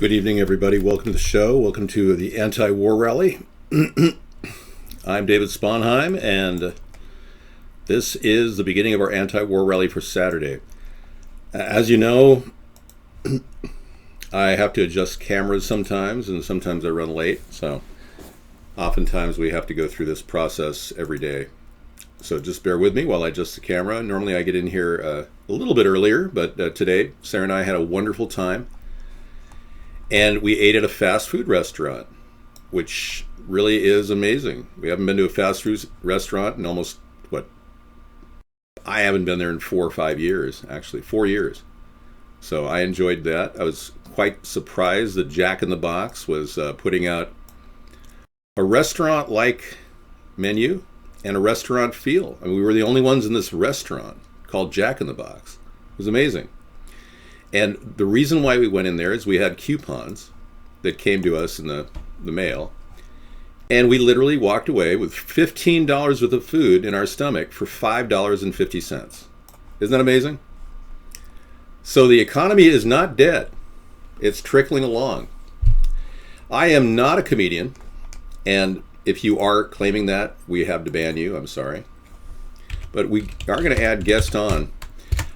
Good evening, everybody. Welcome to the show. Welcome to the anti-war rally. I'm David Sponheim, and this is the beginning of our anti-war rally for Saturday. As you know, I have to adjust cameras sometimes, and sometimes I run late, so oftentimes we have to go through this process every day. So just bear with me while I adjust the camera. Normally I get in here a little bit earlier, but today Sarah and I had a wonderful time. And we ate at a fast food restaurant, which really is amazing. We haven't been to a fast food restaurant in almost, I haven't been there in 4 or 5 years, actually, 4 years. So I enjoyed that. I was quite surprised that Jack in the Box was putting out a restaurant-like menu and a restaurant feel. I mean, we were the only ones in this restaurant called Jack in the Box. It was amazing. And the reason why we went in there is we had coupons that came to us in the mail. And we literally walked away with $15 worth of food in our stomach for $5.50. Isn't that amazing? So the economy is not dead. It's trickling along. I am not a comedian. And if you are claiming that, we have to ban you. I'm sorry. But we are going to add guests on.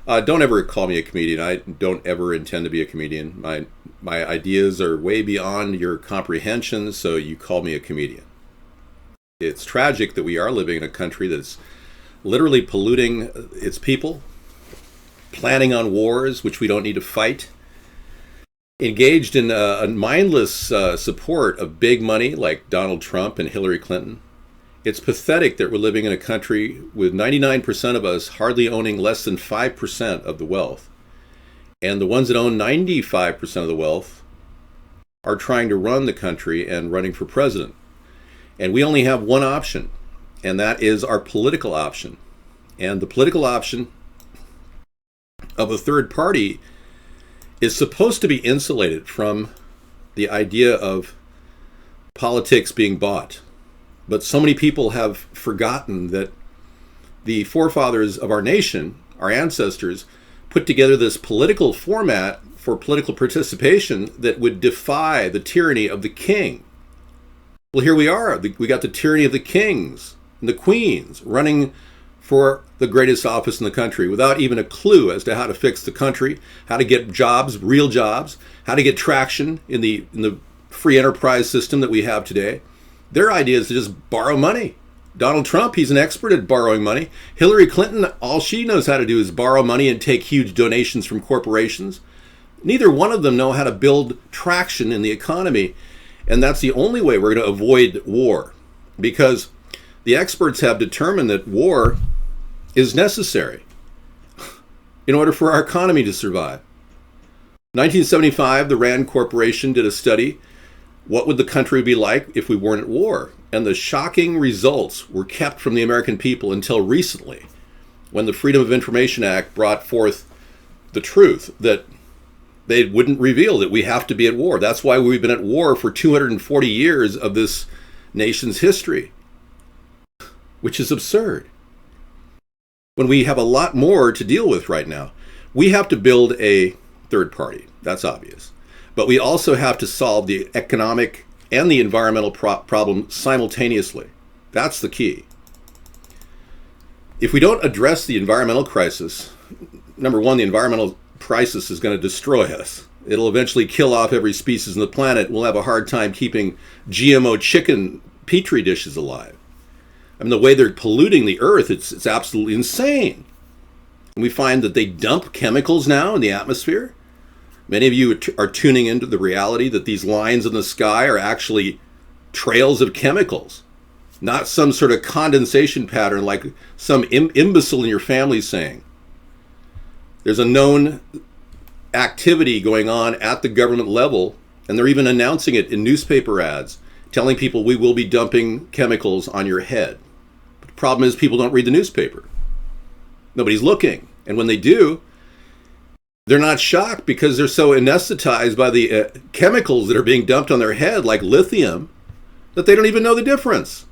Don't ever call me a comedian. I don't ever intend to be a comedian. My ideas are way beyond your comprehension, so you call me a comedian. It's tragic that we are living in a country that's literally polluting its people, planning on wars which we don't need to fight, engaged in a mindless support of big money like Donald Trump and Hillary Clinton. It's pathetic that we're living in a country with 99% of us hardly owning less than 5% of the wealth. And the ones that own 95% of the wealth are trying to run the country and running for president. And we only have one option, and that is our political option. And the political option of a third party is supposed to be insulated from the idea of politics being bought. But so many people have forgotten that the forefathers of our nation, our ancestors, put together this political format for political participation that would defy the tyranny of the king. Well, here we are. We got the tyranny of the kings and the queens running for the greatest office in the country without even a clue as to how to fix the country, how to get jobs, real jobs, how to get traction in the free enterprise system that we have today. Their idea is to just borrow money. Donald Trump, he's an expert at borrowing money. Hillary Clinton, all she knows how to do is borrow money and take huge donations from corporations. Neither one of them know how to build traction in the economy. And that's the only way we're going to avoid war. Because the experts have determined that war is necessary in order for our economy to survive. 1975, the Rand Corporation did a study. What would the country be like if we weren't at war? And the shocking results were kept from the American people until recently, when the Freedom of Information Act brought forth the truth that they wouldn't reveal that we have to be at war. That's why we've been at war for 240 years of this nation's history, which is absurd. When we have a lot more to deal with right now, we have to build a third party. That's obvious. But we also have to solve the economic and the environmental problem simultaneously. That's the key. If we don't address the environmental crisis, number one, the environmental crisis is going to destroy us. It'll eventually kill off every species on the planet. We'll have a hard time keeping GMO chicken petri dishes alive. I mean, the way they're polluting the earth, it's absolutely insane. And we find that they dump chemicals now in the atmosphere. Many of you are tuning into the reality that these lines in the sky are actually trails of chemicals, not some sort of condensation pattern like some imbecile in your family saying. There's a known activity going on at the government level, and they're even announcing it in newspaper ads, telling people we will be dumping chemicals on your head. But the problem is people don't read the newspaper. Nobody's looking. And when they do, they're not shocked because they're so anesthetized by the chemicals that are being dumped on their head, like lithium, that they don't even know the difference.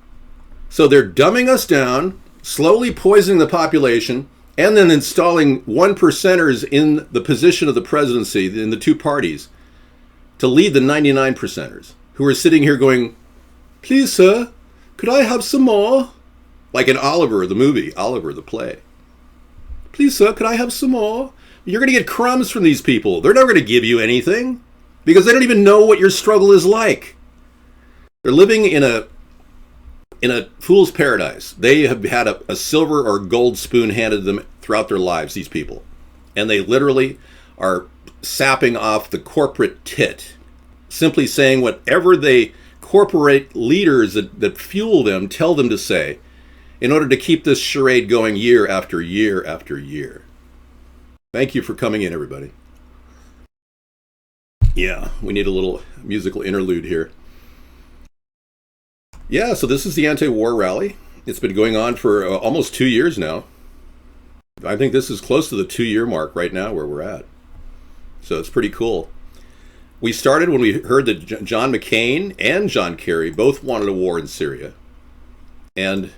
So they're dumbing us down, slowly poisoning the population, and then installing one percenters in the position of the presidency in the two parties to lead the 99 percenters who are sitting here going, "Please, sir, could I have some more?" Like in Oliver, the movie, Oliver, the play. "Please, sir, could I have some more?" You're going to get crumbs from these people. They're never going to give you anything because they don't even know what your struggle is like. They're living in a fool's paradise. They have had a silver or gold spoon handed to them throughout their lives, these people. And they literally are sapping off the corporate tit, simply saying whatever they corporate leaders that fuel them tell them to say in order to keep this charade going year after year after year. Thank you for coming in, everybody. Yeah, we need a little musical interlude here. Yeah, so this is the anti-war rally. It's been going on for almost 2 years now. I think this is close to the 2-year mark right now where we're at. So it's pretty cool. We started when we heard that John McCain and John Kerry both wanted a war in Syria. And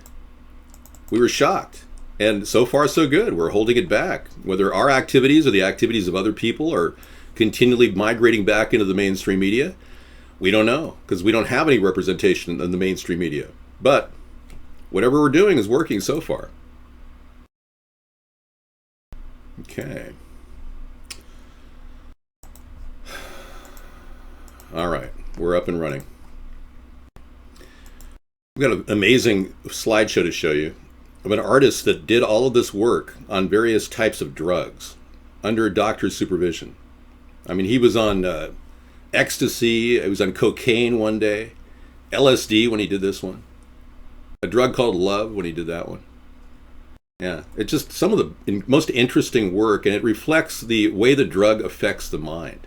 we were shocked. And so far, so good. We're holding it back. Whether our activities or the activities of other people are continually migrating back into the mainstream media, we don't know, because we don't have any representation in the mainstream media. But whatever we're doing is working so far. Okay. All right, we're up and running. We've got an amazing slideshow to show you of an artist that did all of this work on various types of drugs under a doctor's supervision. I mean, he was on ecstasy, he was on cocaine one day, LSD when he did this one, a drug called love when he did that one. Yeah, it's just some of the most interesting work, and it reflects the way the drug affects the mind.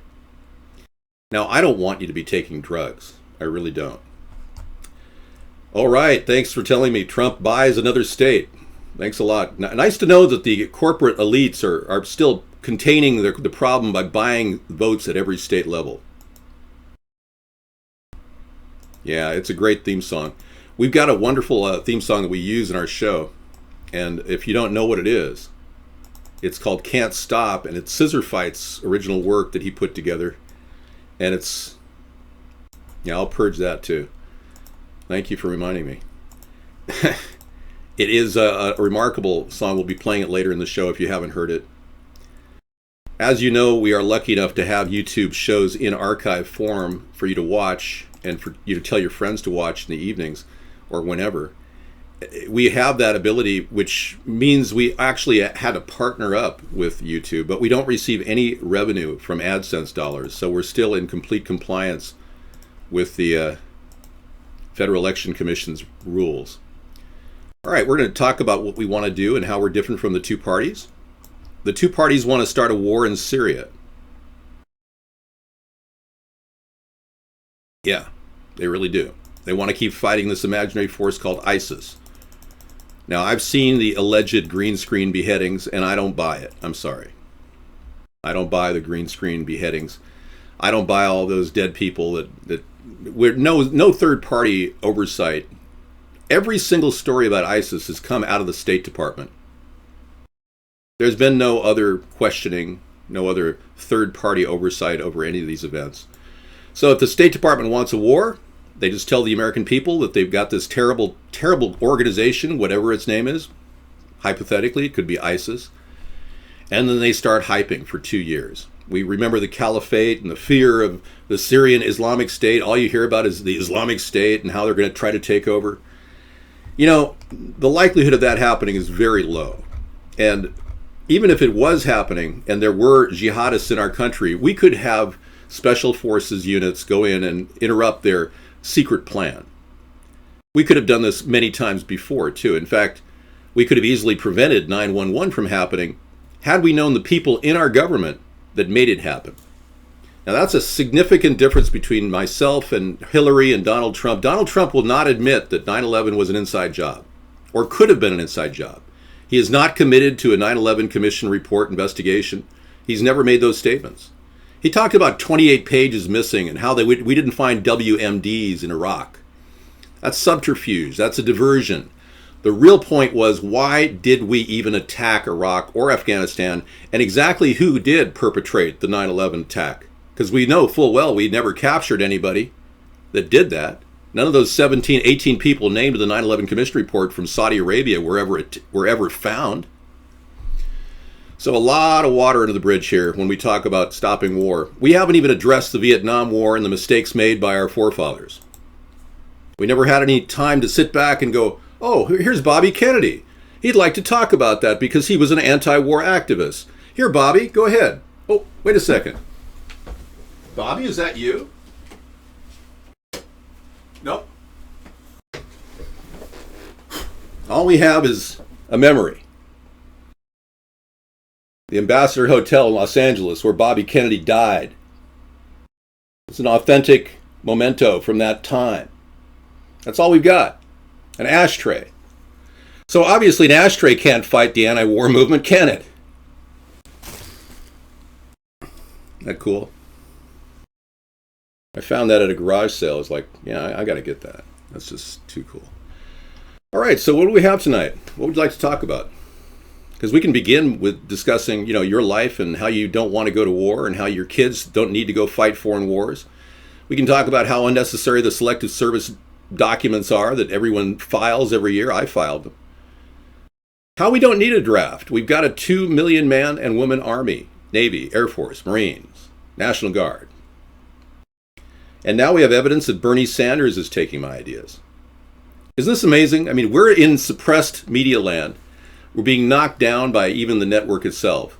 Now, I don't want you to be taking drugs. I really don't. All right, thanks for telling me Trump buys another state. Thanks a lot. Nice to know that the corporate elites are still containing the problem by buying votes at every state level. Yeah, it's a great theme song. We've got a wonderful theme song that we use in our show. And if you don't know what it is, it's called Can't Stop, and it's Scissor Fight's original work that he put together. And it's, yeah, I'll purge that too. Thank you for reminding me. It is a remarkable song. We'll be playing it later in the show if you haven't heard it. As you know, we are lucky enough to have YouTube shows in archive form for you to watch and for you to tell your friends to watch in the evenings or whenever. We have that ability, which means we actually had to partner up with YouTube, but we don't receive any revenue from AdSense dollars. So we're still in complete compliance with the Federal Election Commission's rules. All right, we're going to talk about what we want to do and how we're different from the two parties. The two parties want to start a war in Syria. Yeah, they really do. They want to keep fighting this imaginary force called ISIS. Now, I've seen the alleged green screen beheadings, and I don't buy it. I'm sorry. I don't buy the green screen beheadings. I don't buy all those dead people that with no third party oversight. Every single story about ISIS has come out of the State Department. There's been no other questioning, no other third party oversight over any of these events. So if the State Department wants a war, they just tell the American people that they've got this terrible, terrible organization, whatever its name is. Hypothetically, it could be ISIS. And then they start hyping for 2 years. We remember the caliphate and the fear of the Syrian Islamic State. All you hear about is the Islamic State and how they're going to try to take over. You know, the likelihood of that happening is very low. And even if it was happening and there were jihadists in our country, we could have special forces units go in and interrupt their secret plan. We could have done this many times before, too. In fact, we could have easily prevented 9/11 from happening had we known the people in our government that made it happen. Now, that's a significant difference between myself and Hillary and Donald Trump. Donald Trump will not admit that 9/11 was an inside job or could have been an inside job. He is not committed to a 9/11 Commission report investigation. He's never made those statements. He talked about 28 pages missing and how we didn't find WMDs in Iraq. That's subterfuge. That's a diversion. The real point was, why did we even attack Iraq or Afghanistan, and exactly who did perpetrate the 9/11 attack? because we know full well we never captured anybody that did that. None of those 17, 18 people named in the 9/11 Commission report from Saudi Arabia were ever found. So a lot of water under the bridge here when we talk about stopping war. We haven't even addressed the Vietnam War and the mistakes made by our forefathers. We never had any time to sit back and go, oh, here's Bobby Kennedy. He'd like to talk about that because he was an anti-war activist. Here, Bobby, go ahead. Oh, wait a second. Bobby, is that you? Nope. All we have is a memory. The Ambassador Hotel in Los Angeles, where Bobby Kennedy died. It's an authentic memento from that time. That's all we've got. An ashtray. So obviously an ashtray can't fight the anti-war movement, can it? Isn't that cool? I found that at a garage sale. I was like, yeah, I got to get that. That's just too cool. All right, so what do we have tonight? What would you like to talk about? Because we can begin with discussing, your life and how you don't want to go to war and how your kids don't need to go fight foreign wars. We can talk about how unnecessary the selective service documents are that everyone files every year. I filed them. How we don't need a draft. We've got a 2 million man and woman Army, Navy, Air Force, Marines, National Guard. And now we have evidence that Bernie Sanders is taking my ideas. Isn't this amazing? I mean, we're in suppressed media land. We're being knocked down by even the network itself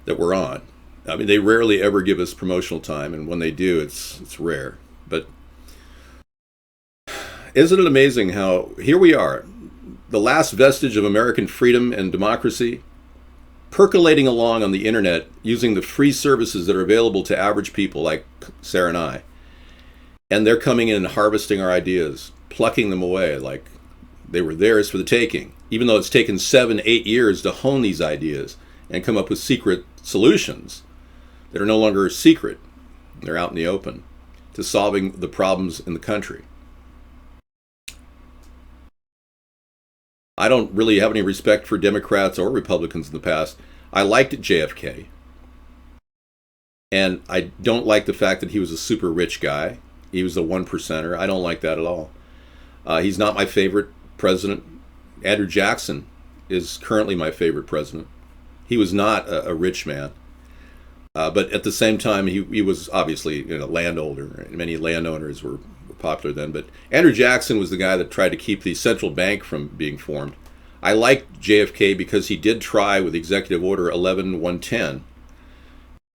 that we're on. I mean, they rarely ever give us promotional time, and when they do, it's rare. But isn't it amazing how here we are, the last vestige of American freedom and democracy, percolating along on the internet using the free services that are available to average people like Sarah and I. And they're coming in and harvesting our ideas, plucking them away like they were theirs for the taking, even though it's taken 7, 8 years to hone these ideas and come up with secret solutions that are no longer secret. They're out in the open to solving the problems in the country. I don't really have any respect for Democrats or Republicans in the past. I liked JFK. And I don't like the fact that he was a super rich guy. He was a 1%er. I don't like that at all. He's not my favorite president. Andrew Jackson is currently my favorite president. He was not a rich man. But at the same time, he was obviously a landowner. And many landowners were popular then. But Andrew Jackson was the guy that tried to keep the central bank from being formed. I liked JFK because he did try with Executive Order 11110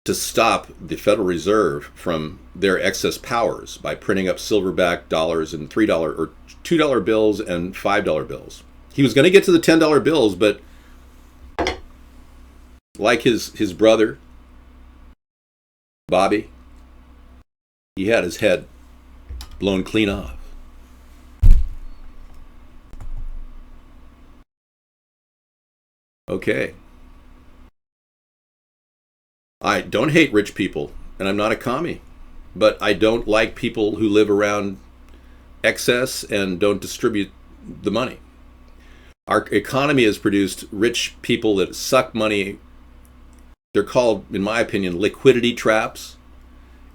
to stop the Federal Reserve from their excess powers by printing up silverback dollars and $3 or $2 bills and $5 bills. He was going to get to the $10 bills, but like his brother, Bobby, he had his head blown clean off. Okay. I don't hate rich people, and I'm not a commie, but I don't like people who live around excess and don't distribute the money. Our economy has produced rich people that suck money. They're called, in my opinion, liquidity traps.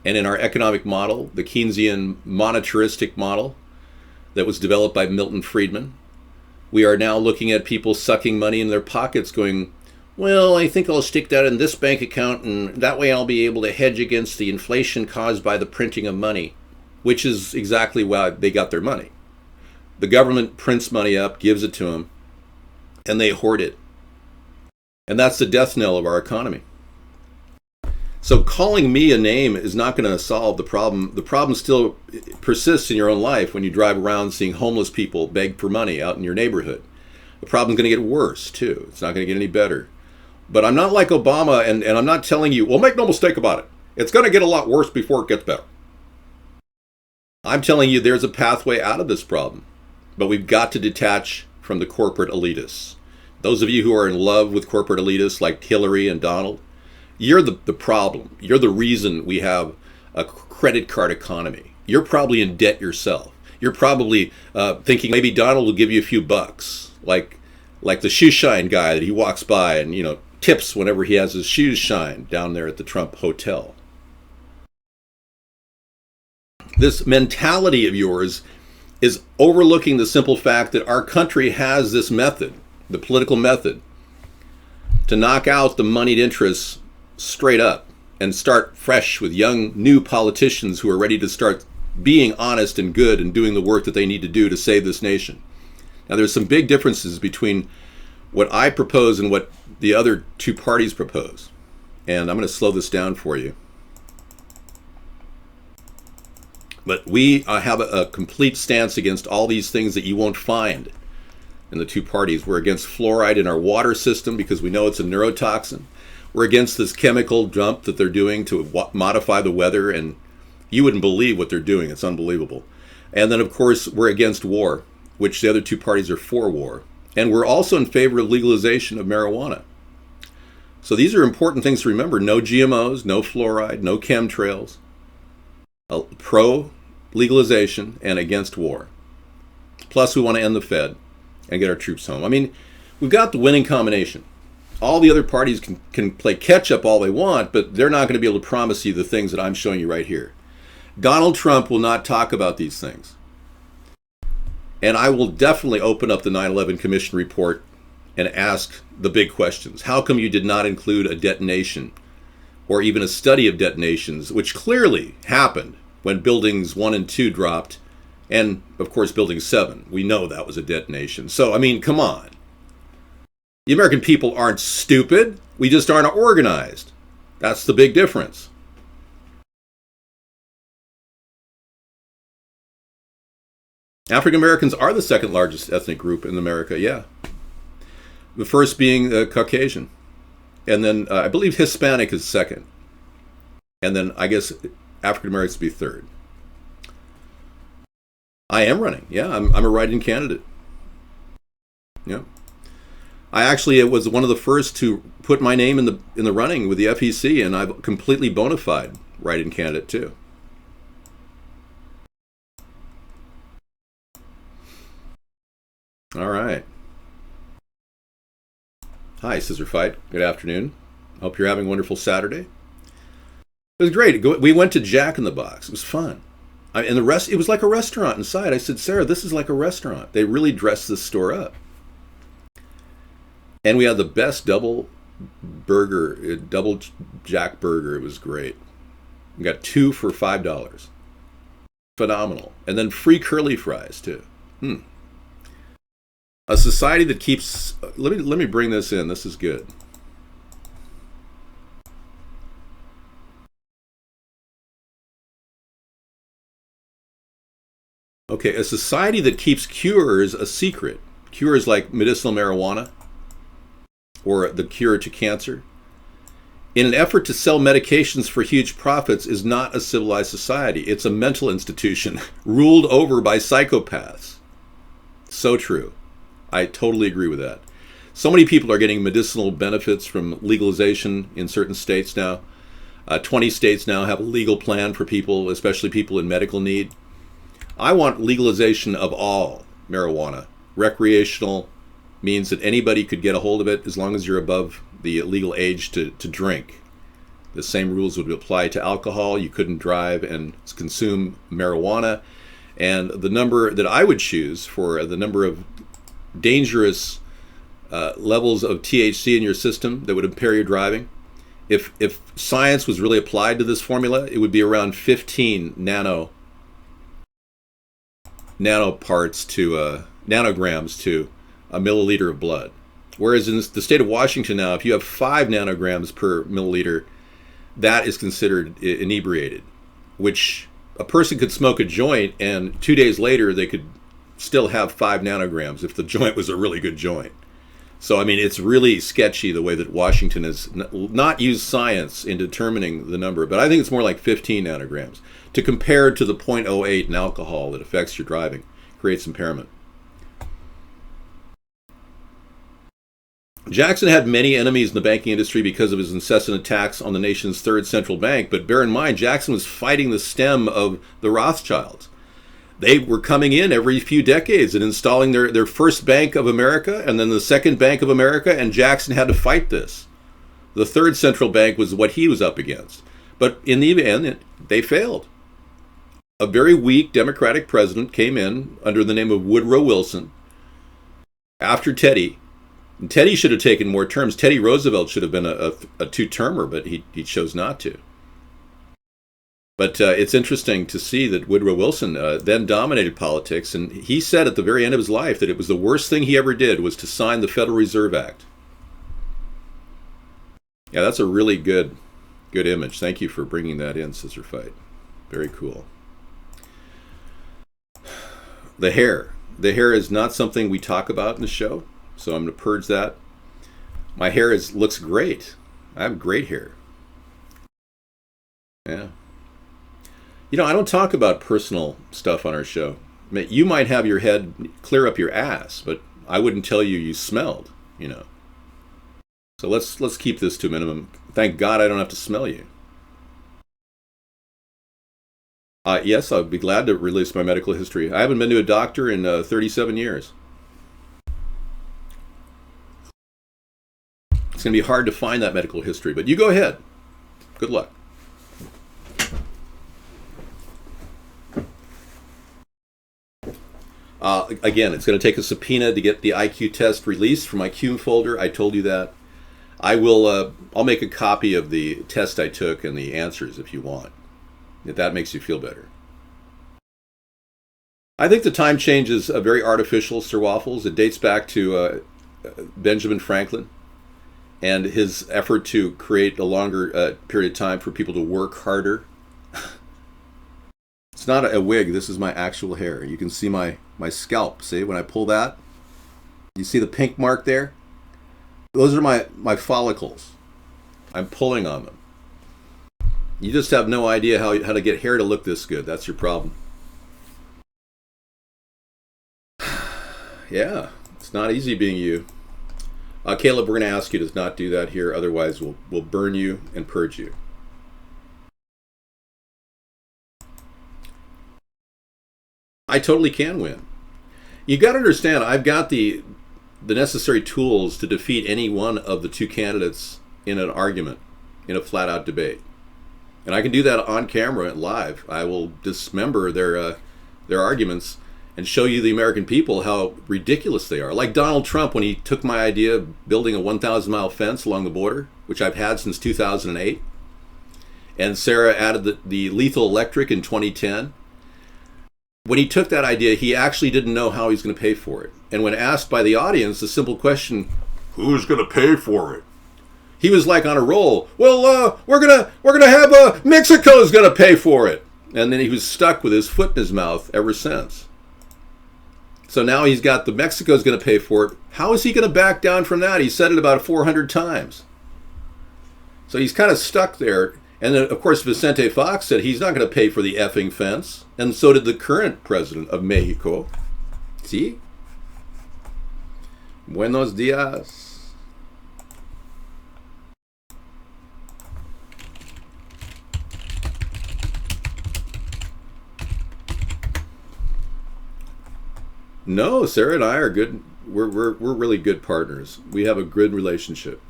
And in our economic model, the Keynesian monetaristic model that was developed by Milton Friedman, we are now looking at people sucking money in their pockets going, well, I think I'll stick that in this bank account and that way I'll be able to hedge against the inflation caused by the printing of money, which is exactly why they got their money. The government prints money up, gives it to them, and they hoard it. And that's the death knell of our economy. So calling me a name is not going to solve the problem. The problem still persists in your own life when you drive around seeing homeless people beg for money out in your neighborhood. The problem's going to get worse, too. It's not going to get any better. But I'm not like Obama, and I'm not telling you, well, make no mistake about it. It's going to get a lot worse before it gets better. I'm telling you there's a pathway out of this problem. But we've got to detach from the corporate elitists. Those of you who are in love with corporate elitists like Hillary and Donald, you're the problem. You're the reason we have a credit card economy. You're probably in debt yourself. You're probably thinking maybe Donald will give you a few bucks, like the shoe shine guy that he walks by and tips whenever he has his shoes shined down there at the Trump Hotel. This mentality of yours is overlooking the simple fact that our country has this method, the political method, to knock out the moneyed interests straight up and start fresh with young, new politicians who are ready to start being honest and good and doing the work that they need to do to save this nation. Now, there's some big differences between what I propose and what the other two parties propose. And I'm going to slow this down for you. But we have a complete stance against all these things that you won't find in the two parties. We're against fluoride in our water system because we know it's a neurotoxin. We're against this chemical dump that they're doing to modify the weather, and you wouldn't believe what they're doing. It's unbelievable. And then, of course, we're against war, which the other two parties are for war. And we're also in favor of legalization of marijuana. So these are important things to remember. No GMOs, no fluoride, no chemtrails. Pro-legalization and against war. Plus, we want to end the Fed and get our troops home. I mean, we've got the winning combination. All the other parties can play catch-up all they want, but they're not going to be able to promise you the things that I'm showing you right here. Donald Trump will not talk about these things. And I will definitely open up the 9/11 Commission report and ask the big questions. How come you did not include a detonation or even a study of detonations, which clearly happened when buildings 1 and 2 dropped, and of course building 7. We know that was a detonation. So, I mean, come on. The American people aren't stupid. We just aren't organized. That's the big difference. African Americans are the second largest ethnic group in America, yeah. The first being Caucasian. And then I believe Hispanic is second. And then I guess African Americans would be third. I am running. Yeah, I'm a write-in candidate. Yeah. I actually was one of the first to put my name in the running with the FEC, and I'm completely bona fide write-in candidate too. All right. Hi, Scissor Fight. Good afternoon. Hope you're having a wonderful Saturday. It was great. We went to Jack in the Box. It was fun. And it was like a restaurant inside. I said, Sarah, this is like a restaurant. They really dressed this store up. And we had the best double Jack burger. It was great. We got 2 for $5. Phenomenal. And then free curly fries too. A society that keeps, let me bring this in. This is good. Okay, a society that keeps cures a secret. Cures like medicinal marijuana or the cure to cancer, in an effort to sell medications for huge profits, is not a civilized society. It's a mental institution ruled over by psychopaths. So true. I totally agree with that. So many people are getting medicinal benefits from legalization in certain states now. 20 states now have a legal plan for people, especially people in medical need. I want legalization of all marijuana. Recreational means that anybody could get a hold of it as long as you're above the legal age to drink. The same rules would apply to alcohol. You couldn't drive and consume marijuana. And the number that I would choose for the number of dangerous levels of THC in your system that would impair your driving, if science was really applied to this formula, it would be around 15 nanograms to a milliliter of blood. Whereas in the state of Washington now, if you have 5 nanograms per milliliter, that is considered inebriated, which a person could smoke a joint and 2 days later they could still have 5 nanograms if the joint was a really good joint. So, I mean, it's really sketchy the way that Washington has not used science in determining the number, but I think it's more like 15 nanograms to compare to the 0.08 in alcohol that affects your driving, creates impairment. Jackson had many enemies in the banking industry because of his incessant attacks on the nation's third central bank, but bear in mind, Jackson was fighting the stem of the Rothschilds. They were coming in every few decades and installing their first Bank of America and then the second Bank of America, and Jackson had to fight this. The third central bank was what he was up against. But in the end, they failed. A very weak Democratic president came in under the name of Woodrow Wilson after Teddy. And Teddy should have taken more terms. Teddy Roosevelt should have been a two-termer, but he chose not to. But it's interesting to see that Woodrow Wilson then dominated politics, and he said at the very end of his life that it was the worst thing he ever did was to sign the Federal Reserve Act. Yeah, that's a really good image. Thank you for bringing that in, Scissor Fight. Very cool. The hair. The hair is not something we talk about in the show, so I'm going to purge that. My hair looks great. I have great hair. Yeah. You know, I don't talk about personal stuff on our show. I mean, you might have your head clear up your ass, but I wouldn't tell you smelled, you know. So let's keep this to a minimum. Thank God I don't have to smell you. Yes, I'll be glad to release my medical history. I haven't been to a doctor in 37 years. It's going to be hard to find that medical history, but you go ahead. Good luck. Again, it's going to take a subpoena to get the IQ test released from my Q folder. I told you that. I'll make a copy of the test I took and the answers if you want. If that makes you feel better. I think the time change is very artificial, Sir Waffles. It dates back to Benjamin Franklin and his effort to create a longer period of time for people to work harder. It's not a wig. This is my actual hair. You can see my scalp. See, when I pull that, you see the pink mark there? Those are my follicles. I'm pulling on them. You just have no idea how to get hair to look this good. That's your problem. Yeah, it's not easy being you. Caleb, we're going to ask you to not do that here. Otherwise, we'll burn you and purge you. I totally can win. You got to understand, I've got the necessary tools to defeat any one of the two candidates in an argument, in a flat-out debate. And I can do that on camera and live. I will dismember their arguments and show you, the American people, how ridiculous they are. Like Donald Trump, when he took my idea of building a 1,000-mile fence along the border, which I've had since 2008, and Sarah added the lethal electric in 2010. When he took that idea, he actually didn't know how he was going to pay for it. And when asked by the audience the simple question, "Who's going to pay for it?" he was like on a roll. Well, we're gonna have Mexico's going to pay for it. And then he was stuck with his foot in his mouth ever since. So now he's got the Mexico's going to pay for it. How is he going to back down from that? He said it about 400 times. So he's kind of stuck there. And then, of course, Vicente Fox said he's not going to pay for the effing fence. And so did the current president of Mexico. See? Buenos dias. No, Sarah and I are good. We're really good partners. We have a good relationship.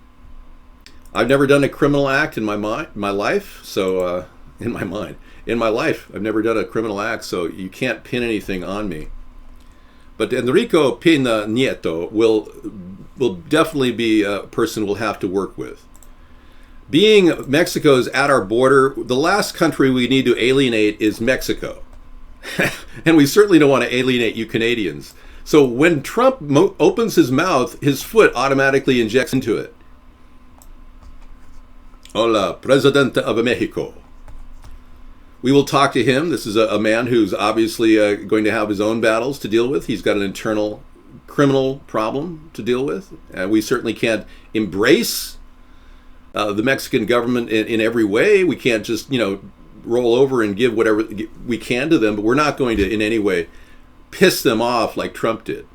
I've never done a criminal act in my life, so in my life, I've never done a criminal act, so you can't pin anything on me. But Enrico Pena Nieto will definitely be a person we'll have to work with. Being Mexico's at our border, the last country we need to alienate is Mexico. And we certainly don't want to alienate you Canadians. So when Trump opens his mouth, his foot automatically injects into it. Hola, Presidente of Mexico. We will talk to him. This is a man who's obviously going to have his own battles to deal with. He's got an internal criminal problem to deal with. We certainly can't embrace the Mexican government in every way. We can't just, roll over and give whatever we can to them, but we're not going to in any way piss them off like Trump did.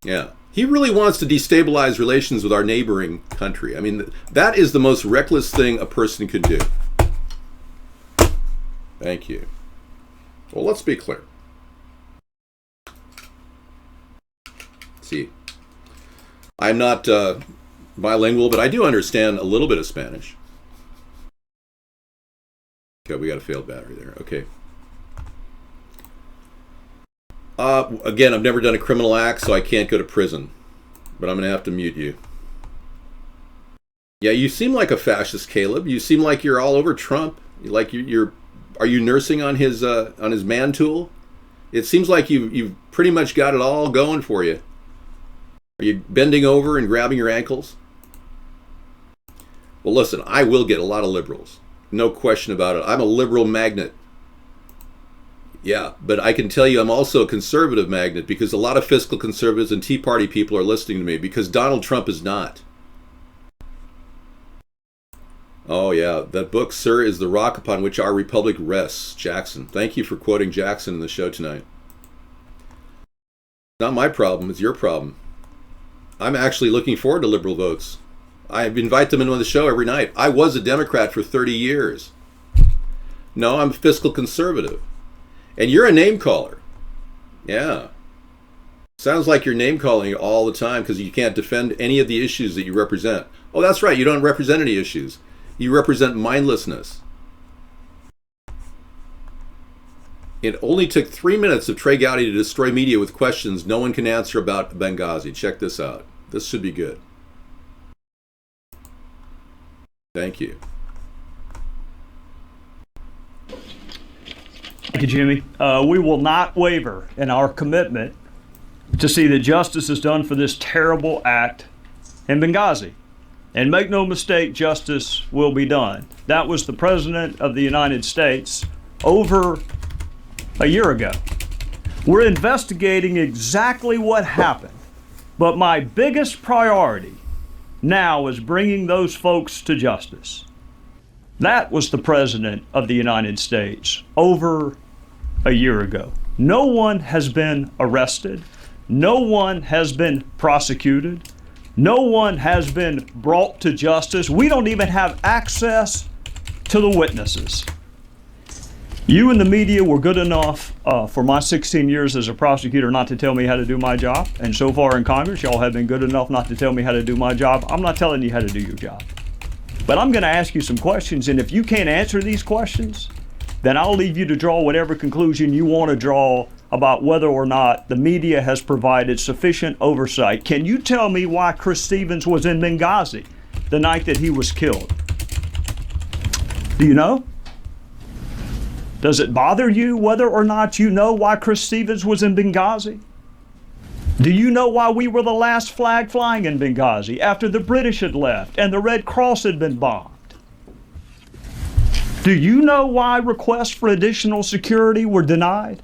Yeah. He really wants to destabilize relations with our neighboring country. I mean, that is the most reckless thing a person could do. Thank you. Well, let's be clear. See, I'm not bilingual, but I do understand a little bit of Spanish. Okay, we got a failed battery there. Okay. Again, I've never done a criminal act, so I can't go to prison. But I'm going to have to mute you. Yeah, you seem like a fascist, Caleb. You seem like you're all over Trump. Like you're are you nursing on his man tool? It seems like you've pretty much got it all going for you. Are you bending over and grabbing your ankles? Well, listen, I will get a lot of liberals. No question about it. I'm a liberal magnet. Yeah, but I can tell you I'm also a conservative magnet because a lot of fiscal conservatives and Tea Party people are listening to me because Donald Trump is not. Oh yeah, that book, sir, is the rock upon which our republic rests. Jackson. Thank you for quoting Jackson in the show tonight. Not my problem, it's your problem. I'm actually looking forward to liberal votes. I invite them into the show every night. I was a Democrat for 30 years. No, I'm fiscal conservative. And you're a name caller. Yeah. Sounds like you're name calling all the time because you can't defend any of the issues that you represent. Oh, that's right. You don't represent any issues. You represent mindlessness. It only took 3 minutes of Trey Gowdy to destroy media with questions no one can answer about Benghazi. Check this out. This should be good. Thank you. Thank you, Jimmy. We will not waver in our commitment to see that justice is done for this terrible act in Benghazi. And make no mistake, justice will be done. That was the President of the United States over a year ago. We're investigating exactly what happened. But my biggest priority now is bringing those folks to justice. That was the President of the United States over a year ago. No one has been arrested. No one has been prosecuted. No one has been brought to justice. We don't even have access to the witnesses. You and the media were good enough for my 16 years as a prosecutor not to tell me how to do my job. And so far in Congress, y'all have been good enough not to tell me how to do my job. I'm not telling you how to do your job. But I'm going to ask you some questions, and if you can't answer these questions, then I'll leave you to draw whatever conclusion you want to draw about whether or not the media has provided sufficient oversight. Can you tell me why Chris Stevens was in Benghazi the night that he was killed? Do you know? Does it bother you whether or not you know why Chris Stevens was in Benghazi? Do you know why we were the last flag flying in Benghazi after the British had left and the Red Cross had been bombed? Do you know why requests for additional security were denied?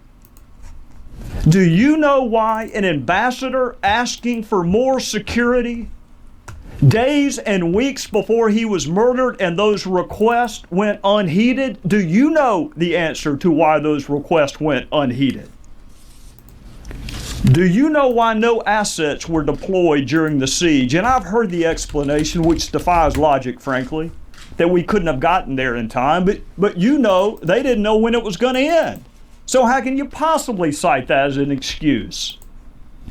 Do you know why an ambassador asking for more security days and weeks before he was murdered and those requests went unheeded? Do you know the answer to why those requests went unheeded? Do you know why no assets were deployed during the siege? And I've heard the explanation, which defies logic, frankly, that we couldn't have gotten there in time, but you know they didn't know when it was going to end. So how can you possibly cite that as an excuse?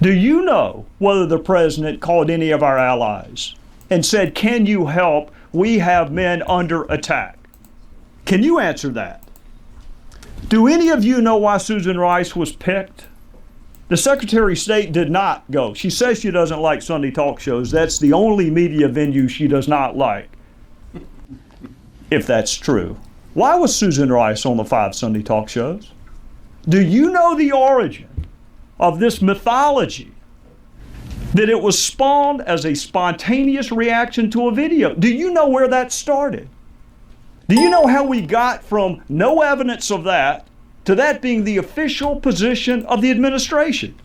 Do you know whether the president called any of our allies and said, can you help? We have men under attack. Can you answer that? Do any of you know why Susan Rice was picked? The Secretary of State did not go. She says she doesn't like Sunday talk shows. That's the only media venue she does not like, if that's true. Why was Susan Rice on the 5 Sunday talk shows? Do you know the origin of this mythology that it was spawned as a spontaneous reaction to a video? Do you know where that started? Do you know how we got from no evidence of that to that being the official position of the administration?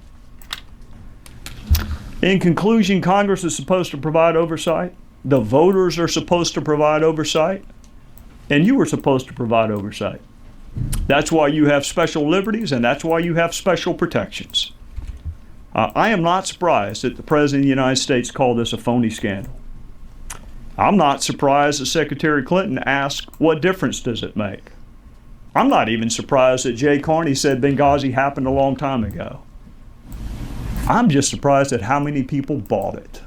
In conclusion, Congress is supposed to provide oversight. The voters are supposed to provide oversight. And you were supposed to provide oversight. That's why you have special liberties, and that's why you have special protections. I am not surprised that the President of the United States called this a phony scandal. I'm not surprised that Secretary Clinton asked, what difference does it make? I'm not even surprised that Jay Carney said Benghazi happened a long time ago. I'm just surprised at how many people bought it.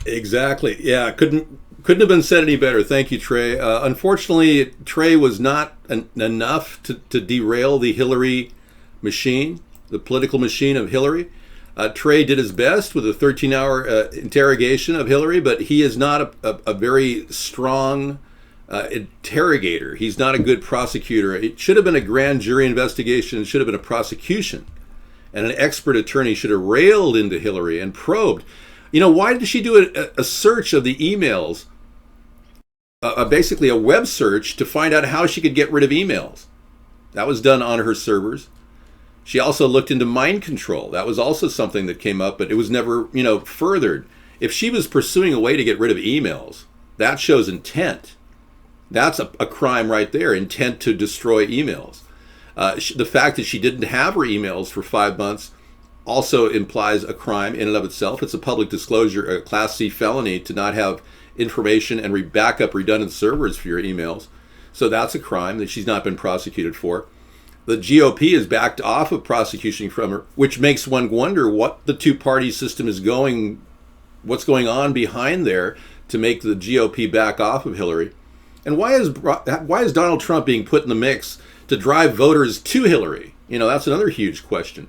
Exactly. Yeah, couldn't Couldn't have been said any better. Thank you, Trey. Unfortunately, Trey was not enough to derail the Hillary machine, the political machine of Hillary. Trey did his best with a 13-hour interrogation of Hillary, but he is not a very strong interrogator. He's not a good prosecutor. It should have been a grand jury investigation. It should have been a prosecution. And an expert attorney should have railed into Hillary and probed. You know, why did she do a search of the emails, basically a web search to find out how she could get rid of emails? That was done on her servers. She also looked into mind control. That was also something that came up, but it was never, furthered. If she was pursuing a way to get rid of emails, that shows intent. That's a crime right there, intent to destroy emails. The fact that she didn't have her emails for 5 months also implies a crime in and of itself. It's a public disclosure, a Class C felony to not have information and back up redundant servers for your emails. So that's a crime that she's not been prosecuted for. The GOP has backed off of prosecution from her, which makes one wonder what the two-party system is what's going on behind there to make the GOP back off of Hillary. And why is Donald Trump being put in the mix to drive voters to Hillary? That's another huge question.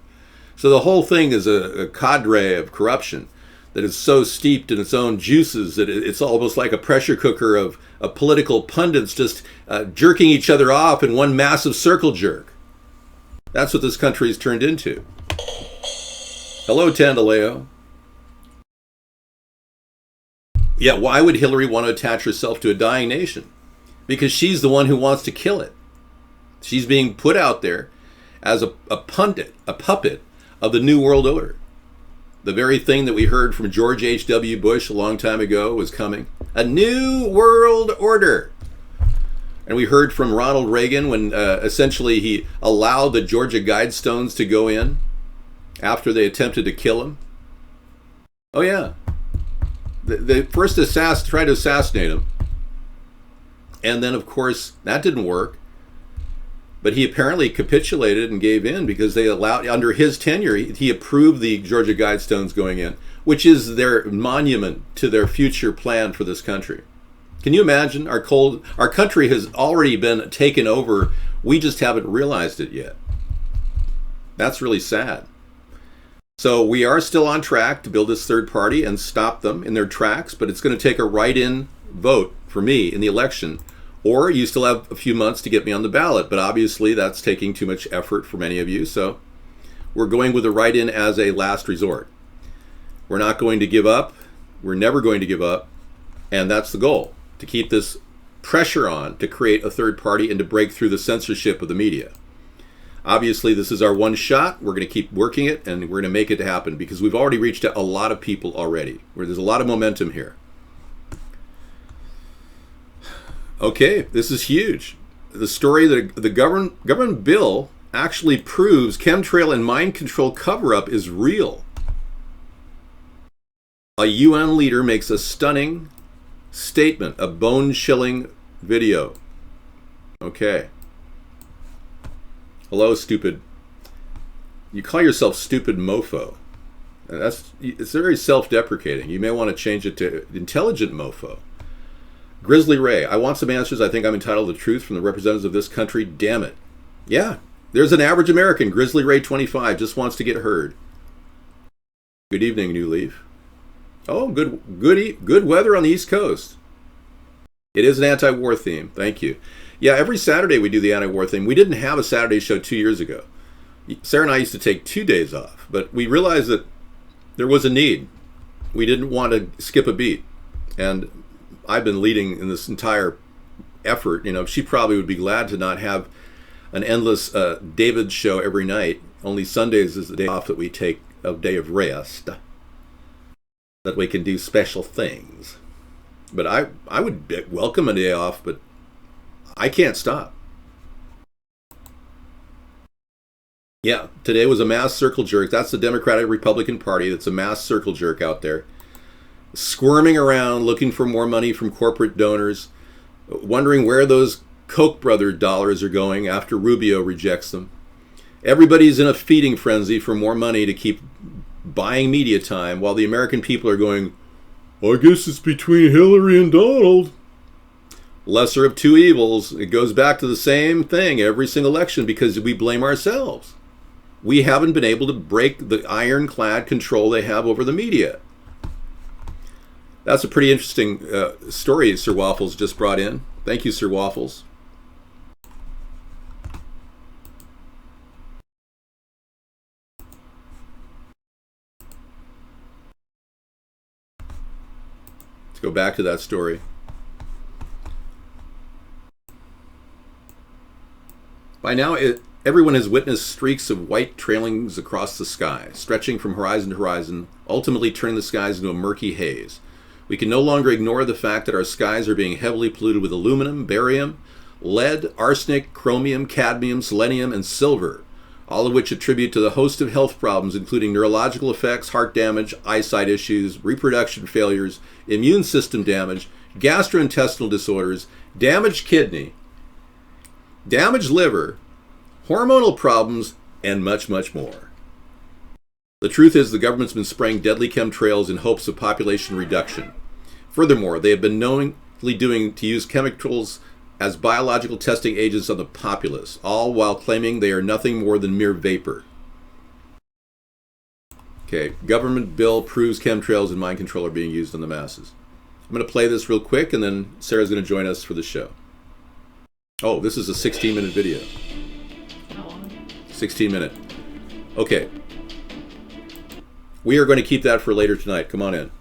So the whole thing is a cadre of corruption that is so steeped in its own juices that it's almost like a pressure cooker of political pundits just jerking each other off in one massive circle jerk. That's what this country has turned into. Hello, Tandaleo. Yeah, why would Hillary want to attach herself to a dying nation? Because she's the one who wants to kill it. She's being put out there as a pundit, a puppet of the New World Order. The very thing that we heard from George H.W. Bush a long time ago was coming. A New World Order. And we heard from Ronald Reagan when essentially he allowed the Georgia Guidestones to go in after they attempted to kill him. Oh yeah. They first tried to assassinate him. And then, of course, that didn't work. But he apparently capitulated and gave in because they allowed, under his tenure, he approved the Georgia Guidestones going in, which is their monument to their future plan for this country. Can you imagine? Our country has already been taken over. We just haven't realized it yet. That's really sad. So we are still on track to build this third party and stop them in their tracks, but it's going to take a write-in vote for me in the election, or you still have a few months to get me on the ballot, but obviously that's taking too much effort for many of you, so we're going with a write-in as a last resort. We're not going to give up. We're never going to give up, and that's the goal, to keep this pressure on to create a third party and to break through the censorship of the media. Obviously, this is our one shot. We're going to keep working it, and we're going to make it happen because we've already reached a lot of people already, where there's a lot of momentum here. Okay, this is huge. The story that the government bill actually proves chemtrail and mind control cover-up is real. A UN leader makes a stunning statement, a bone-chilling video. Okay. Hello, stupid. You call yourself stupid mofo. It's very self-deprecating. You may want to change it to intelligent mofo. Grizzly Ray, I want some answers. I think I'm entitled to truth from the representatives of this country. Damn it. Yeah, there's an average American. Grizzly Ray 25 just wants to get heard. Good evening, New Leaf. Oh, good weather on the East Coast. It is an anti-war theme. Thank you. Yeah, every Saturday we do the anti-war theme. We didn't have a Saturday show 2 years ago. Sarah and I used to take 2 days off, but we realized that there was a need. We didn't want to skip a beat. And I've been leading in this entire effort. She probably would be glad to not have an endless David show every night. Only Sundays is the day off that we take, a day of rest, that we can do special things. But I would welcome a day off, but I can't stop. Yeah, today was a mass circle jerk. That's the Democratic Republican Party. That's a mass circle jerk out there, squirming around looking for more money from corporate donors, wondering where those Koch brother dollars are going after Rubio rejects them. Everybody's in a feeding frenzy for more money to keep buying media time, while the American people are going, I guess it's between Hillary and Donald. Lesser of two evils. It goes back to the same thing every single election because we blame ourselves. We haven't been able to break the ironclad control they have over the media. That's a pretty interesting story Sir Waffles just brought in. Thank you, Sir Waffles. Let's go back to that story. By now, everyone has witnessed streaks of white trailings across the sky, stretching from horizon to horizon, ultimately turning the skies into a murky haze. We can no longer ignore the fact that our skies are being heavily polluted with aluminum, barium, lead, arsenic, chromium, cadmium, selenium, and silver, all of which attribute to the host of health problems, including neurological effects, heart damage, eyesight issues, reproduction failures, immune system damage, gastrointestinal disorders, damaged kidney, damaged liver, hormonal problems, and much, much more. The truth is the government's been spraying deadly chemtrails in hopes of population reduction. Furthermore, they have been knowingly to use chemicals as biological testing agents on the populace, all while claiming they are nothing more than mere vapor. Okay, government bill proves chemtrails and mind control are being used on the masses. I'm going to play this real quick, and then Sarah's going to join us for the show. Oh, this is a 16-minute video. 16-minute. Okay. We are going to keep that for later tonight. Come on in.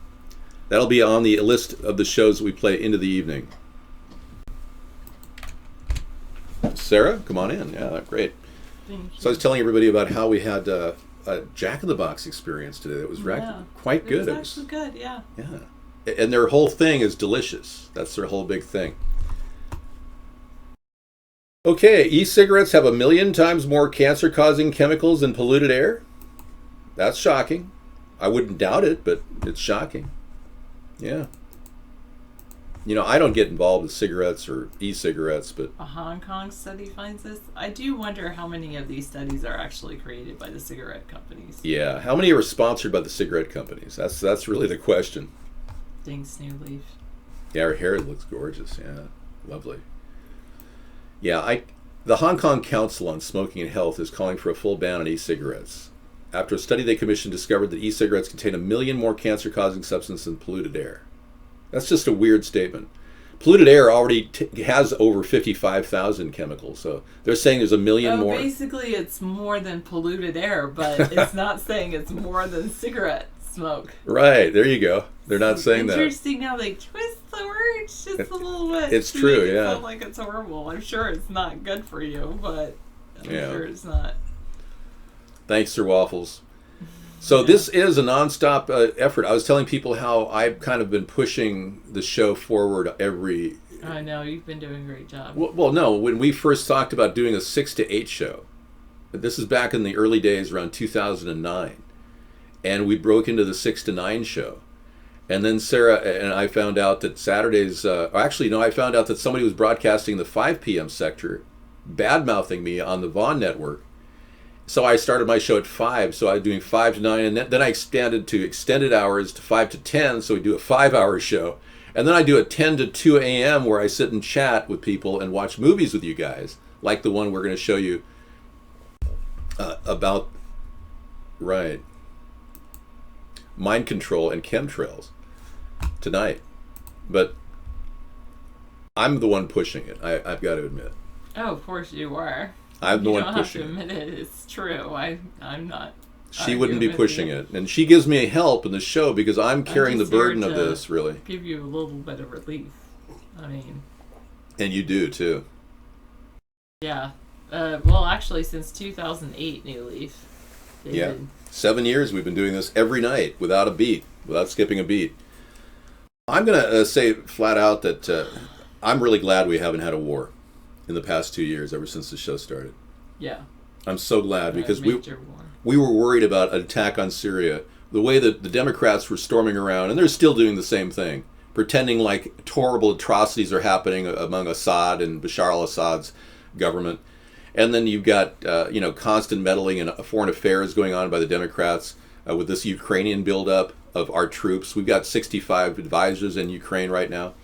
That'll be on the list of the shows that we play into the evening. Sarah, come on in. Yeah, great. Thank you. So I was telling everybody about how we had a Jack in the Box experience today. It was quite good. It was actually good, yeah. Yeah. And their whole thing is delicious. That's their whole big thing. Okay, e-cigarettes have 1 million times more cancer-causing chemicals than polluted air. That's shocking. I wouldn't doubt it, but it's shocking. Yeah. You know, I don't get involved with cigarettes or e-cigarettes, but... A Hong Kong study finds this. I do wonder how many of these studies are actually created by the cigarette companies. Yeah, how many are sponsored by the cigarette companies? That's really the question. Thanks, New Leaf. Yeah, her hair looks gorgeous. Yeah, lovely. Yeah, the Hong Kong Council on Smoking and Health is calling for a full ban on e-cigarettes. After a study they commissioned discovered that e-cigarettes contain 1 million more cancer-causing substances than polluted air. That's just a weird statement. Polluted air already has over 55,000 chemicals, so they're saying there's 1 million more. Basically it's more than polluted air, but it's not saying it's more than cigarette smoke. Right, there you go. They're not saying that. Interesting how they twist the words just a little bit. It's true, yeah. It yeah. sounds like it's horrible. I'm sure it's not good for you, but I'm sure it's not. Thanks, Sir Waffles. So this is a nonstop effort. I was telling people how I've kind of been pushing the show forward every... I know, you've been doing a great job. Well, no, when we first talked about doing a 6 to 8 show, this is back in the early days around 2009, and we broke into the 6 to 9 show. And then Sarah and I found out that Saturdays... I found out that somebody was broadcasting the 5 p.m. sector, bad-mouthing me on the Vaughn network. So I started my show at 5, so I was doing 5 to 9, and then I expanded to extended hours to 5 to 10, so we do a 5-hour show. And then I do a 10 to 2 a.m. where I sit and chat with people and watch movies with you guys, like the one we're going to show you about, right, mind control and chemtrails tonight. But I'm the one pushing it, I've got to admit. Oh, of course you are. I'm the one pushing it. You don't have to admit it. It's true. I'm not. She wouldn't be pushing it. And she gives me help in the show because I'm carrying the burden of this, really. Give you a little bit of relief. I mean. And you do, too. Yeah. Well, actually, since 2008, New Leaf. Yeah. 7 years we've been doing this every night without a beat, without skipping a beat. I'm going to say flat out that I'm really glad we haven't had a war in the past 2 years, ever since the show started. Yeah. I'm so glad because we were worried about an attack on Syria. The way that the Democrats were storming around, and they're still doing the same thing, pretending like horrible atrocities are happening among Assad and Bashar al-Assad's government. And then you've got constant meddling in foreign affairs going on by the Democrats with this Ukrainian buildup of our troops. We've got 65 advisors in Ukraine right now.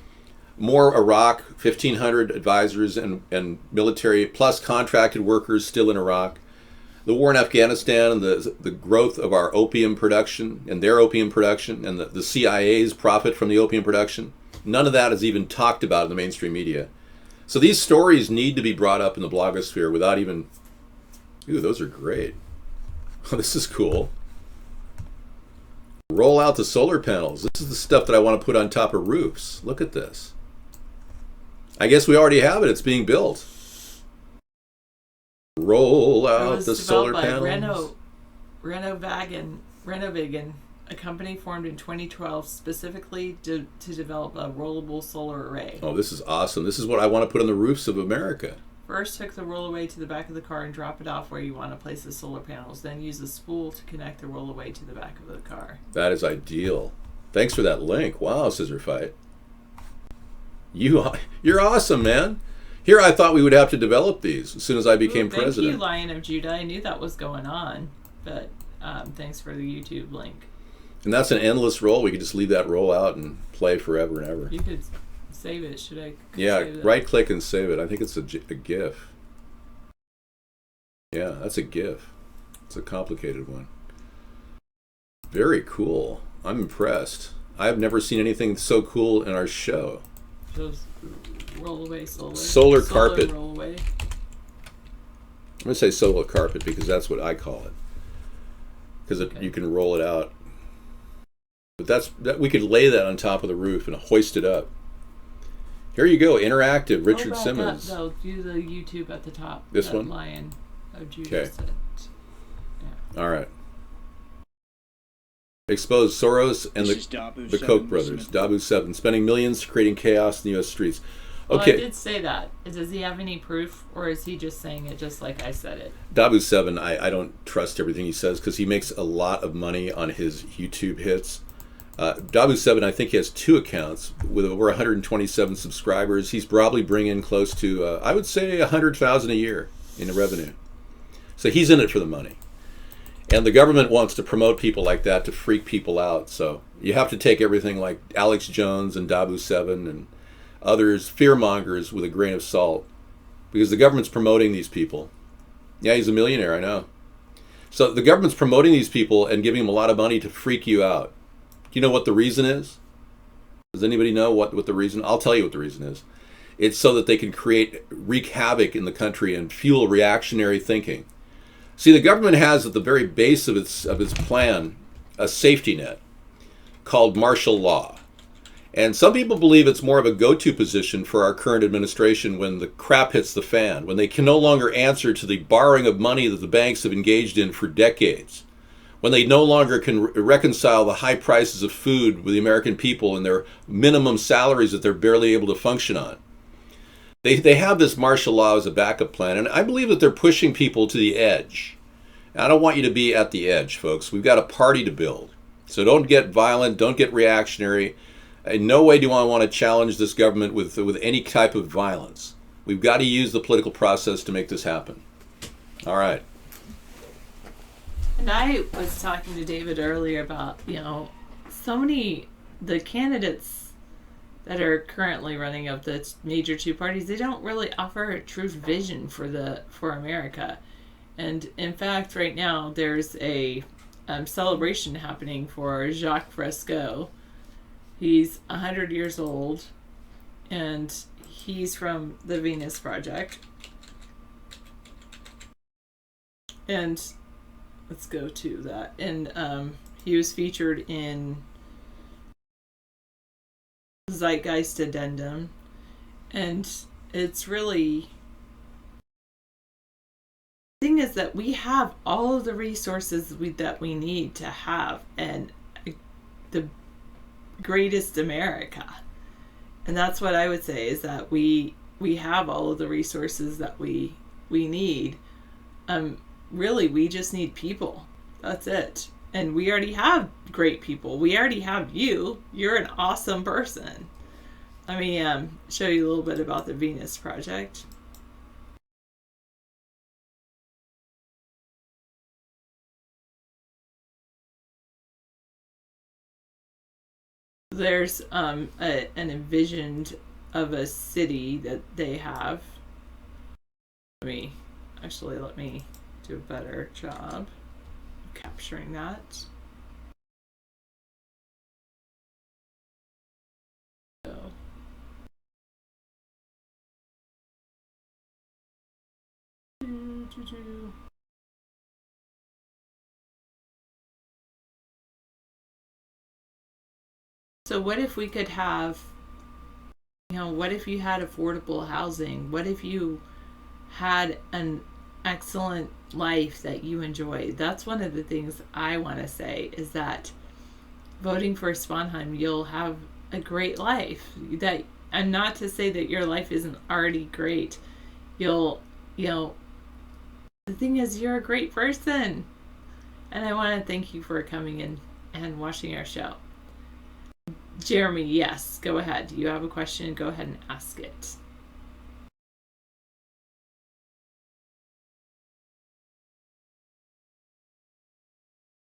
More Iraq, 1,500 advisors and military, plus contracted workers still in Iraq. The war in Afghanistan and the growth of our opium production and their opium production and the CIA's profit from the opium production. None of that is even talked about in the mainstream media. So these stories need to be brought up in the blogosphere without even... Ooh, those are great. Oh, this is cool. Roll out the solar panels. This is the stuff that I want to put on top of roofs. Look at this. I guess we already have it. It's being built. Roll out the solar panels. Renovagen, a company formed in 2012 specifically to develop a rollable solar array. Oh, this is awesome. This is what I want to put on the roofs of America. First, hook the rollaway to the back of the car and drop it off where you want to place the solar panels. Then use a spool to connect the rollaway to the back of the car. That is ideal. Thanks for that link. Wow, Scissor Fight. You're awesome, man. Here I thought we would have to develop these as soon as I became president. Thank you, Lion of Judah. I knew that was going on, but thanks for the YouTube link. And that's an endless roll. We could just leave that roll out and play forever and ever. You could save it. Should I? Yeah, right-click and save it. I think it's a GIF. Yeah, that's a GIF. It's a complicated one. Very cool. I'm impressed. I've never seen anything so cool in our show. Those rollaway solar carpet. Rollaway. I'm gonna say solar carpet because that's what I call it. Because you can roll it out. But we could lay that on top of the roof and hoist it up. Here you go, interactive. Richard Simmons. No, do the YouTube at the top. This one. Lion of Judah. Okay. Yeah. All right. Expose Soros and the Koch brothers. Dabu 7, spending millions creating chaos in the U.S. streets. Okay. Well, I did say that. Does he have any proof, or is he just saying it just like I said it? Dabu 7, I don't trust everything he says because he makes a lot of money on his YouTube hits. Dabu 7, I think he has 2 accounts with over 127 subscribers. He's probably bringing close to, I would say, $100,000 a year in revenue. So he's in it for the money. And the government wants to promote people like that to freak people out. So you have to take everything like Alex Jones and Dabu 7 and others, fearmongers, with a grain of salt. Because the government's promoting these people. Yeah, he's a millionaire, I know. So the government's promoting these people and giving them a lot of money to freak you out. Do you know what the reason is? Does anybody know what the reason? I'll tell you what the reason is. It's so that they can wreak havoc in the country and fuel reactionary thinking. See, the government has at the very base of its plan a safety net called martial law. And some people believe it's more of a go-to position for our current administration when the crap hits the fan, when they can no longer answer to the borrowing of money that the banks have engaged in for decades, when they no longer can reconcile the high prices of food with the American people and their minimum salaries that they're barely able to function on. They have this martial law as a backup plan, and I believe that they're pushing people to the edge. I don't want you to be at the edge, folks. We've got a party to build. So don't get violent, don't get reactionary. In no way do I want to challenge this government with any type of violence. We've got to use the political process to make this happen. All right. And I was talking to David earlier about, so many, the candidates that are currently running of the major 2 parties, they don't really offer a true vision for America. And in fact, right now, there's a celebration happening for Jacques Fresco. He's 100 years old, and he's from the Venus Project. And let's go to that. And he was featured in Zeitgeist Addendum, and it's really, the thing is that we have all of the resources that we need to have and the greatest America. And that's what I would say, is that we have all of the resources that we need. Really, we just need people. That's it. And we already have great people. We already have you. You're an awesome person. Let me show you a little bit about the Venus Project. there's an envisioned of a city that they have. Let me do a better job of capturing that. So what if we could have, what if you had affordable housing? What if you had an excellent life that you enjoyed? That's one of the things I want to say, is that voting for Sponheim, you'll have a great life. That, and not to say that your life isn't already great. The thing is, you're a great person. And I want to thank you for coming in and watching our show. Jeremy, yes, go ahead. You have a question? Go ahead and ask it.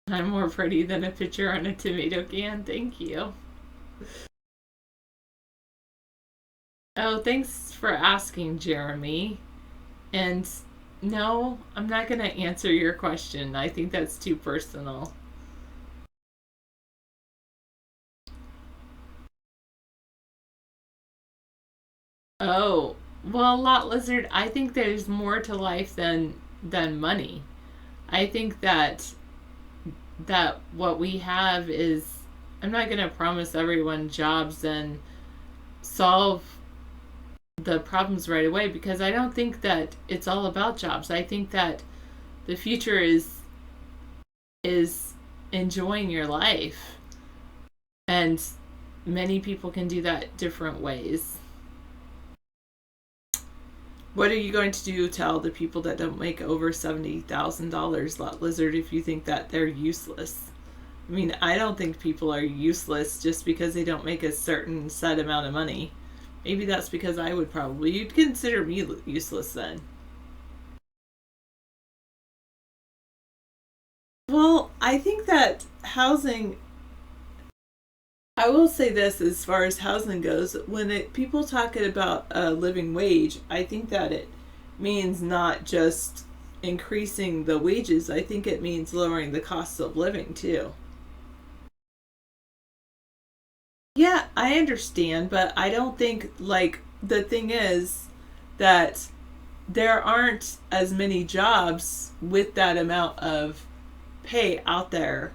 I'm more pretty than a picture on a tomato can. Thank you. Oh, thanks for asking, Jeremy. And no, I'm not going to answer your question. I think that's too personal. Oh, well, Lot Lizard, I think there's more to life than money. I think that what we have is, I'm not going to promise everyone jobs and solve the problems right away, because I don't think that it's all about jobs. I think that the future is enjoying your life, and many people can do that different ways. What are you going to do? Tell the people that don't make over $70,000, Lot Lizard, if you think that they're useless? I mean, I don't think people are useless just because they don't make a certain set amount of money. Maybe that's because I would probably, you'd consider me useless then. Well, I think that housing, I will say this as far as housing goes, when people talk about a living wage, I think that it means not just increasing the wages. I think it means lowering the cost of living too. Yeah, I understand, but I don't think, the thing is that there aren't as many jobs with that amount of pay out there.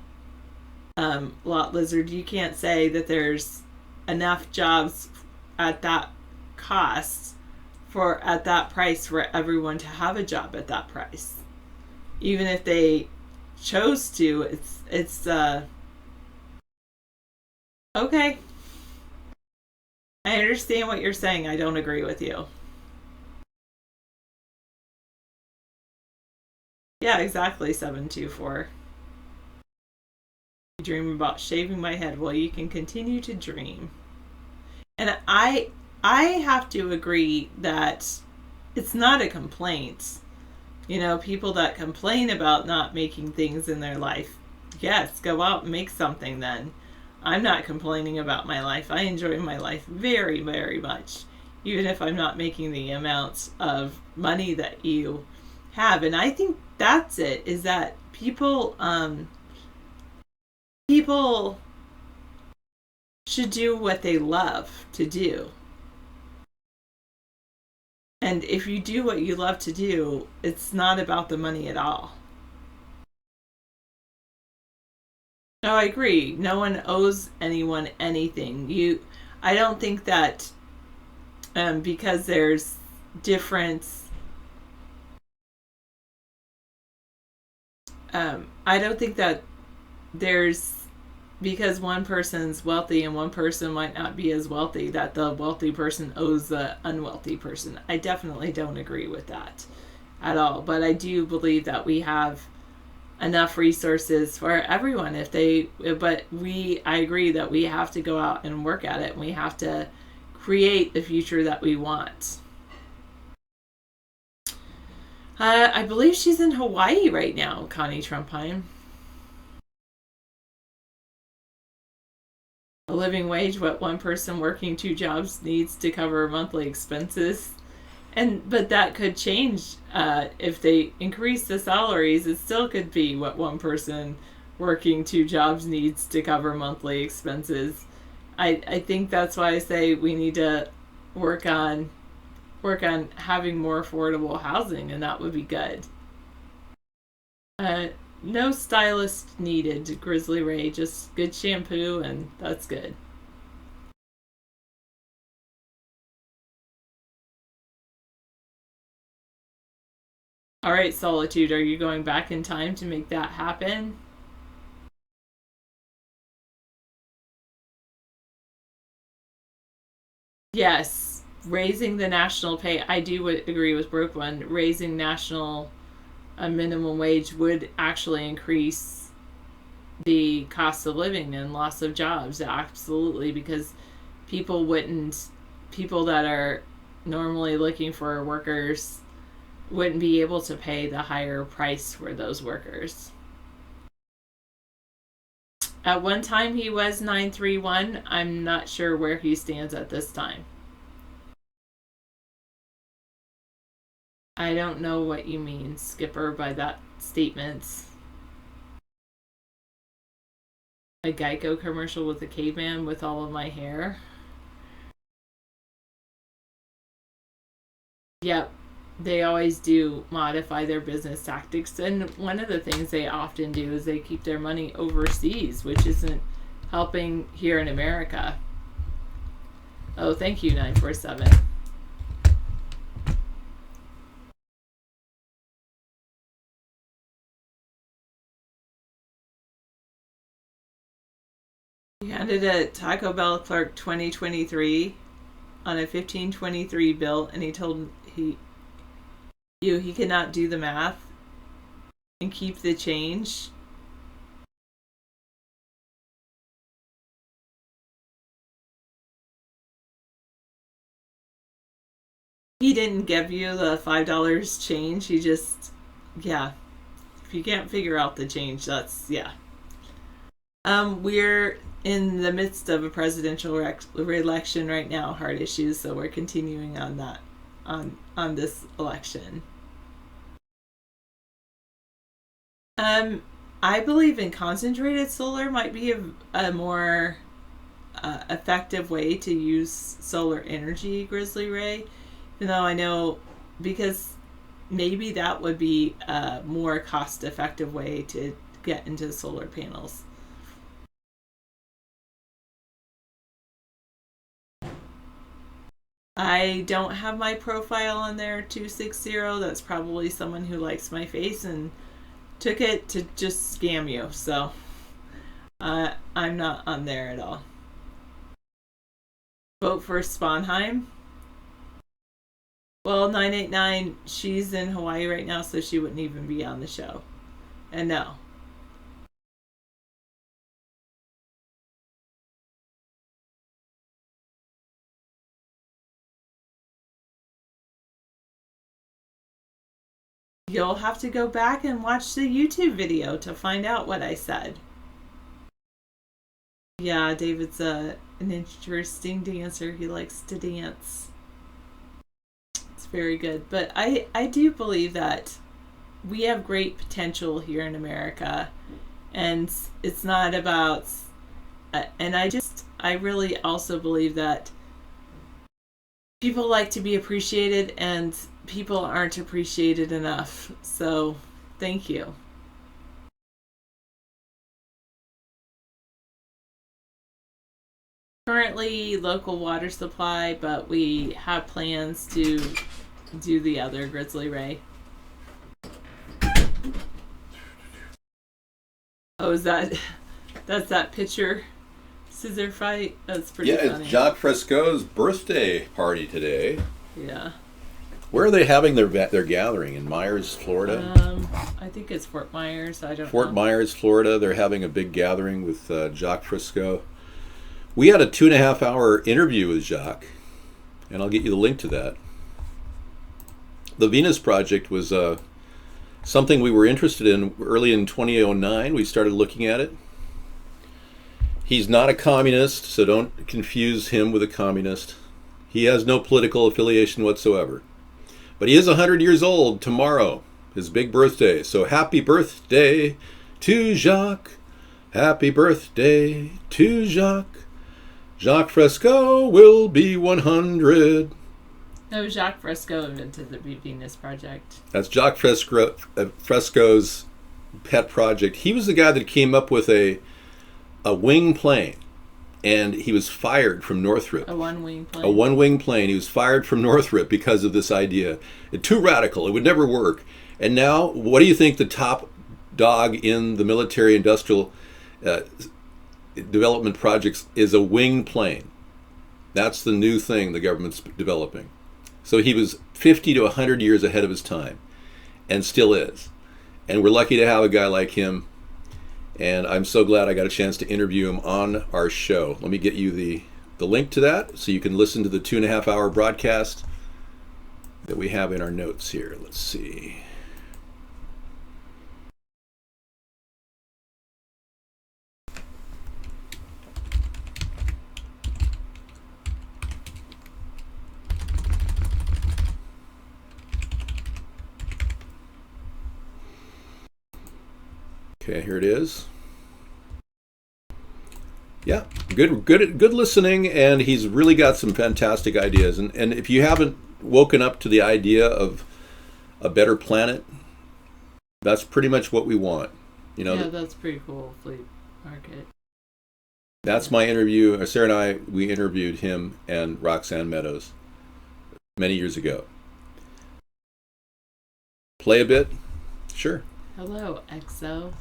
Lot Lizard, you can't say that there's enough jobs at that cost at that price for everyone to have a job at that price. Even if they chose to, it's okay. I understand what you're saying. I don't agree with you. Yeah, exactly, 724. Dream about shaving my head. Well, you can continue to dream. And I have to agree that it's not a complaint. People that complain about not making things in their life, yes, go out and make something then. I'm not complaining about my life. I enjoy my life very, very much, even if I'm not making the amounts of money that you have. And I think that's it, is that people should do what they love to do. And if you do what you love to do, it's not about the money at all. No, I agree. No one owes anyone anything. I don't think that because there's difference. I don't think that there's, because one person's wealthy and one person might not be as wealthy, that the wealthy person owes the unwealthy person. I definitely don't agree with that at all. But I do believe that we have enough resources for everyone I agree that we have to go out and work at it, and we have to create the future that we want. I believe she's in Hawaii right now, Connie Trumpheim. a living wage, what one person working 2 jobs needs to cover monthly expenses. But that could change if they increase the salaries. It still could be what one person working 2 jobs needs to cover monthly expenses. I think that's why I say we need to work on having more affordable housing, and that would be good. No stylist needed, Grizzly Ray. Just good shampoo, and that's good. All right, Solitude, are you going back in time to make that happen? Yes, raising the national pay. I do agree with Brooke one. Raising national minimum wage would actually increase the cost of living and loss of jobs. Absolutely, because people that are normally looking for workers wouldn't be able to pay the higher price for those workers. At one time he was 931. I'm not sure where he stands at this time. I don't know what you mean, Skipper, by that statement. A Geico commercial with a caveman with all of my hair. Yep, they always do modify their business tactics, and one of the things they often do is they keep their money overseas, which isn't helping here in America. Oh, thank you, 947. He handed a Taco Bell clerk 2023 on a 1523 bill, and he told he cannot do the math and keep the change. He didn't give you the $5 change. He just, yeah. If you can't figure out the change, that's, yeah. We're in the midst of a presidential re-election right now, hard issues, so we're continuing on that, on this election. I believe in concentrated solar might be a more effective way to use solar energy, Grizzly Ray. Even though I know, because maybe that would be a more cost-effective way to get into solar panels. I don't have my profile on there, 260. That's probably someone who likes my face and took it to just scam you. So I'm not on there at all. Vote for Sponheim. Well, 989, she's in Hawaii right now, so she wouldn't even be on the show. And no. You'll have to go back and watch the YouTube video to find out what I said. Yeah, David's an interesting dancer. He likes to dance. It's very good. But I do believe that we have great potential here in America. And it's not about... and I really also believe that people like to be appreciated, and people aren't appreciated enough. So, thank you. Currently, local water supply, but we have plans to do the other, Grizzly Ray. Oh, that's that pitcher scissor fight? That's pretty funny. It's Jacques Fresco's birthday party today. Yeah. Where are they having their gathering? In Myers, Florida? I think it's Fort Myers. I don't know. Fort Myers, Florida. They're having a big gathering with Jacques Fresco. We had a 2.5-hour interview with Jacques, and I'll get you the link to that. The Venus Project was something we were interested in early in 2009. We started looking at it. He's not a communist, so don't confuse him with a communist. He has no political affiliation whatsoever. But he is 100 years old tomorrow, his big birthday. So happy birthday to Jacques. Happy birthday to Jacques. Jacques Fresco will be 100. No, Jacques Fresco invented the Venus Project. That's Jacques Fresco's pet project. He was the guy that came up with a wing plane, and he was fired from Northrop. A one-wing plane. A one-wing plane. He was fired from Northrop because of this idea. It's too radical. It would never work. And now, what do you think the top dog in the military-industrial development projects is? A wing plane. That's the new thing the government's developing. So he was 50 to 100 years ahead of his time, and still is. And we're lucky to have a guy like him. And I'm so glad I got a chance to interview him on our show. Let me get you the link to that so you can listen to the 2.5-hour broadcast that we have in our notes here. Let's see. Okay, here it is. Yeah, good listening, and he's really got some fantastic ideas. And if you haven't woken up to the idea of a better planet, that's pretty much what we want. You know. Yeah, that's pretty cool. Flea market. That's my interview. Sarah and I, we interviewed him and Roxanne Meadows many years ago. Play a bit? Sure. Hello, EXO.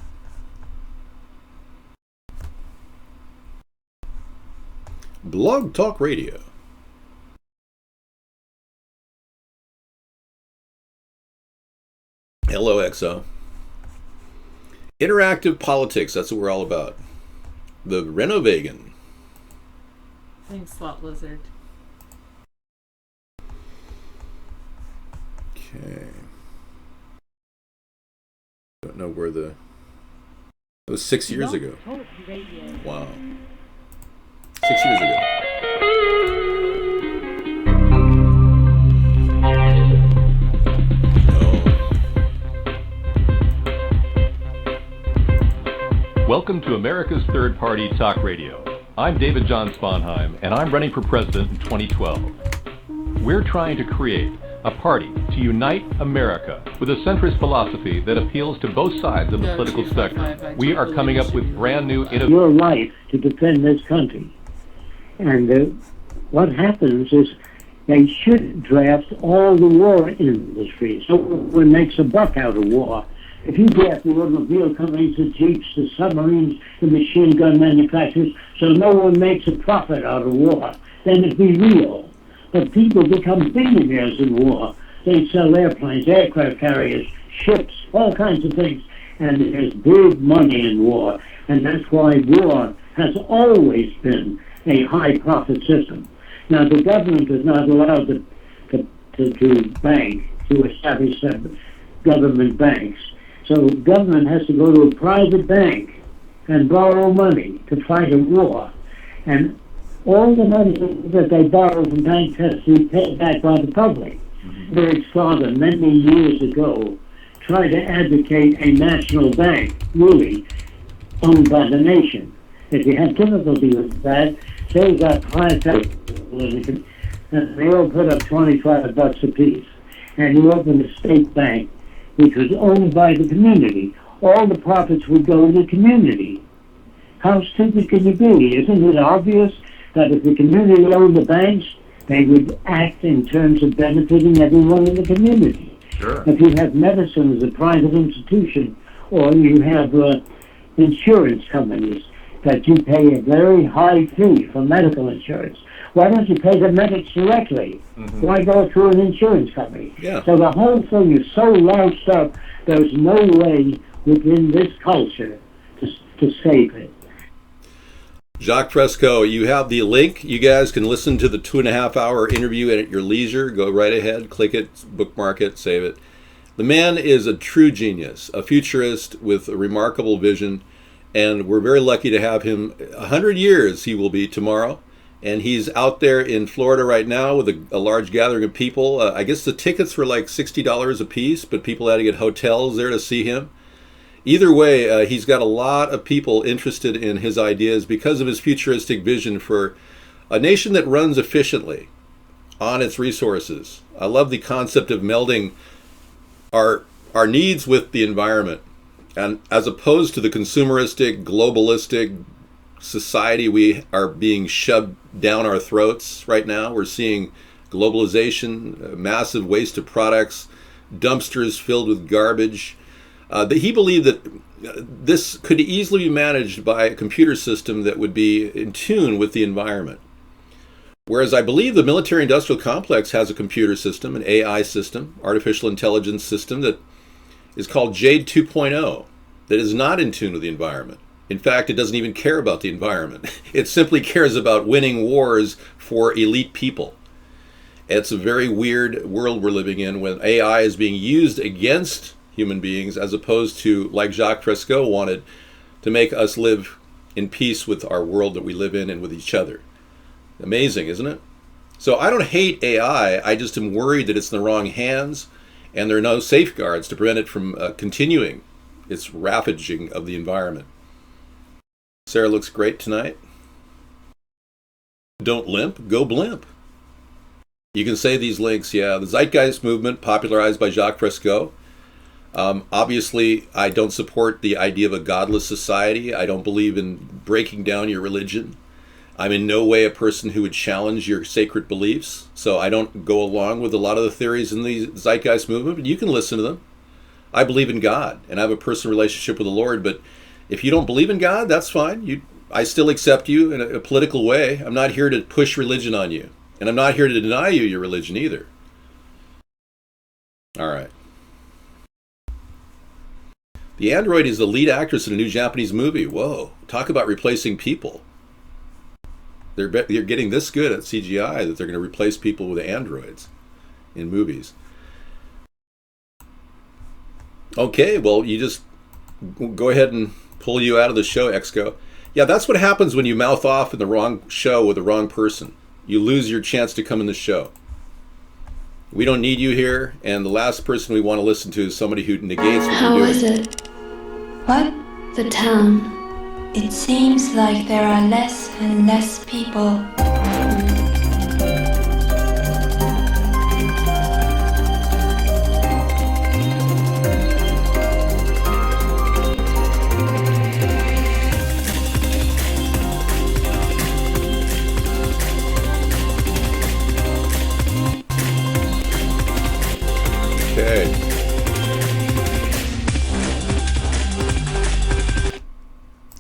Blog Talk Radio. Hello, EXO. Interactive politics, that's what we're all about. The Renovagan. Thanks, Slot Lizard. Okay. Don't know where the... It was 6 years ago. Wow. 6 years ago. Welcome to America's Third Party Talk Radio. I'm David John Sponheim, and I'm running for president in 2012. We're trying to create a party to unite America with a centrist philosophy that appeals to both sides of the political spectrum. We are coming up with brand new innovative... Your life to defend this country. And what happens is they should draft all the war industry. So one makes a buck out of war. If you draft the automobile companies, the jeeps, the submarines, the machine gun manufacturers, so no one makes a profit out of war, then it'd be real. But people become billionaires in war. They sell airplanes, aircraft carriers, ships, all kinds of things. And there's big money in war. And that's why war has always been a high-profit system. Now, the government is not allowed to establish government banks. So government has to go to a private bank and borrow money to fight a war. And all the money that they borrow from banks has to be paid back by the public. Eric's father, many years ago, tried to advocate a national bank, really, owned by the nation. If you have difficulty with that, say you got 5,000, and they all put up $25 apiece, and you open a state bank, which was owned by the community. All the profits would go to the community. How stupid can you be? Isn't it obvious that if the community owned the banks, they would act in terms of benefiting everyone in the community? Sure. If you have medicine as a private institution, or you have insurance companies that you pay a very high fee for medical insurance, why don't you pay the medics directly? Mm-hmm. Why go through an insurance company? Yeah. So the whole thing is so loused up, there's no way within this culture to save it. Jacques Fresco, you have the link. You guys can listen to the 2.5-hour interview at your leisure. Go right ahead, click it, bookmark it, save it. The man is a true genius, a futurist with a remarkable vision, and we're very lucky to have him. 100 years he will be tomorrow, and he's out there in Florida right now with a large gathering of people. I guess the tickets were like $60 a piece, but people had to get hotels there to see him. Either way, he's got a lot of people interested in his ideas because of his futuristic vision for a nation that runs efficiently on its resources. I love the concept of melding our needs with the environment, and as opposed to the consumeristic, globalistic society we are being shoved down our throats right now. We're seeing globalization, massive waste of products, dumpsters filled with garbage. He believed that this could easily be managed by a computer system that would be in tune with the environment. Whereas I believe the military-industrial complex has a computer system, an AI system, artificial intelligence system, that is called Jade 2.0, that is not in tune with the environment. In fact, it doesn't even care about the environment. It simply cares about winning wars for elite people. It's a very weird world we're living in when AI is being used against human beings, as opposed to, like Jacques Fresco wanted, to make us live in peace with our world that we live in and with each other. Amazing, isn't it? So I don't hate AI, I just am worried that it's in the wrong hands and there are no safeguards to prevent it from continuing its ravaging of the environment. Sarah looks great tonight. Don't limp, go blimp. You can say these links, yeah. The Zeitgeist movement, popularized by Jacques Fresco. Obviously, I don't support the idea of a godless society. I don't believe in breaking down your religion. I'm in no way a person who would challenge your sacred beliefs. So I don't go along with a lot of the theories in the Zeitgeist movement, but you can listen to them. I believe in God, and I have a personal relationship with the Lord, but if you don't believe in God, that's fine. I still accept you in a political way. I'm not here to push religion on you, and I'm not here to deny you your religion either. All right. The android is the lead actress in a new Japanese movie. Whoa, talk about replacing people. They're getting this good at CGI that they're going to replace people with androids in movies. Okay, well, you just go ahead and pull you out of the show, Exco. Yeah, that's what happens when you mouth off in the wrong show with the wrong person. You lose your chance to come in the show. We don't need you here, and the last person we want to listen to is somebody who negates what How you're doing. is it? What? The town. It seems like there are less and less people. Okay.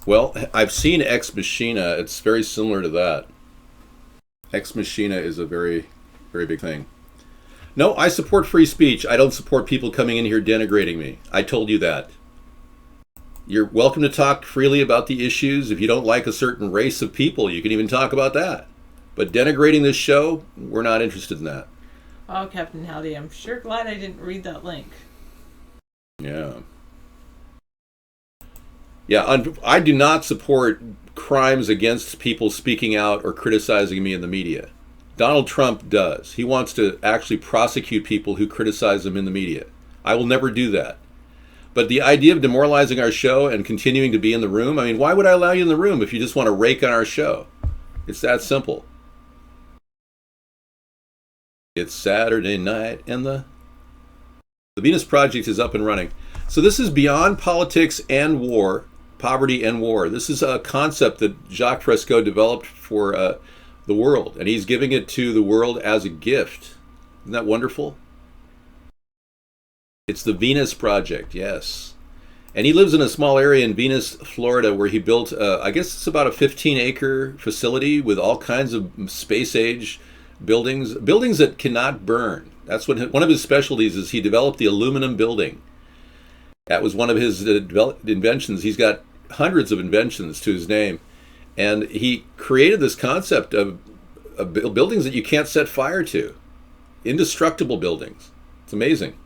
Well, I've seen Ex Machina. It's very similar to that. Ex Machina is a very, very big thing. No, I support free speech. I don't support people coming in here denigrating me. I told you that. You're welcome to talk freely about the issues. If you don't like a certain race of people, you can even talk about that. But denigrating this show, we're not interested in that. Oh, Captain Howdy, I'm sure glad I didn't read that link. Yeah. Yeah, I do not support crimes against people speaking out or criticizing me in the media. Donald Trump does. He wants to actually prosecute people who criticize him in the media. I will never do that. But the idea of demoralizing our show and continuing to be in the room, I mean, why would I allow you in the room if you just want to rake on our show? It's that simple. It's Saturday night and the Venus Project is up and running. So this is beyond politics and war, poverty and war. This is a concept that Jacques Fresco developed for the world, and he's giving it to the world as a gift. Isn't that wonderful? It's the Venus Project, yes. And he lives in a small area in Venus, Florida, where he built, I guess it's about a 15-acre facility with all kinds of space-age buildings that cannot burn. That's what one of his specialties is. He developed the aluminum building. That was one of his inventions. He's got hundreds of inventions to his name. And he created this concept of buildings that you can't set fire to. Indestructible buildings. It's amazing.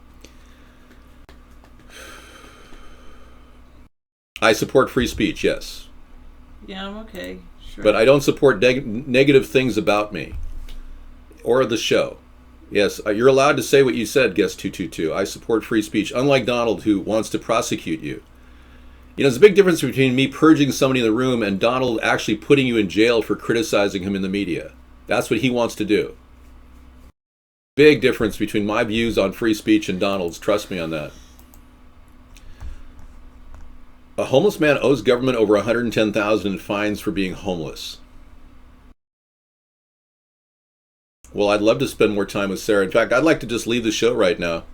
I support free speech, yes. Yeah, I'm okay. Sure. But I don't support negative things about me or the show. Yes, you're allowed to say what you said, Guest 222. I support free speech, unlike Donald, who wants to prosecute you. You know, there's a big difference between me purging somebody in the room and Donald actually putting you in jail for criticizing him in the media. That's what he wants to do. Big difference between my views on free speech and Donald's. Trust me on that. A homeless man owes government over $110,000 in fines for being homeless. Well, I'd love to spend more time with Sarah. In fact, I'd like to just leave the show right now.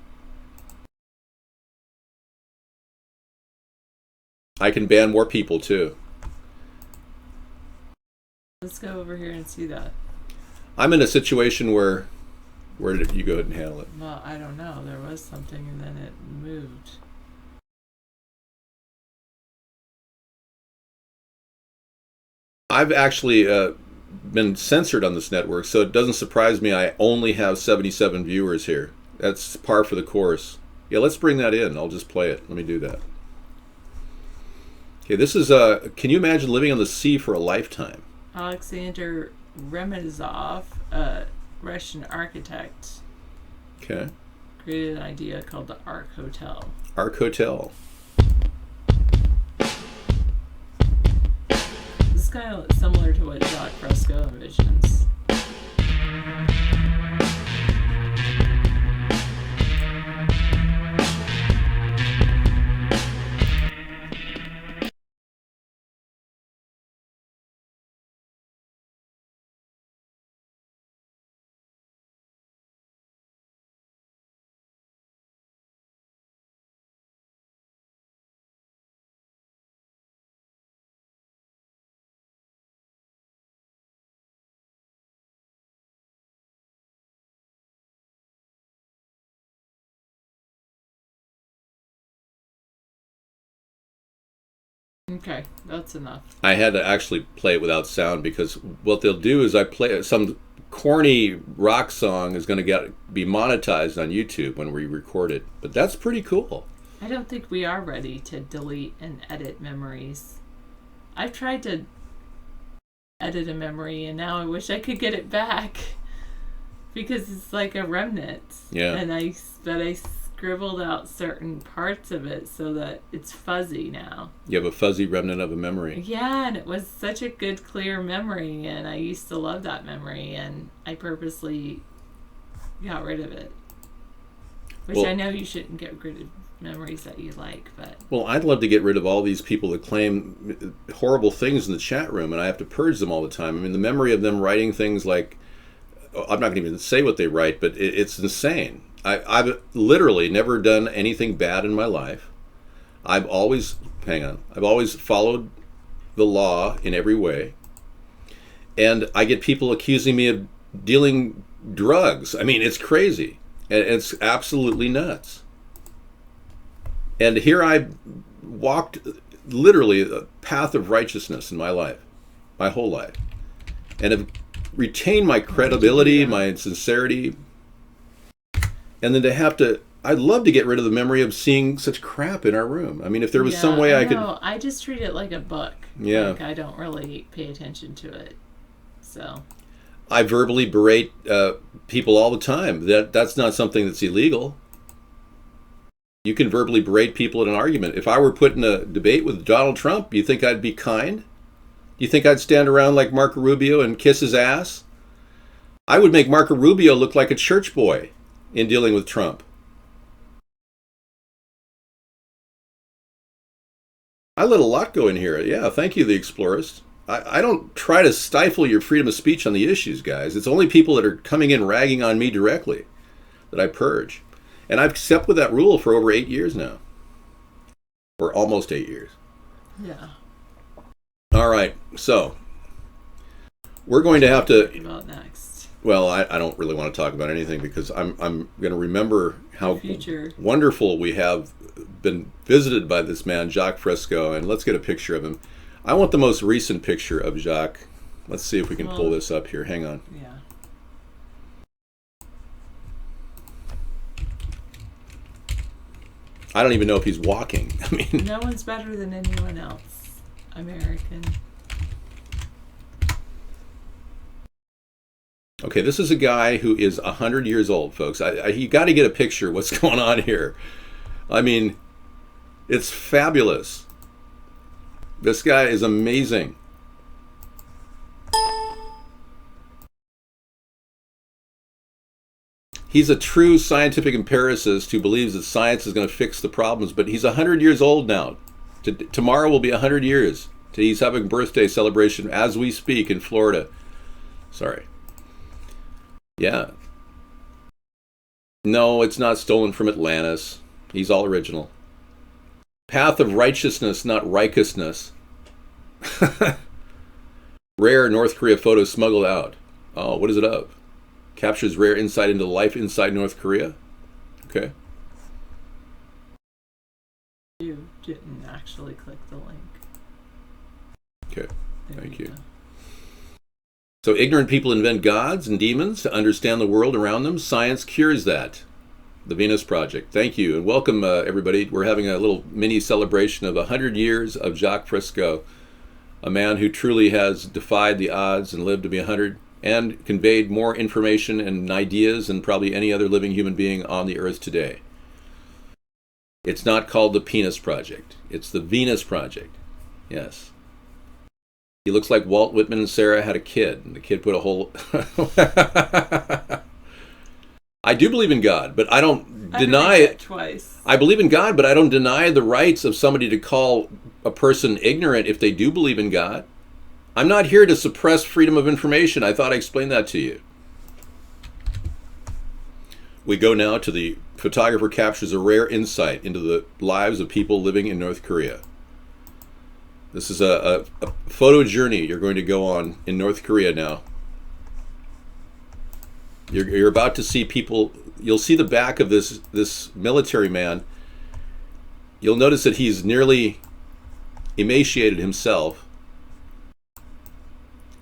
I can ban more people too. Let's go over here and see that. I'm in a situation where did you go ahead and handle it? Well, I don't know. There was something and then it moved. I've actually been censored on this network, so it doesn't surprise me I only have 77 viewers here. That's par for the course. Yeah, let's bring that in. I'll just play it. Let me do that. Okay, this is can you imagine living on the sea for a lifetime? Alexander Remezov, a Russian architect, Okay. created an idea called the Ark Hotel. Ark Hotel. This is kind of similar to what Jacques Fresco envisions. Okay, that's enough. I had to actually play it without sound because what they'll do is I play some corny rock song is going to be monetized on YouTube when we record it. But that's pretty cool. I don't think we are ready to delete and edit memories. I've tried to edit a memory and now I wish I could get it back because it's like a remnant. Yeah. And I scribbled out certain parts of it so that it's fuzzy now. You have a fuzzy remnant of a memory. Yeah, and it was such a good, clear memory, and I used to love that memory, and I purposely got rid of it. Which I know you shouldn't get rid of memories that you like, but... Well, I'd love to get rid of all these people that claim horrible things in the chat room, and I have to purge them all the time. I mean, the memory of them writing things like... I'm not going to even say what they write, but it's insane. I've literally never done anything bad in my life. I've always followed the law in every way. And I get people accusing me of dealing drugs. I mean, it's crazy. And it's absolutely nuts. And here I walked literally a path of righteousness in my life, my whole life. And have retained my credibility, my sincerity. And then I'd love to get rid of the memory of seeing such crap in our room. I mean, if there was some way I could... I just treat it like a book. Yeah. Like, I don't really pay attention to it. So... I verbally berate people all the time. That's not something that's illegal. You can verbally berate people in an argument. If I were put in a debate with Donald Trump, you think I'd be kind? You think I'd stand around like Marco Rubio and kiss his ass? I would make Marco Rubio look like a church boy in dealing with Trump. I let a lot go in here. Yeah, thank you, the Explorers. I don't try to stifle your freedom of speech on the issues, guys. It's only people that are coming in ragging on me directly that I purge. And I've stepped with that rule for over 8 years now. Or almost 8 years. Yeah. All right, so we're going to have to... What about next? Well, I don't really want to talk about anything because I'm going to remember how wonderful we have been visited by this man, Jacques Fresco, and let's get a picture of him. I want the most recent picture of Jacques. Let's see if we can pull this up here. Hang on. Yeah. I don't even know if he's walking. I mean, No one's better than anyone else. American. okay, this is a guy who is 100 years old, folks. You got to get a picture of what's going on here. I mean, it's fabulous. This guy is amazing. He's a true scientific empiricist who believes that science is going to fix the problems, but he's 100 years old now. Tomorrow will be 100 years. He's having a birthday celebration as we speak in Florida. Sorry. Yeah. No, it's not stolen from Atlantis. He's all original. Path of righteousness, not righteousness. Rare North Korea photo smuggled out. Oh, what is it of? Captures rare insight into life inside North Korea. Okay. You didn't actually click the link. Okay. There Thank we you. go. So ignorant people invent gods and demons to understand the world around them. Science cures that. The Venus Project. Thank you. And welcome, everybody. We're having a little mini celebration of 100 years of Jacques Fresco, a man who truly has defied the odds and lived to be 100 and conveyed more information and ideas than probably any other living human being on the earth today. It's not called the Penis Project. It's the Venus Project. Yes. He looks like Walt Whitman and Sarah had a kid, and the kid put a whole... I do believe in God, but I don't deny it. Twice. I believe in God, but I don't deny the rights of somebody to call a person ignorant if they do believe in God. I'm not here to suppress freedom of information. I thought I explained that to you. We go now to the photographer captures a rare insight into the lives of people living in North Korea. This is a photo journey you're going to go on in North Korea now. You're about to see people. You'll see the back of this military man. You'll notice that he's nearly emaciated himself.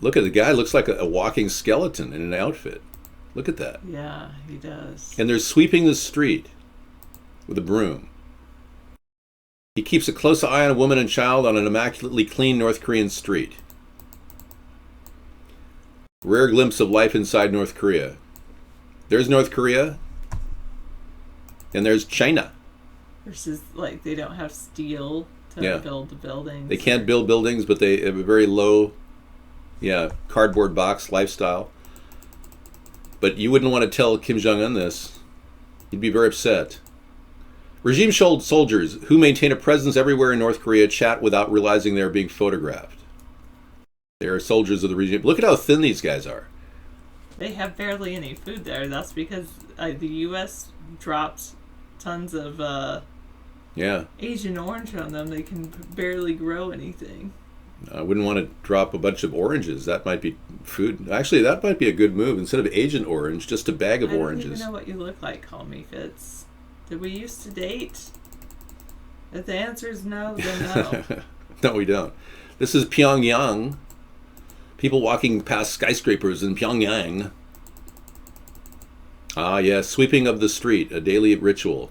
Look at the guy. Looks like a walking skeleton in an outfit. Look at that. Yeah, he does. And they're sweeping the street with a broom. He keeps a close eye on a woman and child on an immaculately clean North Korean street. Rare glimpse of life inside North Korea. There's North Korea, and there's China. Versus, like, they don't have steel to build the buildings. They can't build buildings, but they have a very low, cardboard box lifestyle. But you wouldn't want to tell Kim Jong-un this. He'd be very upset. Regime soldiers who maintain a presence everywhere in North Korea chat without realizing they're being photographed. They are soldiers of the regime. Look at how thin these guys are. They have barely any food there. That's because the U.S. dropped tons of Asian orange on them. They can barely grow anything. I wouldn't want to drop a bunch of oranges. That might be food. Actually, that might be a good move. Instead of Agent Orange, just a bag of oranges. I don't even know what you look like, Call Me Fitz. Did we used to date? If the answer is no, then no. No, we don't. This is Pyongyang. People walking past skyscrapers in Pyongyang. Ah, yes, sweeping of the street, a daily ritual.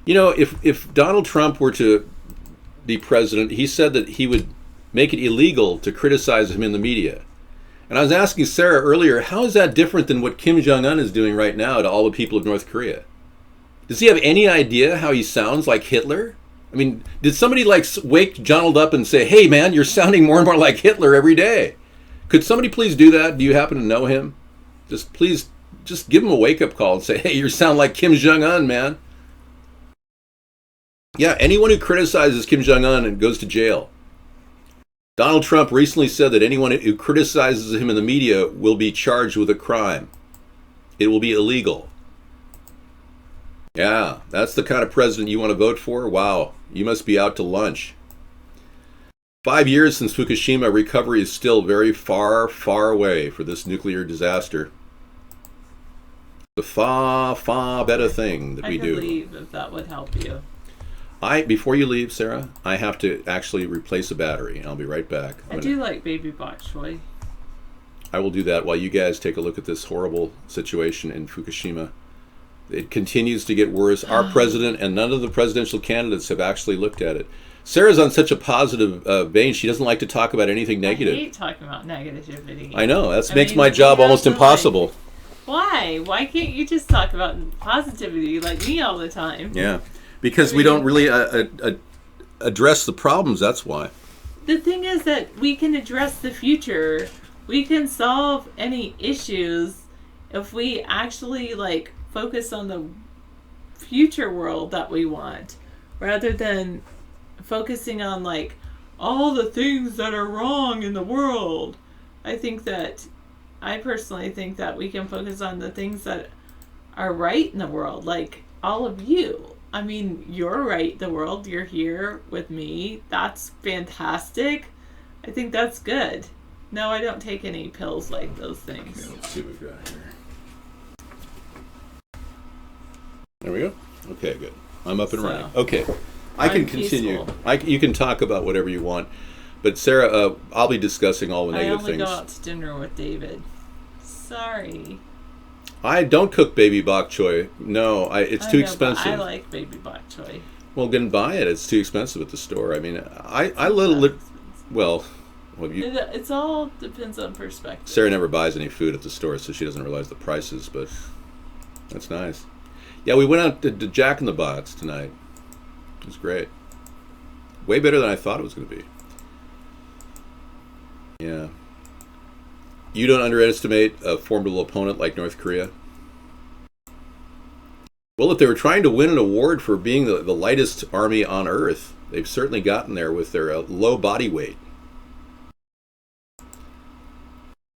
You know, if Donald Trump were to be president, he said that he would make it illegal to criticize him in the media. And I was asking Sarah earlier, how is that different than what Kim Jong-un is doing right now to all the people of North Korea? Does he have any idea how he sounds like Hitler? I mean, did somebody wake Donald up and say, hey man, you're sounding more and more like Hitler every day? Could somebody please do that? Do you happen to know him? Please give him a wake-up call and say, hey, you sound like Kim Jong-un, man. Yeah, anyone who criticizes Kim Jong-un goes to jail. Donald Trump recently said that anyone who criticizes him in the media will be charged with a crime. It will be illegal. Yeah, that's the kind of president you want to vote for? Wow, you must be out to lunch. 5 years since Fukushima, recovery is still very far, far away for this nuclear disaster. The far, far better thing that we do. I could leave if that would help you. Before you leave, Sarah, I have to actually replace a battery. I'll be right back. I do like baby bok choy. I will do that while you guys take a look at this horrible situation in Fukushima. It continues to get worse. Our president and none of the presidential candidates have actually looked at it. Sarah's on such a positive vein. She doesn't like to talk about anything negative. I hate talking about negativity. I know. That makes my job almost impossible. Why? Why can't you just talk about positivity like me all the time? Yeah, because we don't really address the problems. That's why. The thing is that we can address the future. We can solve any issues if we actually focus on the future world that we want, rather than focusing on all the things that are wrong in the world. I personally think that we can focus on the things that are right in the world, like all of you. I mean, you're right in the world. You're here with me. That's fantastic. I think that's good. No, I don't take any pills like those things. Okay, let's see what we've got here. There we go. Okay, good. I'm up and running. Okay, I can continue. You can talk about whatever you want. But Sarah, I'll be discussing all the negative things. I only go out to dinner with David. Sorry. I don't cook baby bok choy. No, it's too expensive. I like baby bok choy. Well, then buy it. It's too expensive at the store. I mean, It's all depends on perspective. Sarah never buys any food at the store, so she doesn't realize the prices, but that's nice. Yeah, we went out to Jack in the Box tonight. It was great. Way better than I thought it was going to be. Yeah. You don't underestimate a formidable opponent like North Korea? Well, if they were trying to win an award for being the lightest army on Earth, they've certainly gotten there with their low body weight.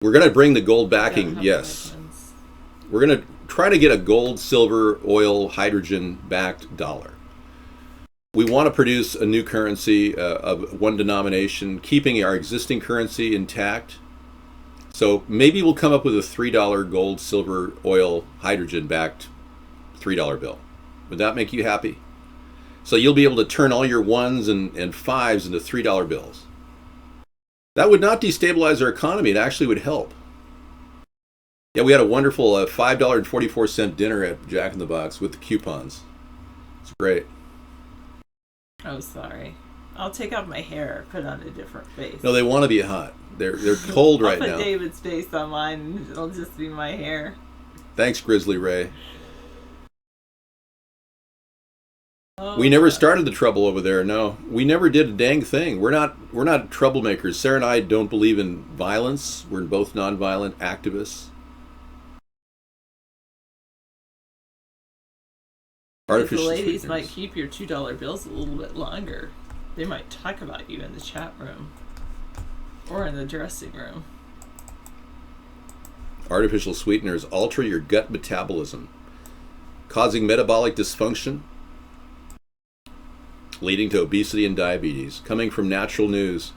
We're going to bring the gold backing, yes. We're going to try to get a gold, silver, oil, hydrogen-backed dollar. We want to produce a new currency of one denomination, keeping our existing currency intact. So maybe we'll come up with a $3 gold, silver, oil, hydrogen-backed $3 bill. Would that make you happy? So you'll be able to turn all your ones and fives into $3 bills. That would not destabilize our economy. It actually would help. Yeah, we had a wonderful $5.44 dinner at Jack in the Box with the coupons. It's great. Oh, sorry. I'll take off my hair, put on a different face. No, they want to be hot. They're cold right now. I'll put David's face on mine, and it'll just be my hair. Thanks, Grizzly Ray. Oh, we never started the trouble over there. No, we never did a dang thing. We're not troublemakers. Sarah and I don't believe in violence. We're both nonviolent activists. The ladies might keep your $2 bills a little bit longer. They might talk about you in the chat room or in the dressing room. Artificial sweeteners alter your gut metabolism, causing metabolic dysfunction, leading to obesity and diabetes. Coming from Natural News.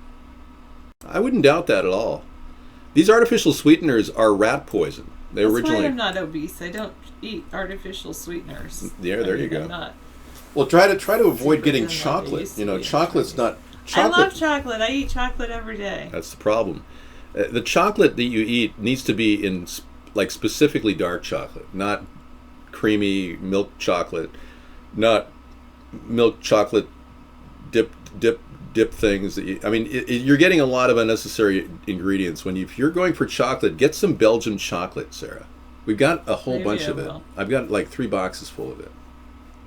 I wouldn't doubt that at all. These artificial sweeteners are rat poison. That's why I'm not obese. I don't eat artificial sweeteners. Yeah, there you go. I'm not. Well, try to avoid getting chocolate. You know, chocolate's not. Chocolate. I love chocolate. I eat chocolate every day. That's the problem. The chocolate that you eat needs to be in specifically dark chocolate, not creamy milk chocolate, not milk chocolate dip things. You're getting a lot of unnecessary ingredients. If you're going for chocolate, get some Belgian chocolate, Sarah. We've got a whole bunch of it. I've got 3 boxes full of it.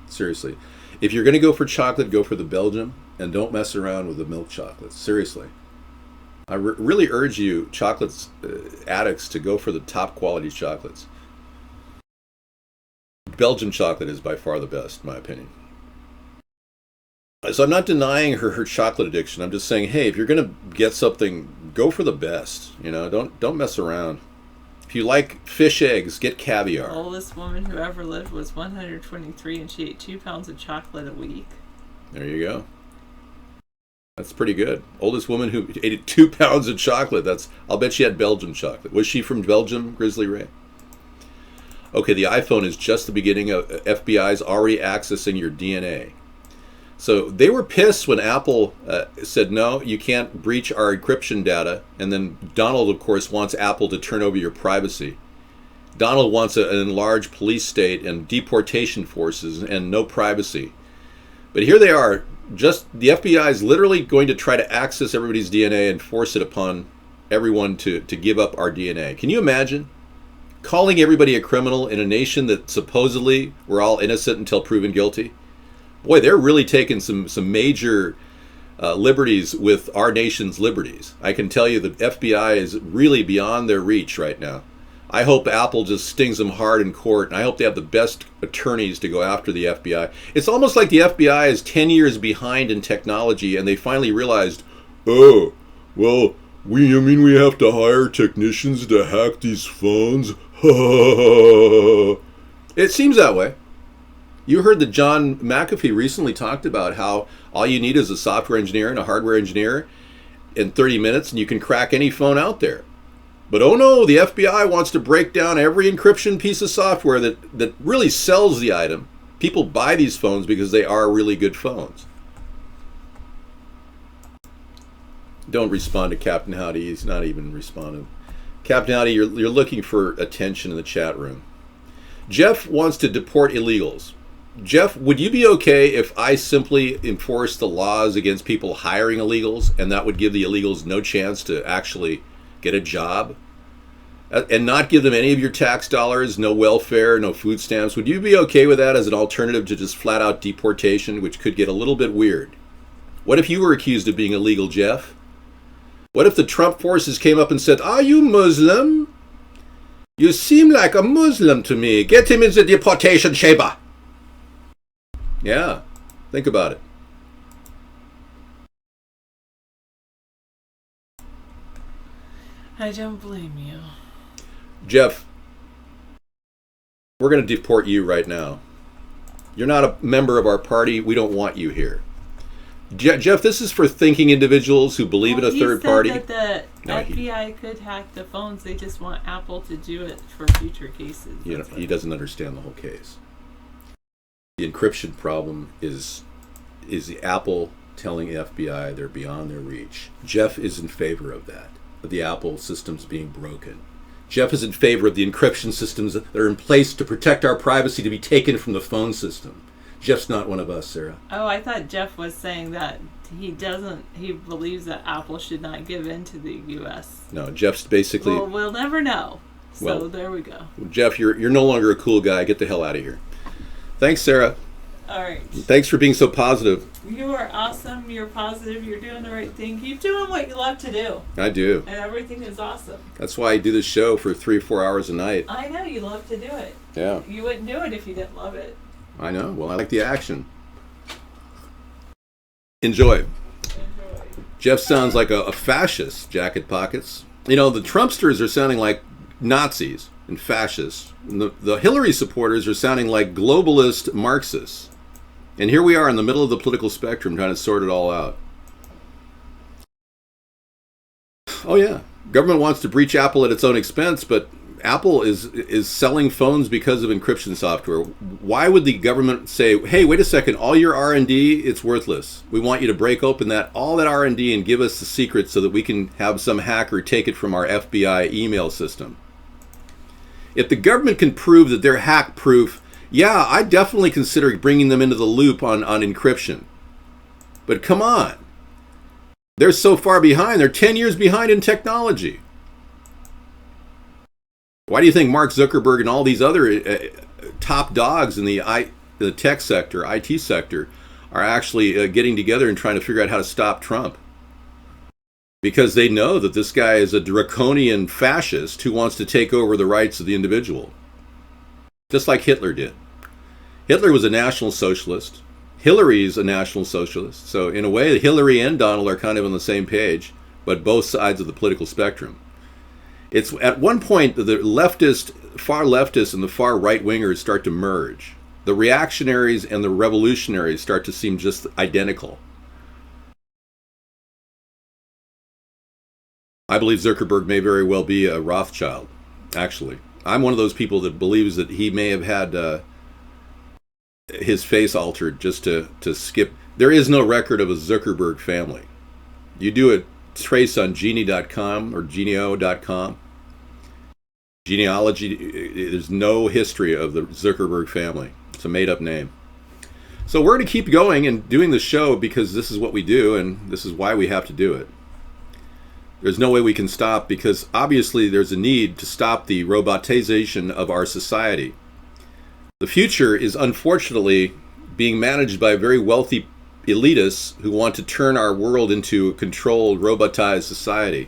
Seriously. If you're going to go for chocolate, go for the Belgium, and don't mess around with the milk chocolate. Seriously. I really urge you, chocolate addicts, to go for the top quality chocolates. Belgian chocolate is by far the best, in my opinion. So I'm not denying her chocolate addiction. I'm just saying, hey, if you're going to get something, go for the best. Don't mess around. If you like fish eggs, get caviar. The oldest woman who ever lived was 123, and she ate 2 pounds of chocolate a week. There you go. That's pretty good. Oldest woman who ate 2 pounds of chocolate. I'll bet she had Belgian chocolate. Was she from Belgium, Grizzly Ray? Okay, the iPhone is just the beginning of FBI's already accessing your DNA. So they were pissed when Apple said, no, you can't breach our encryption data. And then Donald, of course, wants Apple to turn over your privacy. Donald wants an enlarged police state and deportation forces and no privacy. But here they are. Just the FBI is literally going to try to access everybody's DNA and force it upon everyone to give up our DNA. Can you imagine calling everybody a criminal in a nation that supposedly we're all innocent until proven guilty? Boy, they're really taking some major liberties with our nation's liberties. I can tell you the FBI is really beyond their reach right now. I hope Apple just stings them hard in court, and I hope they have the best attorneys to go after the FBI. It's almost like the FBI is 10 years behind in technology, and they finally realized, oh, well, we have to hire technicians to hack these phones? It seems that way. You heard that John McAfee recently talked about how all you need is a software engineer and a hardware engineer in 30 minutes, and you can crack any phone out there. But oh no, the FBI wants to break down every encryption piece of software that really sells the item. People buy these phones because they are really good phones. Don't respond to Captain Howdy. He's not even responding. Captain Howdy, you're looking for attention in the chat room. Jeff wants to deport illegals. Jeff, would you be okay if I simply enforce the laws against people hiring illegals, and that would give the illegals no chance to actually get a job? And not give them any of your tax dollars, no welfare, no food stamps? Would you be okay with that as an alternative to just flat out deportation, which could get a little bit weird? What if you were accused of being illegal, Jeff? What if the Trump forces came up and said, are you Muslim? You seem like a Muslim to me. Get him into deportation chamber. Yeah, think about it. I don't blame you. Jeff, we're going to deport you right now. You're not a member of our party. We don't want you here. Jeff, this is for thinking individuals who believe in a third party. He said that the FBI could hack the phones. They just want Apple to do it for future cases. He doesn't understand the whole case. The encryption problem is the Apple telling the FBI they're beyond their reach. Jeff is in favor of that, of the Apple systems being broken. Jeff is in favor of the encryption systems that are in place to protect our privacy to be taken from the phone system. Jeff's not one of us, Sarah. Oh, I thought Jeff was saying that he believes that Apple should not give in to the U.S. No, Jeff's basically... Well, we'll never know. So there we go. Jeff, you're no longer a cool guy. Get the hell out of here. Thanks, Sarah. All right. Thanks for being so positive. You are awesome. You're positive. You're doing the right thing. Keep doing what you love to do. I do. And everything is awesome. That's why I do this show for 3 or 4 hours a night. I know you love to do it. Yeah. You wouldn't do it if you didn't love it. I know. Well, I like the action. Enjoy. Jeff sounds like a fascist, Jacket Pockets. You know, the Trumpsters are sounding like Nazis and fascists. And the Hillary supporters are sounding like globalist Marxists. And here we are in the middle of the political spectrum trying to sort it all out. Oh yeah, government wants to breach Apple at its own expense, but Apple is selling phones because of encryption software. Why would the government say, hey, wait a second, all your R&D, it's worthless. We want you to break open all that R&D and give us the secrets so that we can have some hacker take it from our FBI email system. If the government can prove that they're hack-proof, yeah, I definitely consider bringing them into the loop on encryption. But come on. They're so far behind. They're 10 years behind in technology. Why do you think Mark Zuckerberg and all these other top dogs in the tech sector, IT sector, are actually getting together and trying to figure out how to stop Trump? Because they know that this guy is a draconian fascist who wants to take over the rights of the individual. Just like Hitler did. Hitler was a National Socialist. Hillary's a National Socialist. So in a way, Hillary and Donald are kind of on the same page, but both sides of the political spectrum. It's at one point the far leftists and the far right-wingers start to merge. The reactionaries and the revolutionaries start to seem just identical. I believe Zuckerberg may very well be a Rothschild, actually. I'm one of those people that believes that he may have had his face altered just to skip. There is no record of a Zuckerberg family. You do a trace on Genie.com or Genio.com, genealogy, there's no history of the Zuckerberg family. It's a made-up name. So we're going to keep going and doing the show because this is what we do, and this is why we have to do it. There's no way we can stop, because obviously there's a need to stop the robotization of our society. The future is unfortunately being managed by very wealthy elitists who want to turn our world into a controlled, robotized society.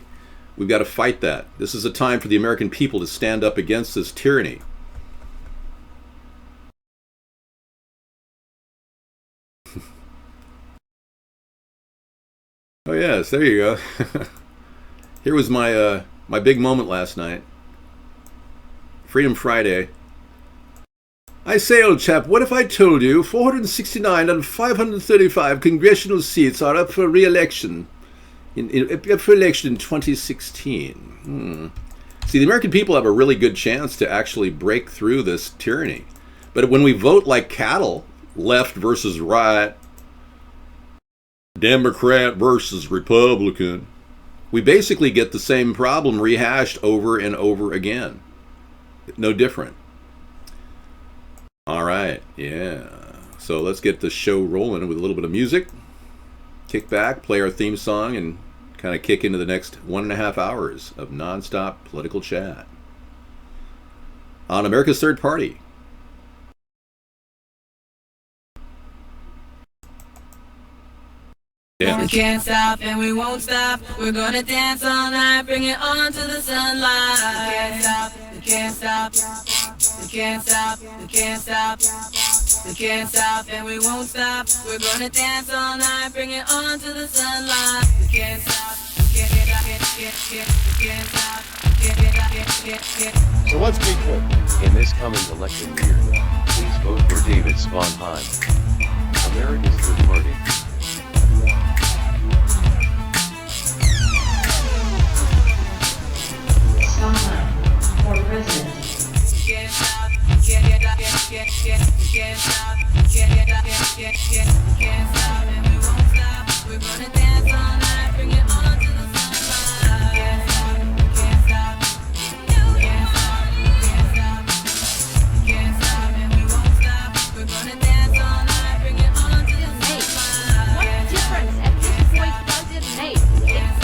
We've got to fight that. This is a time for the American people to stand up against this tyranny. Oh yes, there you go. Here was my my big moment last night. Freedom Friday. I say, old chap, what if I told you 469 out of 535 congressional seats are up for re-election? Up for election in 2016. See, the American people have a really good chance to actually break through this tyranny. But when we vote like cattle, left versus right, Democrat versus Republican, we basically get the same problem rehashed over and over again. No different. All right, yeah. So let's get the show rolling with a little bit of music. Kick back, play our theme song, and kind of kick into the next 1.5 hours of nonstop political chat on America's Third Party. Yeah. We can't stop and we won't stop. We're gonna dance all night, bring it on to the sunlight. We can't stop, we can't stop. We can't stop, we can't stop. We can't stop and we won't stop. We're gonna dance all night, bring it on to the sunlight. We can't stop, we can't stop. So let's be clear. In this coming election year, please vote for David Sponheim, America's Third Party. For president. Can't stop, can't stop, and we won't stop. We're gonna dance all night, bring it on to the sunlight. Can't stop, can't stop, and we won't stop. We're gonna dance all night, bring it on to the sunlight. What difference at this point does it make?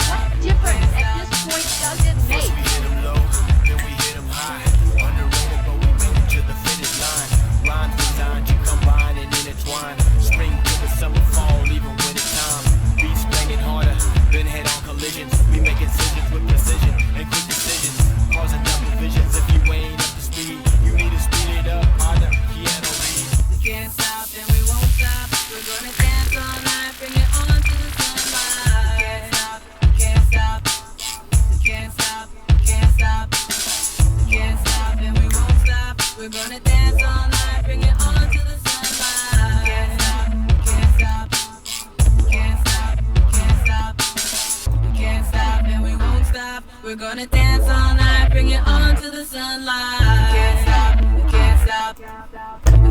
What difference at this point does it make? We hit them low, then we hit them high. Underrated, but we made it to the finish line. Rhymes designed to combine and intertwine. Spring to the summer, fall, even winter time. Beats banging harder, been head on collisions. We make incisions with precision and quick decisions. Causing double visions if you ain't up to speed. You need to speed it up, harder, piano read. We can't stop and we won't stop. We're gonna dance all night, bring it on to the sunlight. Can't stop, can't stop. We can't stop, can't stop. We can't stop and we won't stop. We're gonna dance all night, bring it on to the sunlight. Can't stop, can't stop. Can't stop, can't stop. We can't stop and we won't stop. We're gonna dance all night, bring it on to the sunlight. Can't stop, we can't stop. We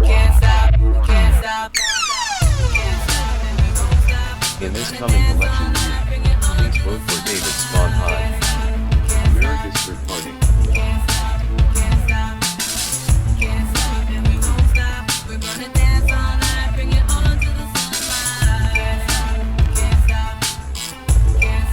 can't stop, we can't stop. We can't stop and we won't stop. In this coming election year, please vote for David Sponheim, America's Third Party. Can't stop, can't stop. Can't stop and we won't stop. We're gonna dance all night, bring it on to the sunlight. Can't stop, can't stop. Can't stop, can't stop.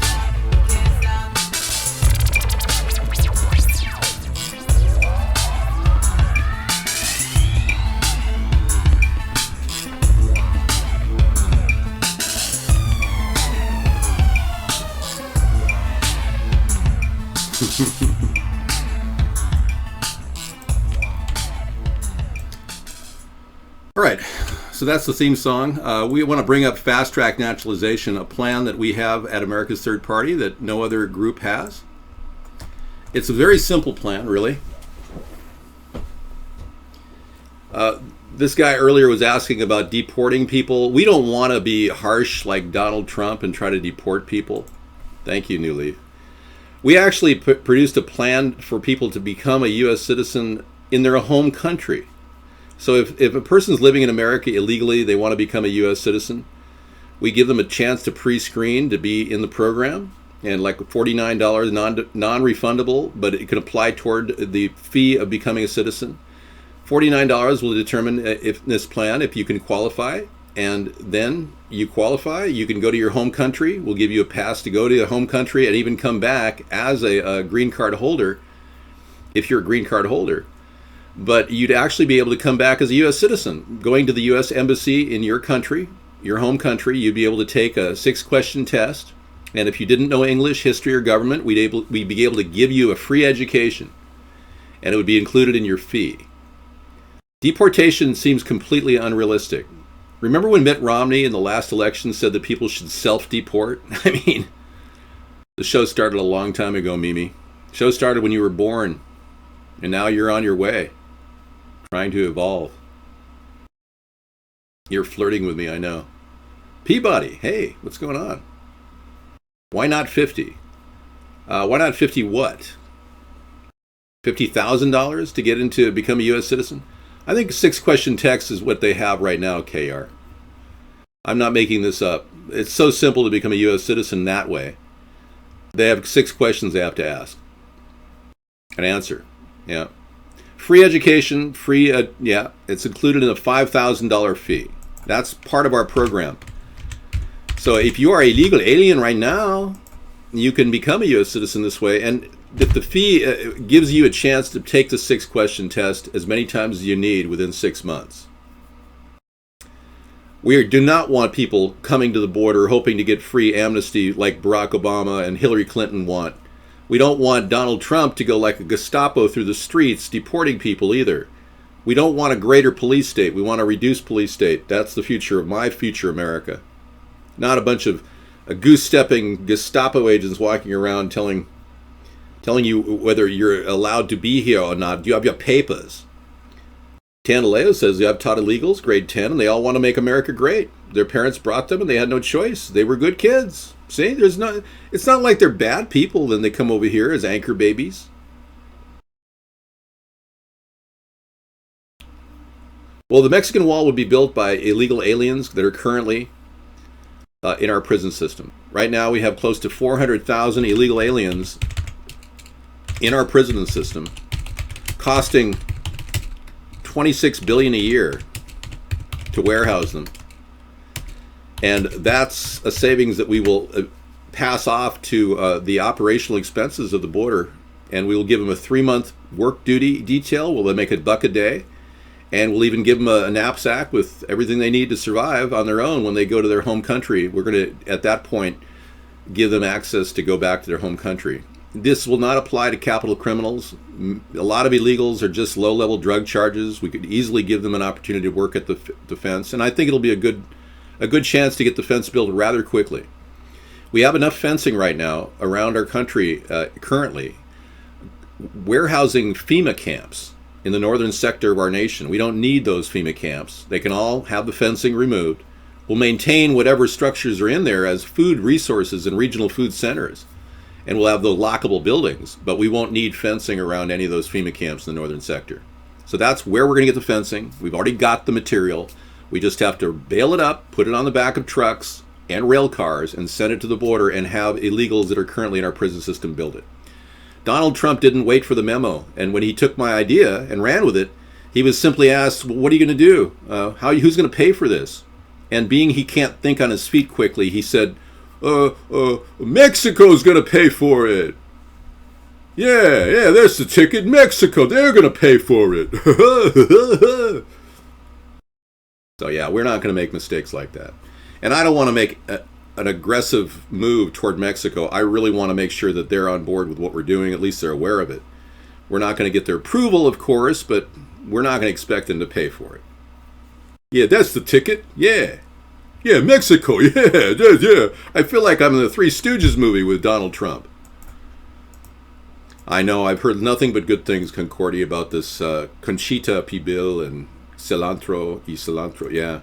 All right, so that's the theme song. We want to bring up fast track naturalization, a plan that we have at America's Third Party that no other group has. It's a very simple plan, really. This guy earlier was asking about deporting people. We don't want to be harsh like Donald Trump and try to deport people. Thank you, New Leaf. We actually produced a plan for people to become a U.S. citizen in their home country. So if a person's living in America illegally, they want to become a U.S. citizen, we give them a chance to pre-screen to be in the program. and like $49 non-refundable, but it can apply toward the fee of becoming a citizen. $49 will determine if this plan, if you can qualify, and then you qualify, you can go to your home country. We'll give you a pass to go to your home country and even come back as a green card holder, if you're a green card holder. But you'd actually be able to come back as a U.S. citizen. Going to the U.S. Embassy in your country, your home country, you'd be able to take a 6-question test. And if you didn't know English, history, or government, we'd be able to give you a free education. And it would be included in your fee. Deportation seems completely unrealistic. Remember when Mitt Romney in the last election said that people should self-deport? I mean, the show started a long time ago, Mimi. The show started when you were born. And now you're on your way, trying to evolve. You're flirting with me, I know. Peabody, hey, what's going on? Why not 50? Why not 50 what? $50,000 to get into become a U.S. citizen? I think 6-question text is what they have right now, KR. I'm not making this up. It's so simple to become a U.S. citizen that way. They have 6 questions they have to ask. An answer. Yeah. Free education, it's included in a $5,000 fee. That's part of our program. So if you are a legal alien right now, you can become a U.S. citizen this way. And if the fee gives you a chance to take the 6-question test as many times as you need within 6 months. We do not want people coming to the border hoping to get free amnesty like Barack Obama and Hillary Clinton want. We don't want Donald Trump to go like a Gestapo through the streets deporting people either. We don't want a greater police state. We want a reduced police state. That's the future of my future America. Not a bunch of goose-stepping Gestapo agents walking around telling you whether you're allowed to be here or not. Do you have your papers? Tandaleo says, I've taught illegals, grade 10, and they all want to make America great. Their parents brought them, and they had no choice. They were good kids. See, it's not like they're bad people, then they come over here as anchor babies. Well, the Mexican wall would be built by illegal aliens that are currently in our prison system. Right now, we have close to 400,000 illegal aliens in our prison system, costing $26 billion a year to warehouse them. And that's a savings that we will pass off to the operational expenses of the border. And we will give them a 3-month work duty detail. We'll make $1 a day. And we'll even give them a knapsack with everything they need to survive on their own when they go to their home country. We're going to, at that point, give them access to go back to their home country. This will not apply to capital criminals. A lot of illegals are just low-level drug charges. We could easily give them an opportunity to work at the fence. And I think it'll be a good chance to get the fence built rather quickly. We have enough fencing right now around our country currently, warehousing FEMA camps in the northern sector of our nation. We don't need those FEMA camps. They can all have the fencing removed. We'll maintain whatever structures are in there as food resources and regional food centers. And we'll have the lockable buildings, but we won't need fencing around any of those FEMA camps in the northern sector. So that's where we're going to get the fencing. We've already got the material. We just have to bale it up, put it on the back of trucks and rail cars, and send it to the border and have illegals that are currently in our prison system build it. Donald Trump didn't wait for the memo, and when he took my idea and ran with it, he was simply asked, well, what are you going to do? Who's going to pay for this? And being he can't think on his feet quickly, he said, Mexico's going to pay for it. Yeah, there's the ticket. Mexico, they're going to pay for it. So yeah, we're not going to make mistakes like that. And I don't want to make an aggressive move toward Mexico. I really want to make sure that they're on board with what we're doing. At least they're aware of it. We're not going to get their approval, of course, but we're not going to expect them to pay for it. Yeah, that's the ticket. Yeah, Mexico. Yeah. I feel like I'm in the Three Stooges movie with Donald Trump. I know, I've heard nothing but good things, Concordia, about this Conchita Pibil and cilantro. Yeah.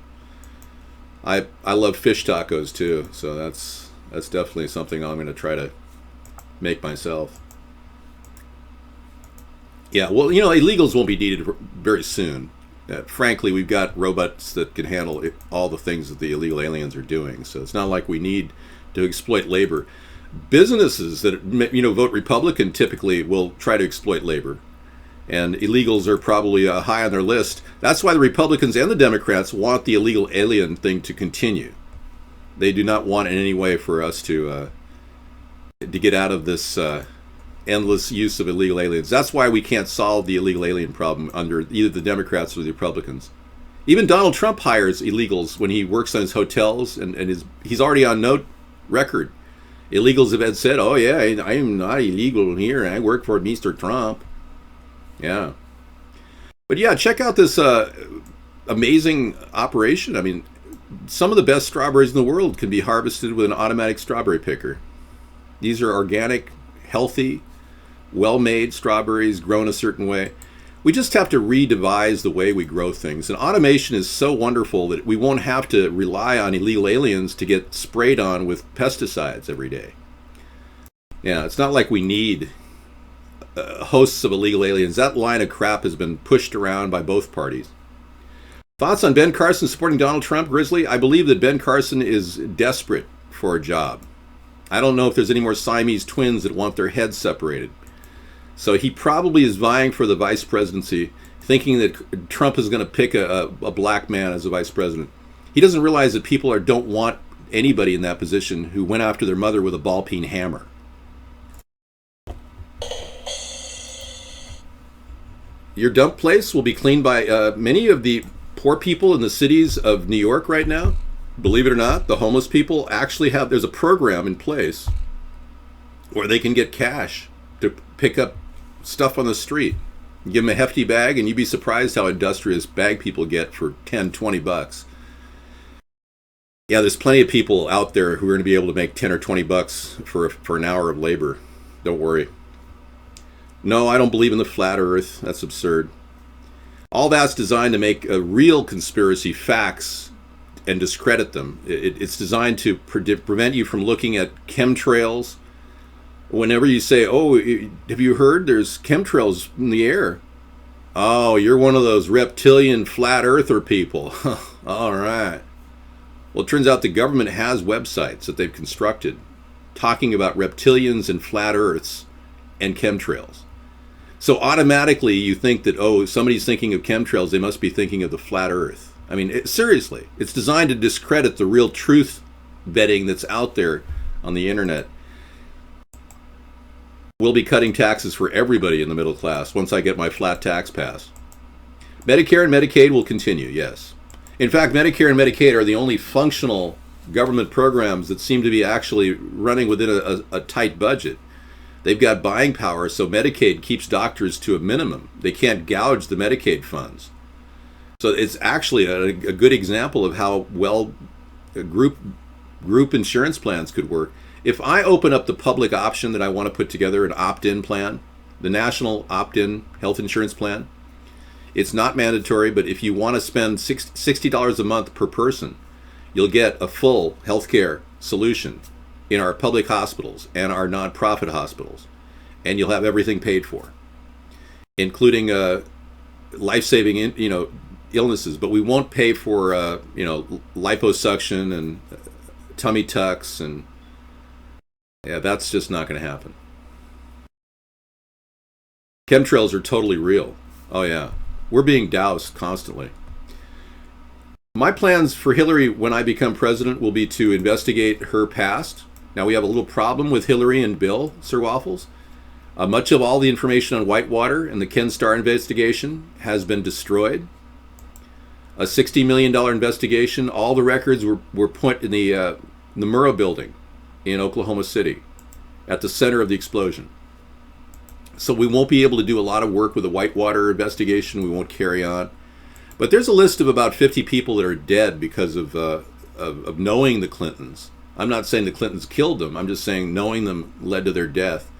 I love fish tacos too, so that's definitely something I'm going to try to make myself. Yeah, well, illegals won't be needed very soon. Frankly, we've got robots that can handle all the things that the illegal aliens are doing, so it's not like we need to exploit labor. businesses that vote Republican typically will try to exploit labor, and illegals are probably high on their list. That's why the Republicans and the Democrats want the illegal alien thing to continue. They do not want in any way for us to get out of this endless use of illegal aliens. That's why we can't solve the illegal alien problem under either the Democrats or the Republicans. Even Donald Trump hires illegals when he works on his hotels, and he's already on record. Illegals have said, "Oh yeah, I am not illegal here. I work for Mr. Trump." Yeah. But yeah, check out this amazing operation. I mean, some of the best strawberries in the world can be harvested with an automatic strawberry picker. These are organic, healthy, well-made strawberries grown a certain way. We just have to redevise the way we grow things. And automation is so wonderful that we won't have to rely on illegal aliens to get sprayed on with pesticides every day. Yeah, it's not like we need hosts of illegal aliens. That line of crap has been pushed around by both parties. Thoughts on Ben Carson supporting Donald Trump, Grizzly? I believe that Ben Carson is desperate for a job. I don't know if there's any more Siamese twins that want their heads separated. So he probably is vying for the vice presidency, thinking that Trump is going to pick a black man as a vice president. He doesn't realize that people don't want anybody in that position who went after their mother with a ball-peen hammer. Your dump place will be cleaned by many of the poor people in the cities of New York right now. Believe it or not, the homeless people actually there's a program in place where they can get cash to pick up stuff on the street. You give them a hefty bag, and you'd be surprised how industrious bag people get for $10-20. Yeah, there's plenty of people out there who are going to be able to make $10 or $20 for an hour of labor. Don't worry. No, I don't believe in the flat earth. That's absurd. All that's designed to make a real conspiracy facts and discredit them. It's designed to prevent you from looking at chemtrails. Whenever you say, "Oh, have you heard there's chemtrails in the air?" "Oh, you're one of those reptilian flat earther people." All right. Well, it turns out the government has websites that they've constructed talking about reptilians and flat earths and chemtrails. So automatically you think that, oh, somebody's thinking of chemtrails, they must be thinking of the flat earth. I mean, seriously, it's designed to discredit the real truth vetting that's out there on the internet. We'll be cutting taxes for everybody in the middle class once I get my flat tax pass. Medicare and Medicaid will continue, yes. In fact, Medicare and Medicaid are the only functional government programs that seem to be actually running within a tight budget. They've got buying power, so Medicaid keeps doctors to a minimum. They can't gouge the Medicaid funds. So it's actually a good example of how well group insurance plans could work. If I open up the public option that I want to put together, an opt-in plan, the national opt-in health insurance plan, it's not mandatory, but if you want to spend $60 a month per person, you'll get a full healthcare solution in our public hospitals and our nonprofit hospitals, and you'll have everything paid for, including life-saving, illnesses. But we won't pay for, liposuction and tummy tucks, and yeah, that's just not going to happen. Chemtrails are totally real. Oh yeah, we're being doused constantly. My plans for Hillary when I become president will be to investigate her past. Now, we have a little problem with Hillary and Bill, Sir Waffles. Much of all the information on Whitewater and the Ken Starr investigation has been destroyed. A $60 million investigation, all the records were put in the Murrah building in Oklahoma City at the center of the explosion. So we won't be able to do a lot of work with the Whitewater investigation. We won't carry on. But there's a list of about 50 people that are dead because of knowing the Clintons. I'm not saying the Clintons killed them. I'm just saying knowing them led to their death.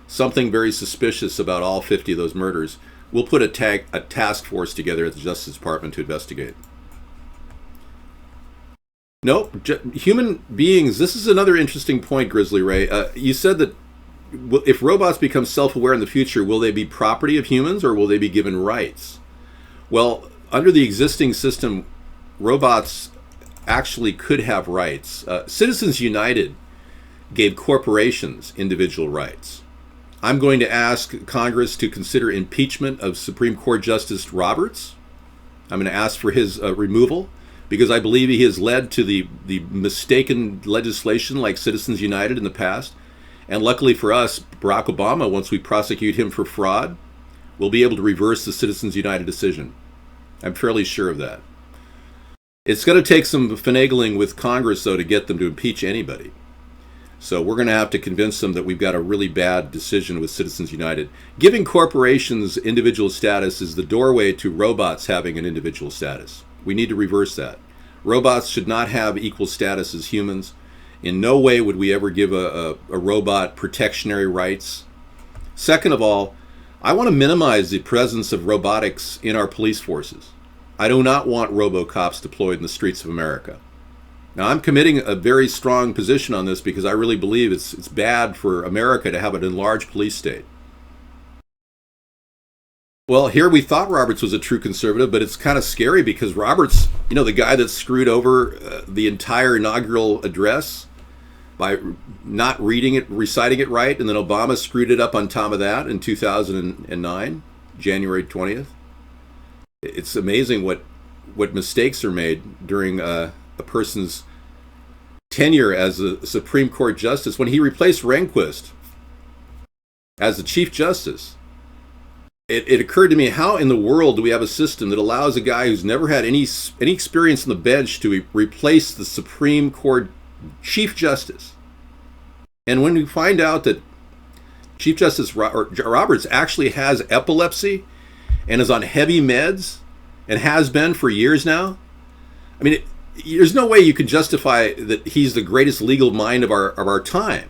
Something very suspicious about all 50 of those murders. We'll put a task force together at the Justice Department to investigate. Nope, human beings. This is another interesting point, Grizzly Ray. You said that if robots become self-aware in the future, will they be property of humans or will they be given rights? Well, under the existing system, robots actually could have rights. Citizens United gave corporations individual rights. I'm going to ask Congress to consider impeachment of Supreme Court Justice Roberts. I'm going to ask for his removal because I believe he has led to the mistaken legislation like Citizens United in the past. And luckily for us, Barack Obama, once we prosecute him for fraud, will be able to reverse the Citizens United decision. I'm fairly sure of that. It's going to take some finagling with Congress, though, to get them to impeach anybody. So we're going to have to convince them that we've got a really bad decision with Citizens United. Giving corporations individual status is the doorway to robots having an individual status. We need to reverse that. Robots should not have equal status as humans. In no way would we ever give a robot protectionary rights. Second of all, I want to minimize the presence of robotics in our police forces. I do not want robocops deployed in the streets of America. Now, I'm committing a very strong position on this because I really believe it's bad for America to have an enlarged police state. Well, here we thought Roberts was a true conservative, but it's kind of scary because Roberts, the guy that screwed over the entire inaugural address by not reading it, reciting it right, and then Obama screwed it up on top of that in 2009, January 20th. It's amazing what mistakes are made during a person's tenure as a Supreme Court justice. When he replaced Rehnquist as the Chief Justice, it occurred to me, how in the world do we have a system that allows a guy who's never had any experience on the bench to replace the Supreme Court Chief Justice? And when we find out that Chief Justice Roberts actually has epilepsy and is on heavy meds and has been for years now, I mean, there's no way you can justify that he's the greatest legal mind of our time.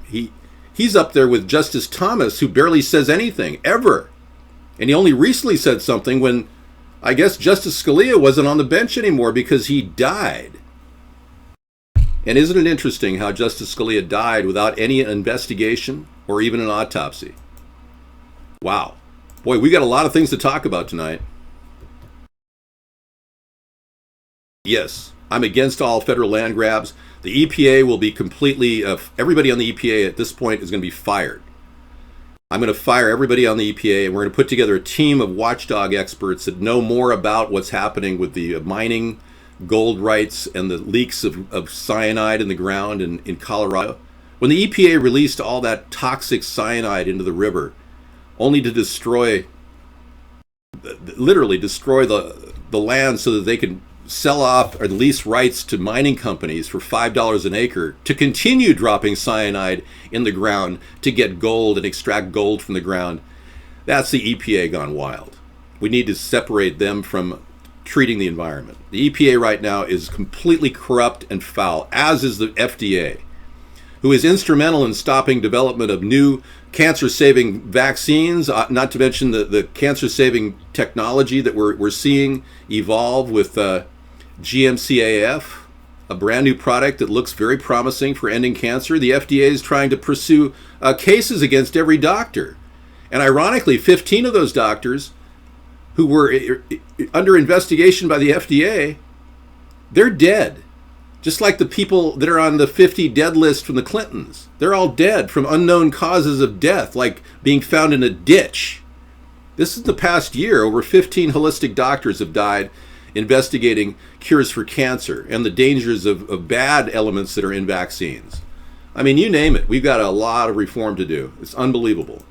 He's up there with Justice Thomas, who barely says anything ever. And he only recently said something when, I guess, Justice Scalia wasn't on the bench anymore because he died. And isn't it interesting how Justice Scalia died without any investigation or even an autopsy? Wow. Boy, we got a lot of things to talk about tonight. Yes, I'm against all federal land grabs. The EPA will be completely, everybody on the EPA at this point is going to be fired. I'm going to fire everybody on the EPA, and we're going to put together a team of watchdog experts that know more about what's happening with the mining, gold rights, and the leaks of cyanide in the ground in Colorado. When the EPA released all that toxic cyanide into the river, only to literally destroy the land so that they could sell off or lease rights to mining companies for $5 an acre to continue dropping cyanide in the ground to get gold and extract gold from the ground. That's the EPA gone wild. We need to separate them from treating the environment. The EPA right now is completely corrupt and foul, as is the FDA, who is instrumental in stopping development of new cancer-saving vaccines, not to mention the cancer-saving technology that we're seeing evolve with GMCAF, a brand new product that looks very promising for ending cancer. The FDA is trying to pursue cases against every doctor. And ironically, 15 of those doctors who were under investigation by the FDA, they're dead. Just like the people that are on the 50 dead list from the Clintons. They're all dead from unknown causes of death, like being found in a ditch. This is the past year. Over 15 holistic doctors have died investigating cures for cancer and the dangers of bad elements that are in vaccines. I mean, you name it. We've got a lot of reform to do. It's unbelievable.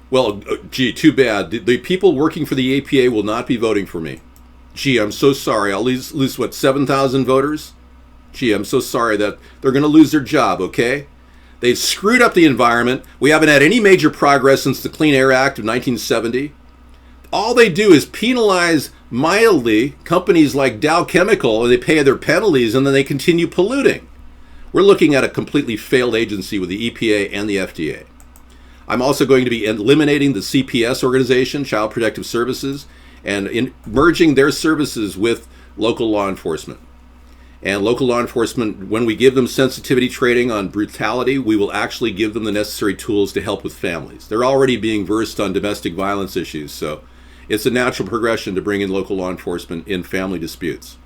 Well, gee, too bad. The people working for the EPA will not be voting for me. Gee, I'm so sorry. I'll lose what, 7,000 voters? Gee, I'm so sorry that they're going to lose their job, okay? They've screwed up the environment. We haven't had any major progress since the Clean Air Act of 1970. All they do is penalize mildly companies like Dow Chemical, and they pay their penalties, and then they continue polluting. We're looking at a completely failed agency with the EPA and the FDA. I'm also going to be eliminating the CPS organization, Child Protective Services, and merging their services with local law enforcement. And local law enforcement, when we give them sensitivity training on brutality, we will actually give them the necessary tools to help with families. They're already being versed on domestic violence issues, so it's a natural progression to bring in local law enforcement in family disputes.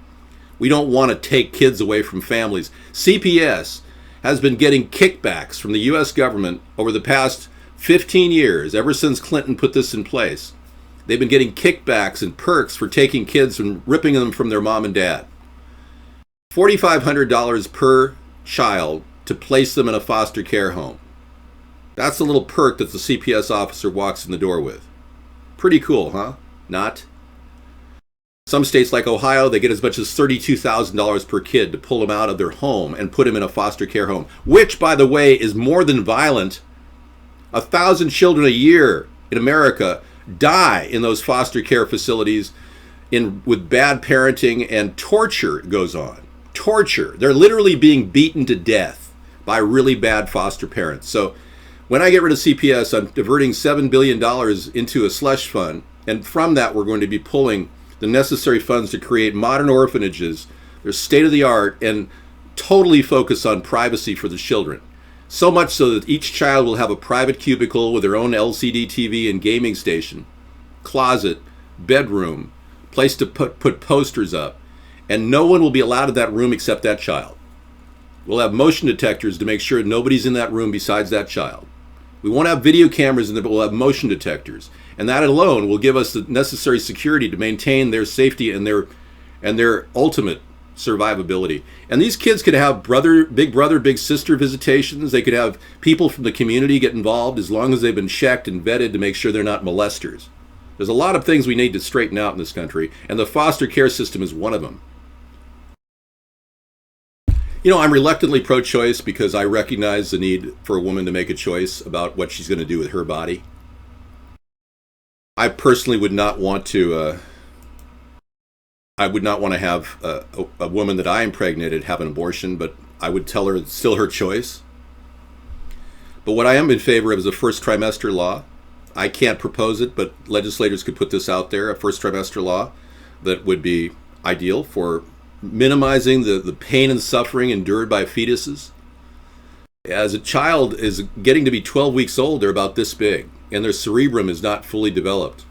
We don't want to take kids away from families. CPS has been getting kickbacks from the U.S. government over the past 15 years, ever since Clinton put this in place. They've been getting kickbacks and perks for taking kids and ripping them from their mom and dad. $4,500 per child to place them in a foster care home. That's the little perk that the CPS officer walks in the door with. Pretty cool, huh? Not? Some states like Ohio, they get as much as $32,000 per kid to pull them out of their home and put them in a foster care home, which, by the way, is more than violent. 1,000 children a year in America die in those foster care facilities with bad parenting, and torture goes on. Torture. They're literally being beaten to death by really bad foster parents. So when I get rid of CPS, I'm diverting $7 billion into a slush fund, and from that we're going to be pulling the necessary funds to create modern orphanages. They're state-of-the-art and totally focus on privacy for the children. So much so that each child will have a private cubicle with their own LCD TV and gaming station, closet, bedroom, place to put posters up, and no one will be allowed in that room except that child. We'll have motion detectors to make sure nobody's in that room besides that child. We won't have video cameras in there, but we'll have motion detectors. And that alone will give us the necessary security to maintain their safety and their ultimate survivability. And these kids could have brother, big sister visitations. They could have people from the community get involved as long as they've been checked and vetted to make sure they're not molesters. There's a lot of things we need to straighten out in this country, and the foster care system is one of them. You know, I'm reluctantly pro-choice because I recognize the need for a woman to make a choice about what she's going to do with her body. I personally would not want to have a woman that I impregnated have an abortion, but I would tell her it's still her choice. But what I am in favor of is a first trimester law. I can't propose it, but legislators could put this out there, a first trimester law that would be ideal for minimizing the pain and suffering endured by fetuses. As a child is getting to be 12 weeks old, they're about this big, and their cerebrum is not fully developed.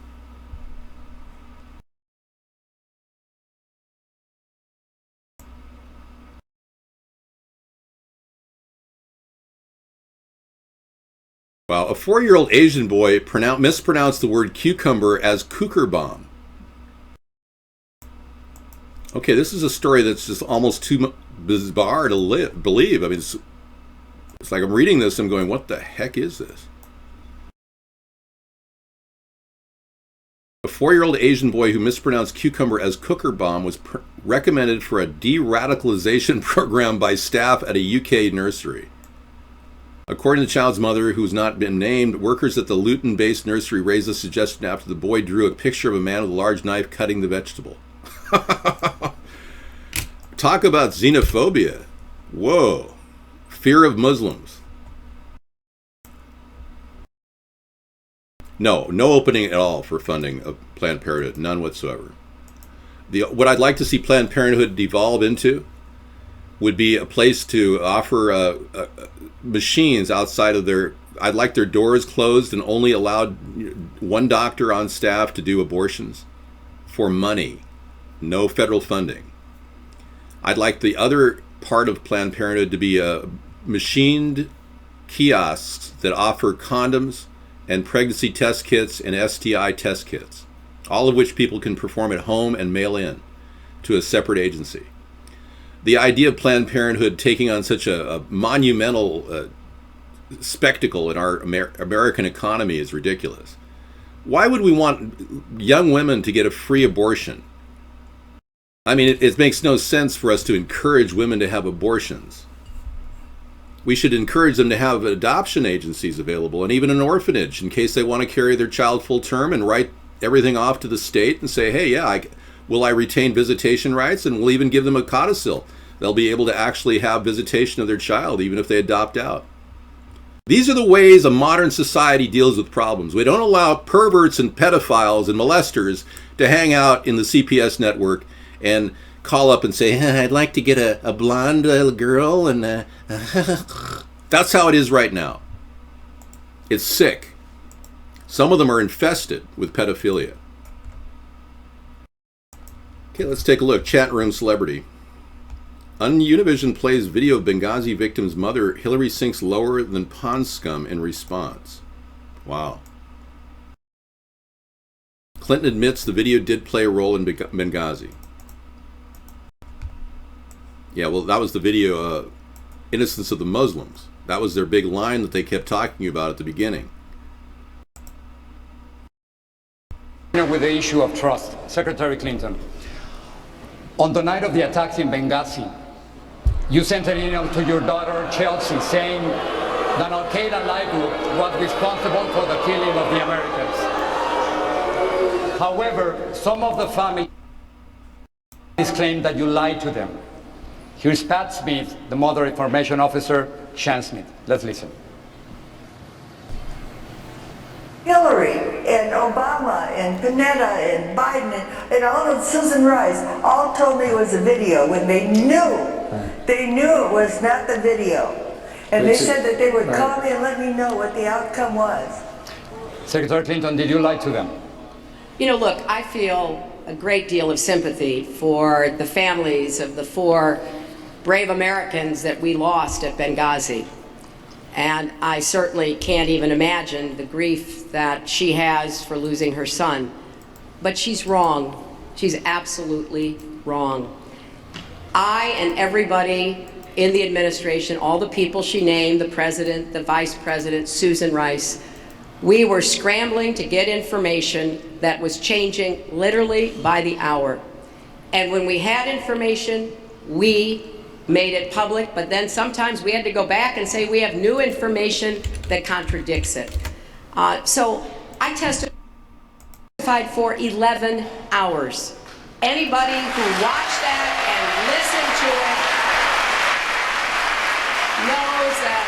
Wow, a 4-year-old Asian boy mispronounced the word cucumber as cooker bomb. Okay, this is a story that's just almost too bizarre to believe. I mean, it's like I'm reading this and I'm going, what the heck is this? A 4-year-old Asian boy who mispronounced cucumber as cooker bomb was recommended for a de-radicalization program by staff at a UK nursery. According to the child's mother, who's not been named, workers at the Luton-based nursery raised the suggestion after the boy drew a picture of a man with a large knife cutting the vegetable. Talk about xenophobia. Whoa. Fear of Muslims. No opening at all for funding of Planned Parenthood, none whatsoever. What I'd like to see Planned Parenthood devolve into would be a place to offer machines outside of I'd like their doors closed and only allowed one doctor on staff to do abortions for money, no federal funding. I'd like the other part of Planned Parenthood to be machined kiosks that offer condoms and pregnancy test kits and STI test kits, all of which people can perform at home and mail in to a separate agency. The idea of Planned Parenthood taking on such a monumental spectacle in our American economy is ridiculous. Why would we want young women to get a free abortion? I mean, it makes no sense for us to encourage women to have abortions. We should encourage them to have adoption agencies available and even an orphanage in case they want to carry their child full term and write everything off to the state and say, hey, yeah, will I retain visitation rights? And we'll even give them a codicil. They'll be able to actually have visitation of their child even if they adopt out. These are the ways a modern society deals with problems. We don't allow perverts and pedophiles and molesters to hang out in the CPS network and call up and say, I'd like to get a blonde girl. And that's how it is right now. It's sick. Some of them are infested with pedophilia. Okay, let's take a look. Chat room celebrity. Univision plays video of Benghazi victim's mother. Hillary sinks lower than pond scum in response. Wow. Clinton admits the video did play a role in Benghazi. Yeah, well, that was the video, Innocence of the Muslims. That was their big line that they kept talking about at the beginning. With the issue of trust, Secretary Clinton, on the night of the attacks in Benghazi, you sent an email to your daughter Chelsea saying that Al-Qaeda lie group was responsible for the killing of the Americans. However, some of the families claim that you lied to them. Here's Pat Smith, the Mother Information Officer, Shan Smith. Let's listen. Hillary and Obama and Panetta and Biden and all of Susan Rice all told me it was a video when they knew it was not the video. And they said that they would call me and let me know what the outcome was. Secretary Clinton, did you lie to them? You know, look, I feel a great deal of sympathy for the families of the 4 brave Americans that we lost at Benghazi. And I certainly can't even imagine the grief that she has for losing her son. But she's wrong. She's absolutely wrong. I and everybody in the administration, all the people she named, the president, the vice president, Susan Rice, we were scrambling to get information that was changing literally by the hour. And when we had information, we made it public, but then sometimes we had to go back and say we have new information that contradicts it. So I testified for 11 hours. Anybody who watched that and listened to it knows that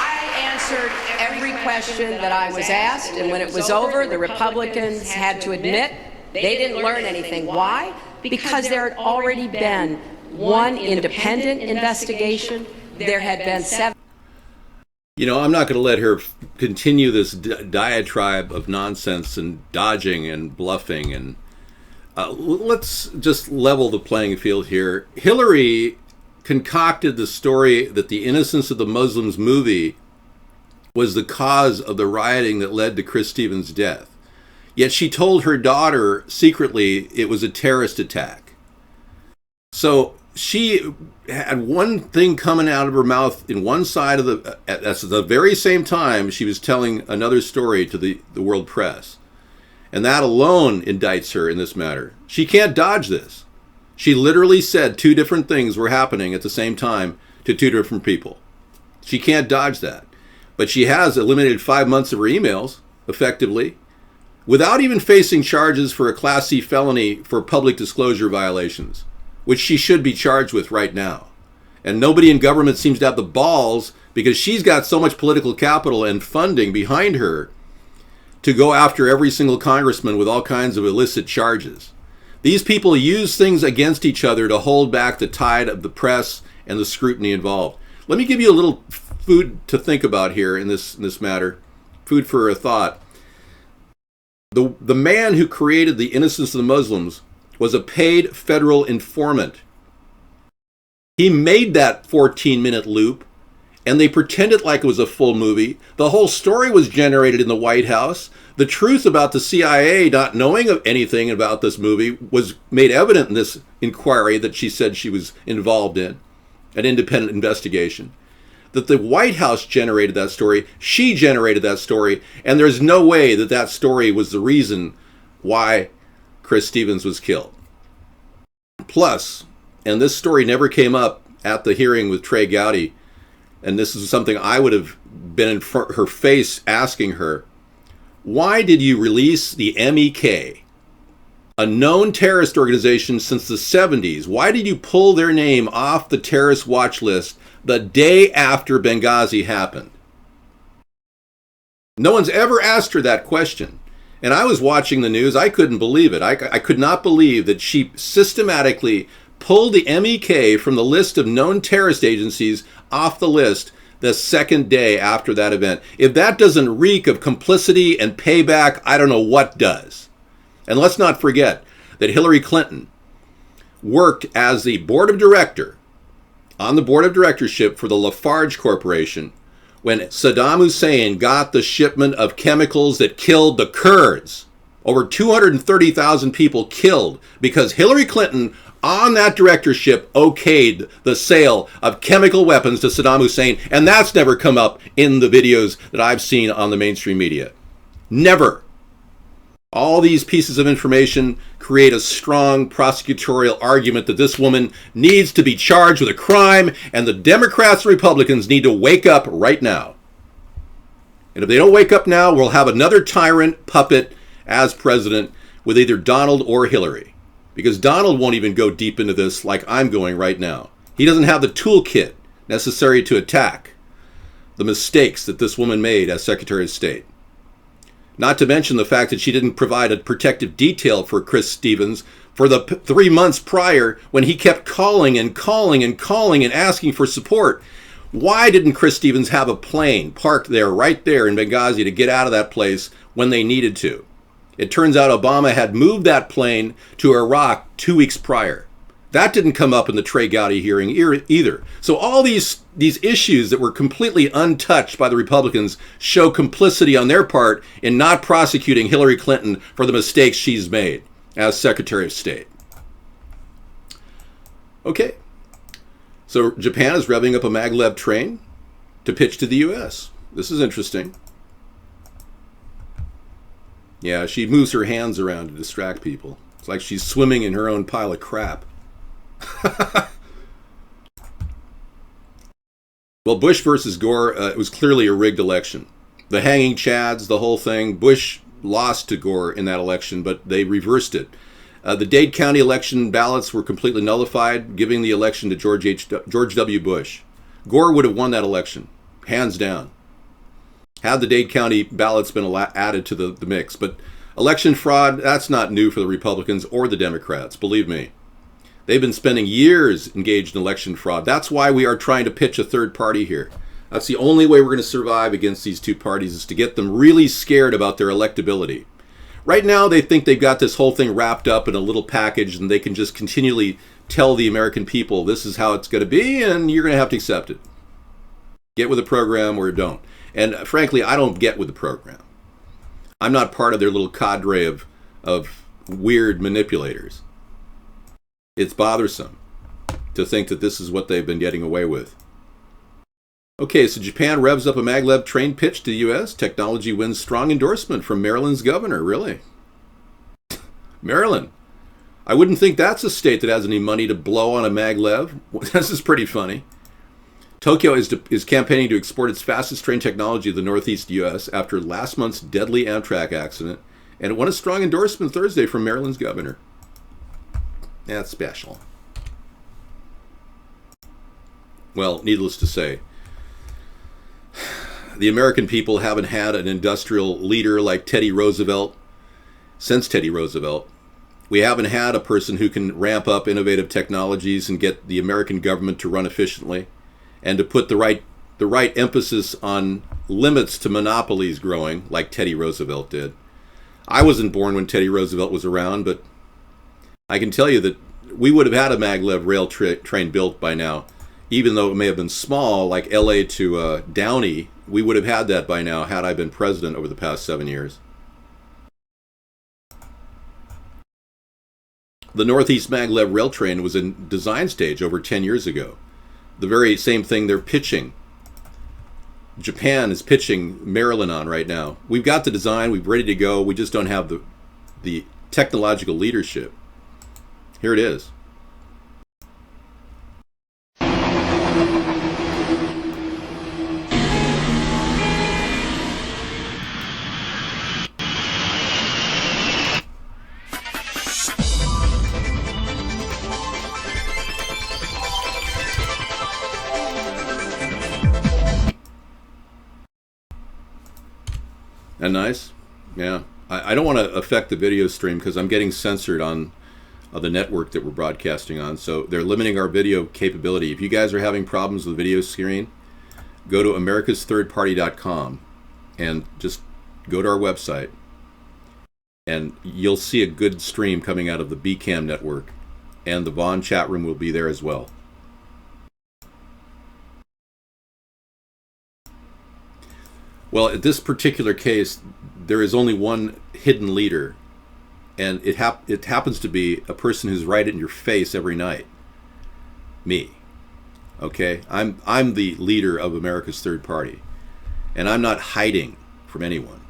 I answered every question that I was asked, and when it was over, the Republicans had to admit they didn't learn anything. Why? Because there had already been one independent investigation. There had been 7. You know, I'm not going to let her continue this diatribe of nonsense and dodging and bluffing. And let's just level the playing field here. Hillary concocted the story that the Innocence of the Muslims movie was the cause of the rioting that led to Chris Stevens' death. Yet she told her daughter secretly it was a terrorist attack. So she had one thing coming out of her mouth in one side of at the very same time she was telling another story to the world press. And that alone indicts her in this matter. She can't dodge this. She literally said 2 different things were happening at the same time to 2 different people. She can't dodge that. But she has eliminated 5 months of her emails, effectively, without even facing charges for a Class C felony for public disclosure violations, which she should be charged with right now. And nobody in government seems to have the balls, because she's got so much political capital and funding behind her, to go after every single congressman with all kinds of illicit charges. These people use things against each other to hold back the tide of the press and the scrutiny involved. Let me give you a little food to think about here in this matter. Food for a thought. The man who created the Innocence of the Muslims was a paid federal informant. He made that 14-minute loop, and they pretended like it was a full movie. The whole story was generated in the White House. The truth about the CIA not knowing of anything about this movie was made evident in this inquiry that she said she was involved in, an independent investigation. That the White House generated that story, she generated that story, and there's no way that that story was the reason why Chris Stevens was killed. Plus, and this story never came up at the hearing with Trey Gowdy, and this is something I would have been in her face asking her, why did you release the MEK, a known terrorist organization since the 70s? Why did you pull their name off the terrorist watch list the day after Benghazi happened? No one's ever asked her that question. And I was watching the news. I couldn't believe it. I could not believe that she systematically pulled the MEK from the list of known terrorist agencies off the list the second day after that event. If that doesn't reek of complicity and payback, I don't know what does. And let's not forget that Hillary Clinton worked as the board of director on the board of directorship for the Lafarge Corporation when Saddam Hussein got the shipment of chemicals that killed the Kurds. Over 230,000 people killed because Hillary Clinton on that directorship okayed the sale of chemical weapons to Saddam Hussein, and that's never come up in the videos that I've seen on the mainstream media. Never. All these pieces of information create a strong prosecutorial argument that this woman needs to be charged with a crime, and the Democrats and Republicans need to wake up right now. And if they don't wake up now, we'll have another tyrant puppet as president with either Donald or Hillary. Because Donald won't even go deep into this like I'm going right now. He doesn't have the toolkit necessary to attack the mistakes that this woman made as Secretary of State. Not to mention the fact that she didn't provide a protective detail for Chris Stevens for the 3 months prior when he kept calling and asking for support. Why didn't Chris Stevens have a plane parked there, right there in Benghazi to get out of that place when they needed to? It turns out Obama had moved that plane to Iraq 2 weeks prior. That didn't come up in the Trey Gowdy hearing either. So all these issues that were completely untouched by the Republicans show complicity on their part in not prosecuting Hillary Clinton for the mistakes she's made as Secretary of State. Okay. So Japan is revving up a maglev train to pitch to the U.S. This is interesting. Yeah, she moves her hands around to distract people. It's like she's swimming in her own pile of crap. Well, Bush versus Gore, it was clearly a rigged election. The hanging chads, the whole thing. Bush lost to Gore in that election, but they reversed it. The Dade County election ballots were completely nullified, giving the election to George W. Bush. Gore would have won that election, hands down, had the Dade County ballots been added to the mix. But election fraud, that's not new for the Republicans or the Democrats, believe me. They've been spending years engaged in election fraud. That's why we are trying to pitch a third party here. That's the only way we're going to survive against these two parties, is to get them really scared about their electability. Right now, they think they've got this whole thing wrapped up in a little package, and they can just continually tell the American people, this is how it's going to be, and you're going to have to accept it. Get with the program or don't. And frankly, I don't get with the program. I'm not part of their little cadre of weird manipulators. It's bothersome to think that this is what they've been getting away with. Okay, so Japan revs up a maglev train pitch to the U.S. Technology wins strong endorsement from Maryland's governor. Really? Maryland. I wouldn't think that's a state that has any money to blow on a maglev. This is pretty funny. Tokyo is campaigning to export its fastest train technology to the Northeast U.S. after last month's deadly Amtrak accident, and it won a strong endorsement Thursday from Maryland's governor. That's special. Well, needless to say, the American people haven't had an industrial leader like Teddy Roosevelt since Teddy Roosevelt. We haven't had a person who can ramp up innovative technologies and get the American government to run efficiently, and to put the right emphasis on limits to monopolies growing, like Teddy Roosevelt did. I wasn't born when Teddy Roosevelt was around, but I can tell you that we would have had a maglev rail train built by now. Even though it may have been small, like LA to Downey, we would have had that by now had I been president over the past 7 years. The Northeast Maglev rail train was in design stage over 10 years ago. The very same thing they're pitching. Japan is pitching Maryland on right now. We've got the design, we're ready to go. We just don't have the technological leadership. Here it is. And nice? Yeah. I don't want to affect the video stream because I'm getting censored on the network that we're broadcasting on. So they're limiting our video capability. If you guys are having problems with the video screen, go to AmericasThirdParty.com and just go to our website. And you'll see a good stream coming out of the BCAM network. And the Vaughn chat room will be there as well. Well, in this particular case, there is only one hidden leader, and it happens to be a person who's right in your face every night. Me. Okay? I'm the leader of America's Third Party, and I'm not hiding from anyone.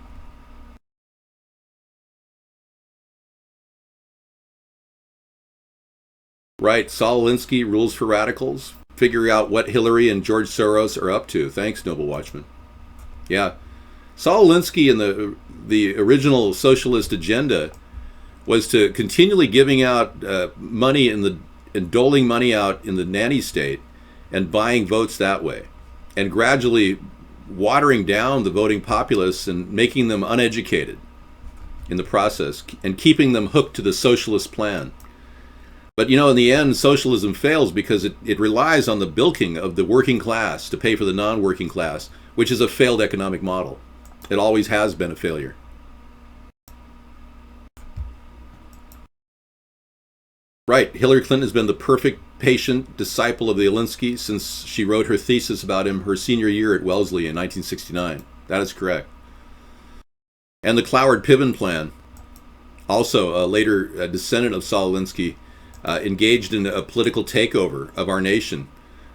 Right, Saul Alinsky, Rules for Radicals. Figure out what Hillary and George Soros are up to. Thanks, Noble Watchman. Yeah. Saul Alinsky and the original socialist agenda was to continually giving out money and doling money out in the nanny state and buying votes that way, and gradually watering down the voting populace and making them uneducated in the process and keeping them hooked to the socialist plan. But in the end, socialism fails because it relies on the bilking of the working class to pay for the non-working class, which is a failed economic model. It always has been a failure. Right, Hillary Clinton has been the perfect patient disciple of the Alinsky since she wrote her thesis about him her senior year at Wellesley in 1969. That is correct. And the Cloward-Piven plan, also a later descendant of Saul Alinsky, engaged in a political takeover of our nation,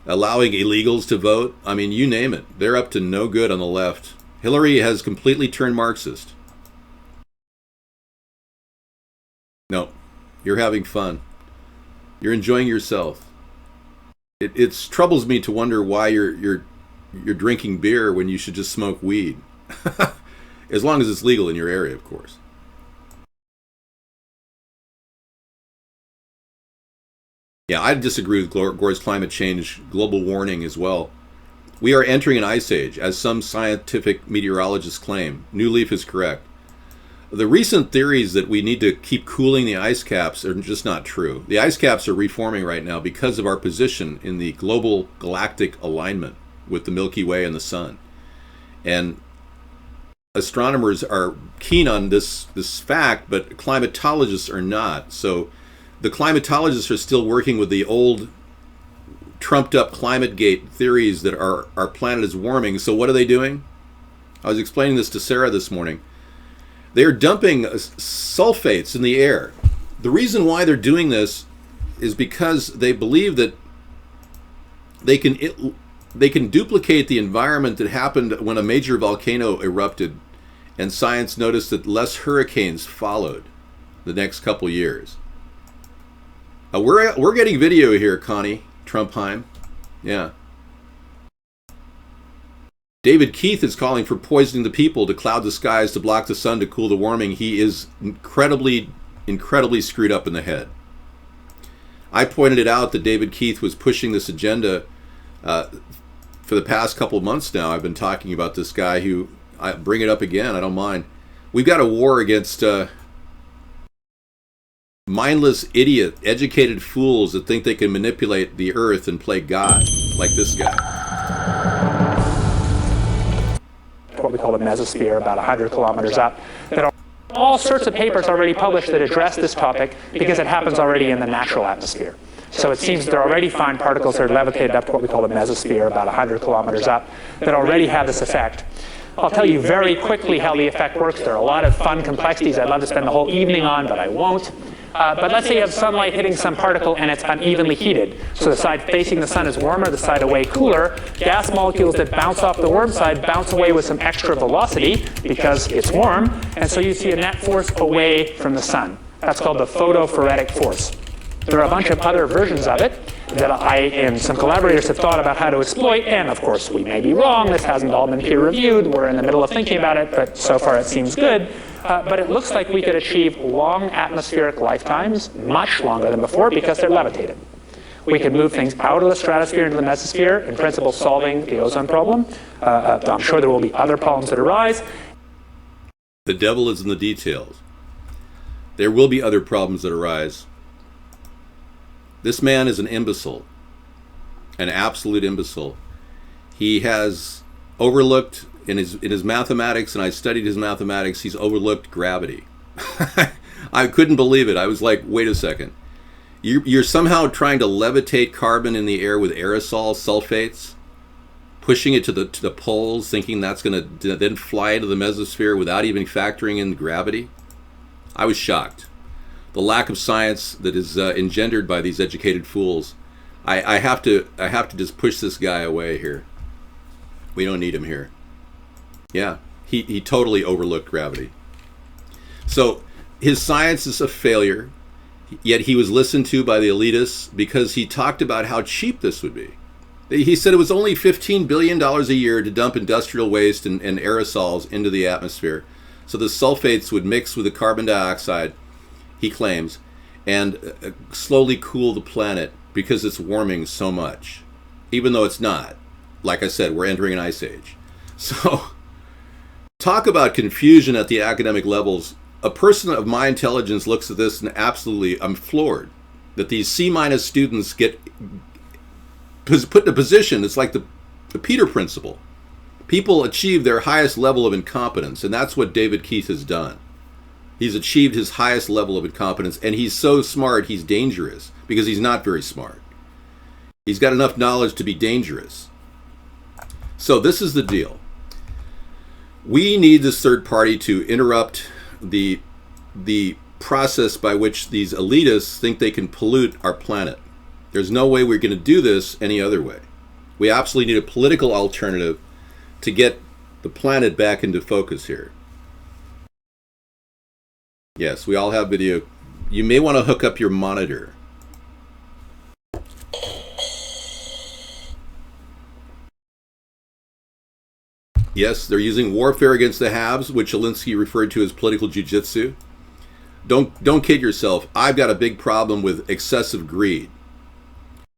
allowing illegals to vote. I mean, you name it. They're up to no good on the left. Hillary has completely turned Marxist. No, you're having fun. You're enjoying yourself. It troubles me to wonder why you're drinking beer when you should just smoke weed. As long as it's legal in your area, of course. Yeah, I disagree with Gore's climate change global warning as well. We are entering an ice age, as some scientific meteorologists claim. New Leaf is correct. The recent theories that we need to keep cooling the ice caps are just not true. The ice caps are reforming right now because of our position in the global galactic alignment with the Milky Way and the Sun. And astronomers are keen on this fact, but climatologists are not. So the climatologists are still working with the old trumped up ClimateGate theories that our planet is warming. So what are they doing? I was explaining this to Sarah this morning. They are dumping sulfates in the air. The reason why they're doing this is because they believe that they can duplicate the environment that happened when a major volcano erupted, and science noticed that less hurricanes followed the next couple years. We're getting video here, Connie Trumpheim. Yeah. David Keith is calling for poisoning the people to cloud the skies to block the sun to cool the warming. He is incredibly screwed up in the head. I pointed it out that David Keith was pushing this agenda for the past couple of months now. I've been talking about this guy who, I bring it up again, I don't mind. We've got a war against mindless idiot, educated fools that think they can manipulate the earth and play God, like this guy. What we call the mesosphere, about 100 kilometers up. There are all sorts of papers already published that address this topic because it happens already in the natural atmosphere. So it seems there are already fine particles that are levitated up to what we call the mesosphere, about 100 kilometers up, that already have this effect. I'll tell you very quickly how the effect works. There are a lot of fun complexities I'd love to spend the whole evening on, but I won't. But let's say you have sunlight hitting some particle and it's unevenly heated. So the side facing the sun is warmer, the side away cooler. Gas molecules that bounce off the warm side bounce away with some extra velocity because it's warm. And so you see a net force away from the sun. That's called the photophoretic force. There are a bunch of other versions of it that I and some collaborators have thought about how to exploit. And of course, we may be wrong. This hasn't all been peer reviewed. We're in the middle of thinking about it, but so far it seems good. But it looks like we could achieve long atmospheric lifetimes, much longer than before, because they're levitated. We could move things out of the stratosphere into the mesosphere, in principle solving the ozone problem. I'm sure there will be other problems that arise. The devil is in the details. There will be other problems that arise. This man is an imbecile, an absolute imbecile. He has overlooked in his mathematics, and I studied his mathematics, he's overlooked gravity. I couldn't believe it. I was like, wait a second. You're somehow trying to levitate carbon in the air with aerosol sulfates? pushing it to the poles, thinking that's going to then fly into the mesosphere without even factoring in gravity. I was shocked. The lack of science that is engendered by these educated fools. I have to just push this guy away here. We don't need him here. Yeah, he totally overlooked gravity. So his science is a failure, yet he was listened to by the elitists because he talked about how cheap this would be. He said it was only $15 billion a year to dump industrial waste and aerosols into the atmosphere. So the sulfates would mix with the carbon dioxide, he claims, and slowly cool the planet because it's warming so much, even though it's not. Like I said, we're entering an ice age. So talk about confusion at the academic levels. A person of my intelligence looks at this and absolutely, I'm floored that these C- students get put in a position. It's like the Peter principle. People achieve their highest level of incompetence, and that's what David Keith has done. He's achieved his highest level of incompetence, and he's so smart he's dangerous because he's not very smart. He's got enough knowledge to be dangerous. So this is the deal. We need this third party to interrupt the process by which these elitists think they can pollute our planet. There's no way we're going to do this any other way. We absolutely need a political alternative to get the planet back into focus here. Yes, we all have video. You may want to hook up your monitor. Yes, they're using warfare against the haves, which Alinsky referred to as political jiu-jitsu. Don't kid yourself. I've got a big problem with excessive greed.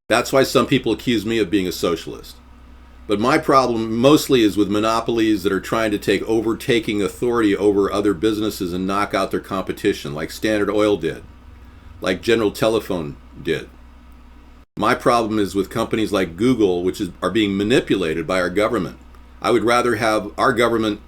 That's why some people accuse me of being a socialist. But my problem mostly is with monopolies that are trying to take overtaking authority over other businesses and knock out their competition, like Standard Oil did, like General Telephone did. My problem is with companies like Google, which are being manipulated by our government. I would rather have our government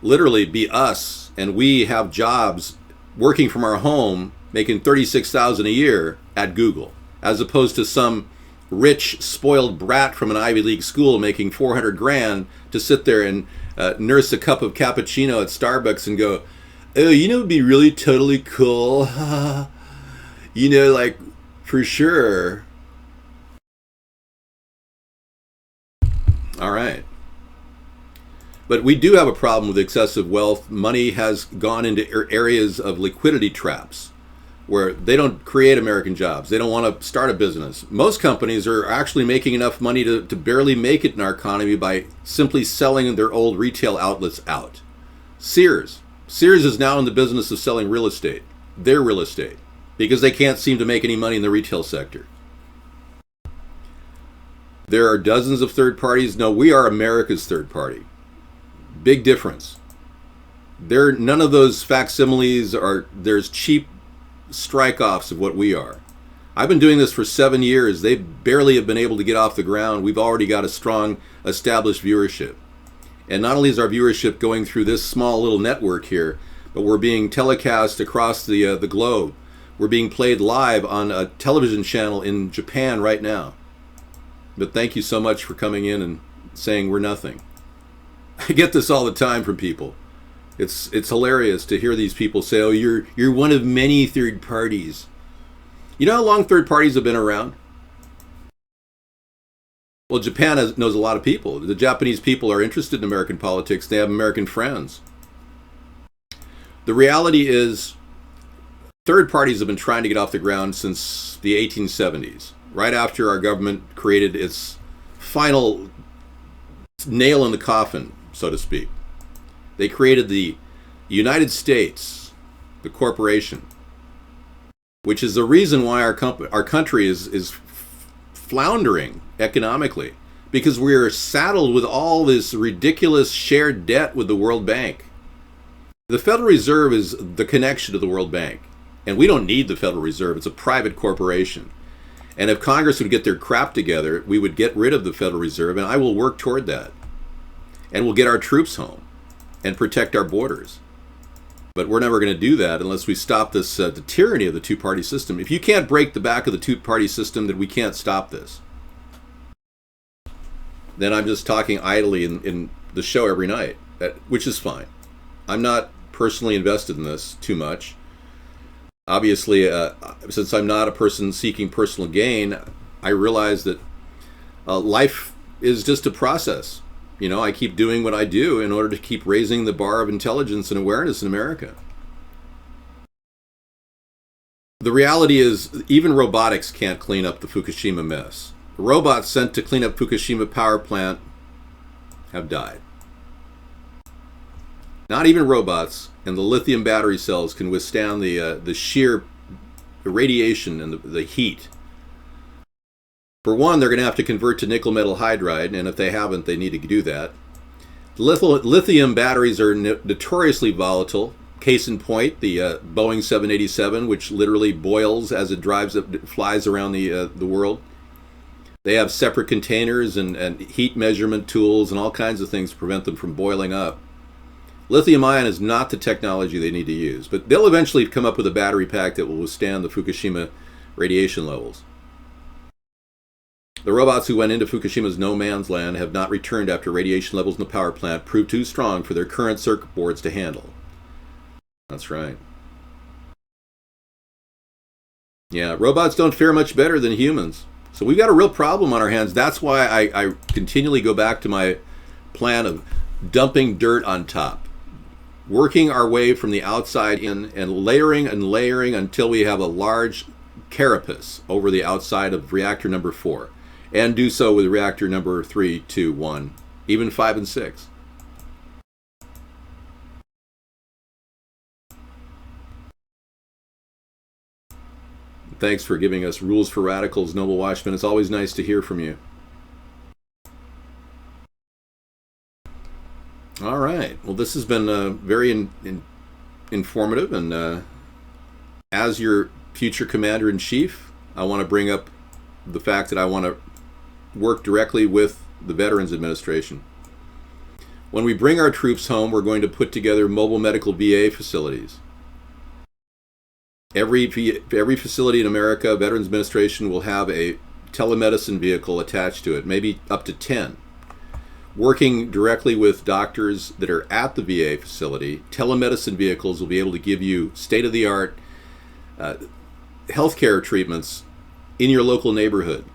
literally be us, and we have jobs working from our home, making $36,000 a year at Google, as opposed to some rich, spoiled brat from an Ivy League school making $400,000 to sit there and nurse a cup of cappuccino at Starbucks and go, oh, you know, it'd be really totally cool. You know, like, for sure. All right. But we do have a problem with excessive wealth. Money has gone into areas of liquidity traps where they don't create American jobs. They don't want to start a business. Most companies are actually making enough money to barely make it in our economy by simply selling their old retail outlets out. Sears is now in the business of selling real estate, their real estate, because they can't seem to make any money in the retail sector. There are dozens of third parties. No, we are America's third party. Big difference. None of those facsimiles there's cheap strike-offs of what we are. I've been doing this for 7 years. They barely have been able to get off the ground. We've already got a strong established viewership. And not only is our viewership going through this small little network here, but we're being telecast across the globe. We're being played live on a television channel in Japan right now. But thank you so much for coming in and saying we're nothing. I get this all the time from people. It's hilarious to hear these people say, oh, you're one of many third parties. You know how long third parties have been around? Well, Japan knows a lot of people. The Japanese people are interested in American politics. They have American friends. The reality is, third parties have been trying to get off the ground since the 1870s, right after our government created its final nail in the coffin, so to speak. They created the United States, the corporation, which is the reason why our country is floundering economically, because we are saddled with all this ridiculous shared debt with the World Bank. The Federal Reserve is the connection to the World Bank, and we don't need the Federal Reserve. It's a private corporation. And if Congress would get their crap together, we would get rid of the Federal Reserve, and I will work toward that. And we'll get our troops home and protect our borders. But we're never going to do that unless we stop this the tyranny of the two-party system. If you can't break the back of the two-party system, then we can't stop this. then I'm just talking idly in the show every night, which is fine. I'm not personally invested in this too much. Obviously, since I'm not a person seeking personal gain, I realize that life is just a process. I keep doing what I do in order to keep raising the bar of intelligence and awareness in America. The reality is, even robotics can't clean up the Fukushima mess. The robots sent to clean up Fukushima power plant have died. Not even robots and the lithium battery cells can withstand the sheer radiation and the heat. For one, they're going to have to convert to nickel metal hydride, and if they haven't, they need to do that. Lithium batteries are notoriously volatile. Case in point, the Boeing 787, which literally boils as it flies around the world. They have separate containers and heat measurement tools and all kinds of things to prevent them from boiling up. Lithium ion is not the technology they need to use, but they'll eventually come up with a battery pack that will withstand the Fukushima radiation levels. The robots who went into Fukushima's no man's land have not returned after radiation levels in the power plant proved too strong for their current circuit boards to handle. That's right. Yeah, robots don't fare much better than humans. So we've got a real problem on our hands. That's why I continually go back to my plan of dumping dirt on top. Working our way from the outside in and layering until we have a large carapace over the outside of reactor number 4. And do so with reactor number 3, 2, 1, even 5 and 6. Thanks for giving us Rules for Radicals, Noble Watchman. It's always nice to hear from you. All right. Well, this has been very informative. And as your future commander-in-chief, I want to bring up the fact that I want to work directly with the Veterans Administration. When we bring our troops home, we're going to put together mobile medical VA facilities. Every facility in America, Veterans Administration will have a telemedicine vehicle attached to it, maybe up to 10. Working directly with doctors that are at the VA facility, telemedicine vehicles will be able to give you state-of-the-art healthcare treatments in your local neighborhood.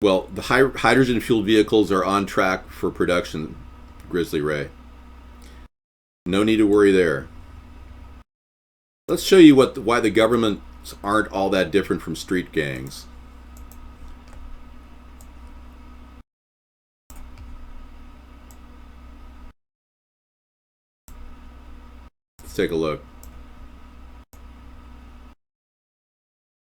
Well, the hydrogen-fueled vehicles are on track for production, Grizzly Ray. No need to worry there. Let's show you why the governments aren't all that different from street gangs. Let's take a look.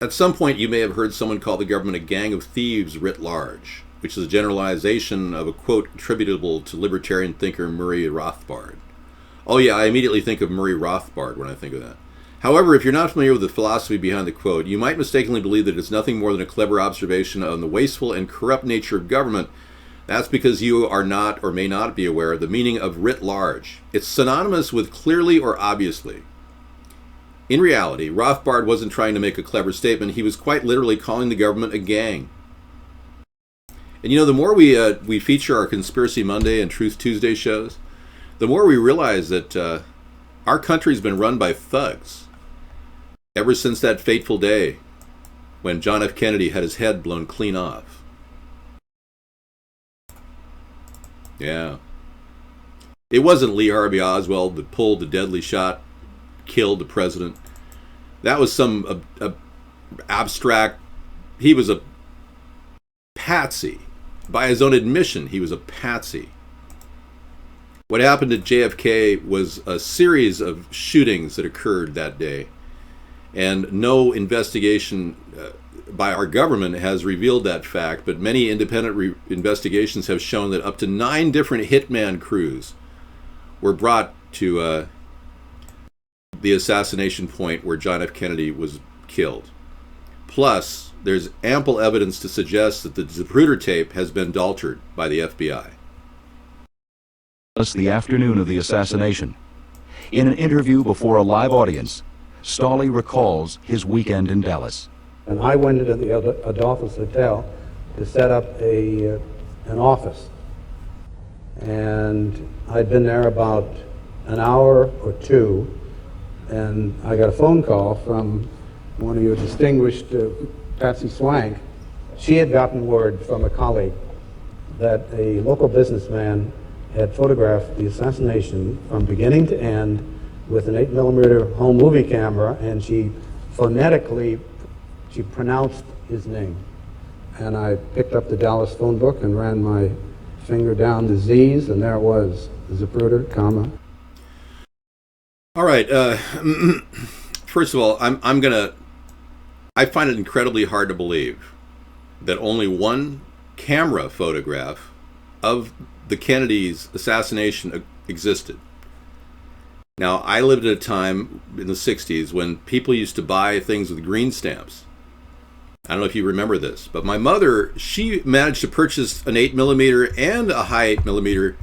At some point, you may have heard someone call the government a gang of thieves writ large, which is a generalization of a quote attributable to libertarian thinker Murray Rothbard. Oh yeah, I immediately think of Murray Rothbard when I think of that. However, if you're not familiar with the philosophy behind the quote, you might mistakenly believe that it's nothing more than a clever observation on the wasteful and corrupt nature of government. That's because you are not or may not be aware of the meaning of writ large. It's synonymous with clearly or obviously. In reality, Rothbard wasn't trying to make a clever statement. He was quite literally calling the government a gang. And the more we feature our Conspiracy Monday and Truth Tuesday shows, the more we realize that our country's been run by thugs ever since that fateful day when John F. Kennedy had his head blown clean off. Yeah. It wasn't Lee Harvey Oswald that pulled the deadly shot, killed the president. That was some abstract. He was a patsy. By his own admission, he was a patsy. What happened to JFK was a series of shootings that occurred that day, and no investigation by our government has revealed that fact, but many independent investigations have shown that up to 9 different hitman crews were brought to the assassination point where John F. Kennedy was killed. Plus, there's ample evidence to suggest that the Zapruder tape has been altered by the FBI. the afternoon of the assassination. In an interview before a live audience, Stolley recalls his weekend in Dallas. And I went into the Adolphus Hotel to set up an office. And I'd been there about an hour or two, and I got a phone call from one of your distinguished, Patsy Swank. She had gotten word from a colleague that a local businessman had photographed the assassination from beginning to end with an 8mm home movie camera, and she phonetically, she pronounced his name. And I picked up the Dallas phone book and ran my finger down the Z's, and there it was, Zapruder, comma. All right. First of all, I find it incredibly hard to believe that only one camera photograph of the Kennedy's assassination existed. Now, I lived at a time in the 60s when people used to buy things with green stamps. I don't know if you remember this, but my mother, she managed to purchase an 8mm and a high 8mm,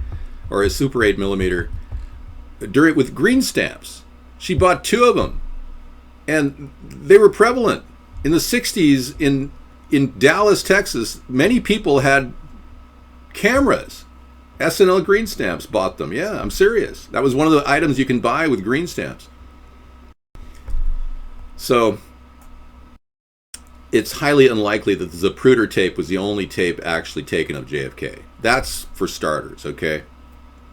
or a super 8mm, with green stamps. She bought two of them, and they were prevalent. In the 60s, in Dallas, Texas, many people had cameras. SNL green stamps bought them. Yeah, I'm serious. That was one of the items you can buy with green stamps. So it's highly unlikely that the Zapruder tape was the only tape actually taken of JFK. That's for starters, okay?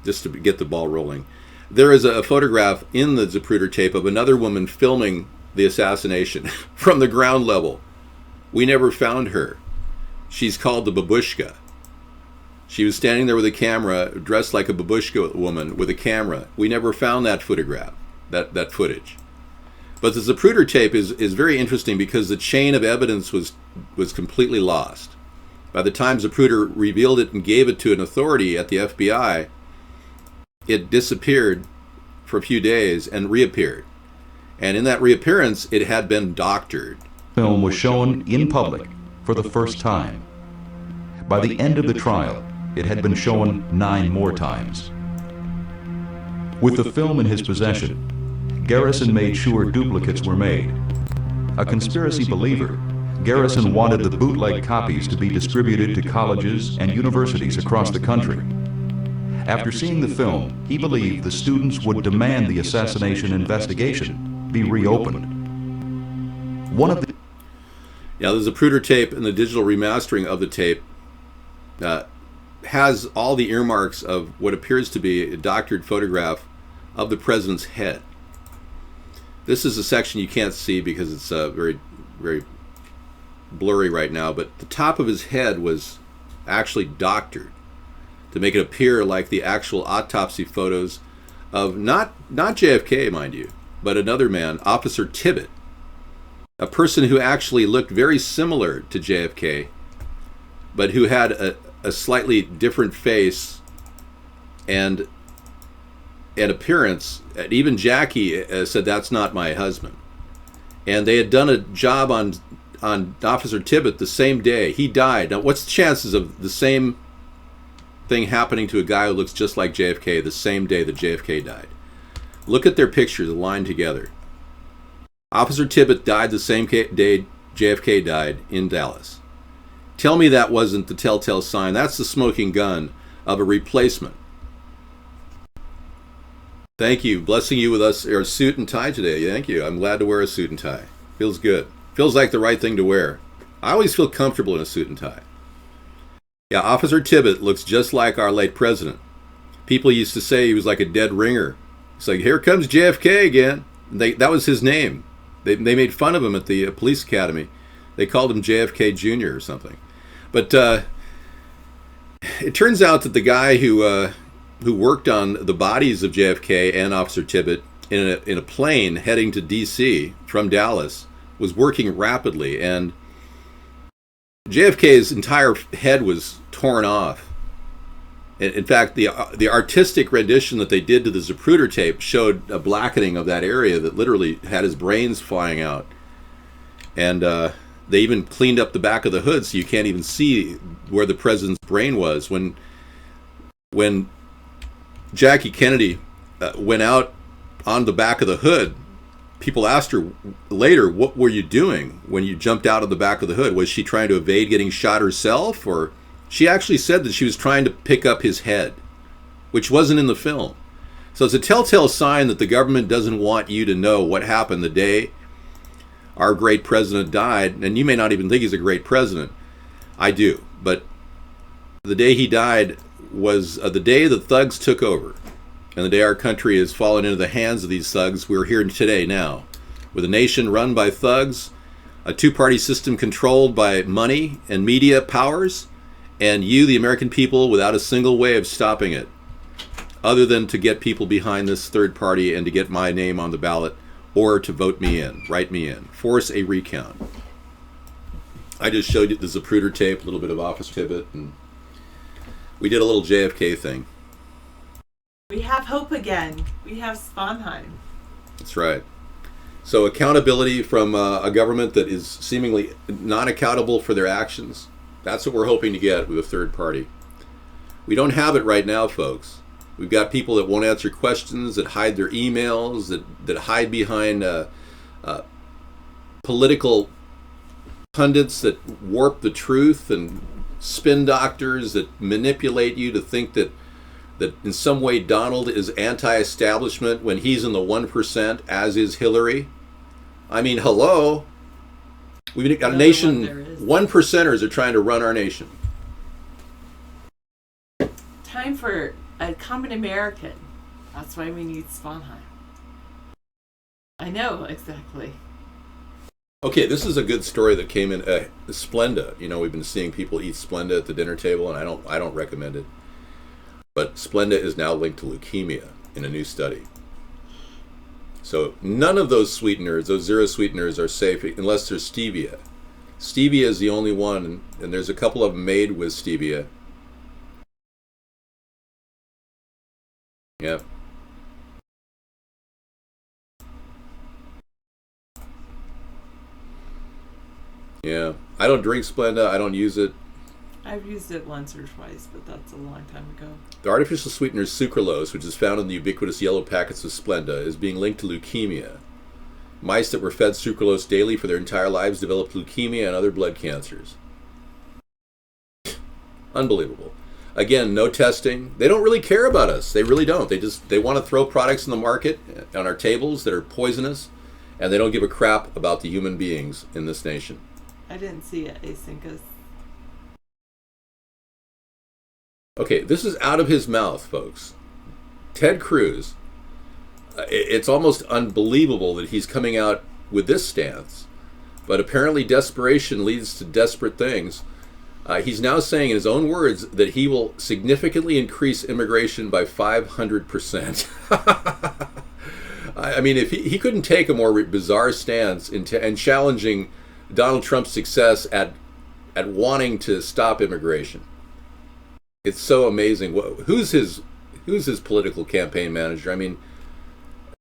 Just to get the ball rolling. There is a photograph in the Zapruder tape of another woman filming the assassination from the ground level. We never found her. She's called the babushka. She was standing there with a camera, dressed like a babushka woman with a camera. We never found that photograph, that footage. But the Zapruder tape is very interesting because the chain of evidence was completely lost. By the time Zapruder revealed it and gave it to an authority at the FBI, it disappeared for a few days and reappeared. And in that reappearance, it had been doctored. The film was shown in public for the first time. By the end of the trial, it had been shown 9 more times. With the film in his possession, Garrison made sure duplicates were made. A conspiracy believer, Garrison wanted the bootleg copies to be distributed to colleges and universities across the country. After seeing the film, he believed the students would demand the assassination investigation be reopened. One of the the Zapruder tape and the digital remastering of the tape has all the earmarks of what appears to be a doctored photograph of the president's head. This is a section you can't see because it's very, very blurry right now, but the top of his head was actually doctored to make it appear like the actual autopsy photos of not JFK, mind you, but another man, Officer Tibbet, a person who actually looked very similar to JFK, but who had a slightly different face and appearance. And even Jackie said, "That's not my husband." And they had done a job on Officer Tibbet the same day. He died. Now, what's the chances of the same thing happening to a guy who looks just like JFK the same day that JFK died? Look at their pictures aligned together. Officer Tibbet died the same day JFK died in Dallas. Tell me that wasn't the telltale sign. That's the smoking gun of a replacement. Thank you. Blessing you with us, or suit and tie today. Thank you. I'm glad to wear a suit and tie. Feels good. Feels like the right thing to wear. I always feel comfortable in a suit and tie. Yeah, Officer Tibbet looks just like our late president. People used to say he was like a dead ringer. It's like, here comes JFK again. That was his name. They made fun of him at the police academy. They called him JFK Jr. or something. But it turns out that the guy who worked on the bodies of JFK and Officer Tibbet in a plane heading to D.C. from Dallas was working rapidly, and JFK's entire head was torn off. In fact, the artistic rendition that they did to the Zapruder tape showed a blackening of that area that literally had his brains flying out. And they even cleaned up the back of the hood so you can't even see where the president's brain was. When Jackie Kennedy went out on the back of the hood, people asked her later, what were you doing when you jumped out of the back of the hood? Was she trying to evade getting shot herself? Or she actually said that she was trying to pick up his head, which wasn't in the film. So it's a telltale sign that the government doesn't want you to know what happened the day our great president died. And you may not even think he's a great president. I do. But the day he died was the day the thugs took over. And the day our country has fallen into the hands of these thugs. We're here today now with a nation run by thugs, a two-party system controlled by money and media powers, and you, the American people, without a single way of stopping it, other than to get people behind this third party and to get my name on the ballot or to vote me in, write me in, force a recount. I just showed you the Zapruder tape, a little bit of Office Tibbet, and we did a little JFK thing. We have hope again. We have Sponheim. That's right. So accountability from a government that is seemingly non-accountable for their actions. That's what we're hoping to get with a third party. We don't have it right now, folks. We've got people that won't answer questions, that hide their emails, that hide behind political pundits that warp the truth, and spin doctors that manipulate you to think that in some way Donald is anti-establishment when he's in the 1%, as is Hillary. I mean, hello. We've got a nation, 1%ers are trying to run our nation. Time for a common American. That's why we need Sponheim. I know, exactly. Okay, this is a good story that came in. Splenda. You know, we've been seeing people eat Splenda at the dinner table, and I don't recommend it. But Splenda is now linked to leukemia in a new study. So none of those sweeteners, those zero sweeteners, are safe unless there's stevia. Stevia is the only one, and there's a couple of them made with stevia. Yeah. Yeah. I don't drink Splenda. I don't use it. I've used it once or twice, but that's a long time ago. The artificial sweetener sucralose, which is found in the ubiquitous yellow packets of Splenda, is being linked to leukemia. Mice that were fed sucralose daily for their entire lives developed leukemia and other blood cancers. Unbelievable. Again, no testing. They don't really care about us. They really don't. They want to throw products in the market on our tables that are poisonous, and they don't give a crap about the human beings in this nation. I didn't see it, Asynchus. Okay, this is out of his mouth, folks. Ted Cruz. It's almost unbelievable that he's coming out with this stance, but apparently desperation leads to desperate things. He's now saying in his own words that he will significantly increase immigration by 500%. I mean, if he couldn't take a more bizarre stance and challenging Donald Trump's success at wanting to stop immigration. It's so amazing. Who's his political campaign manager? I mean,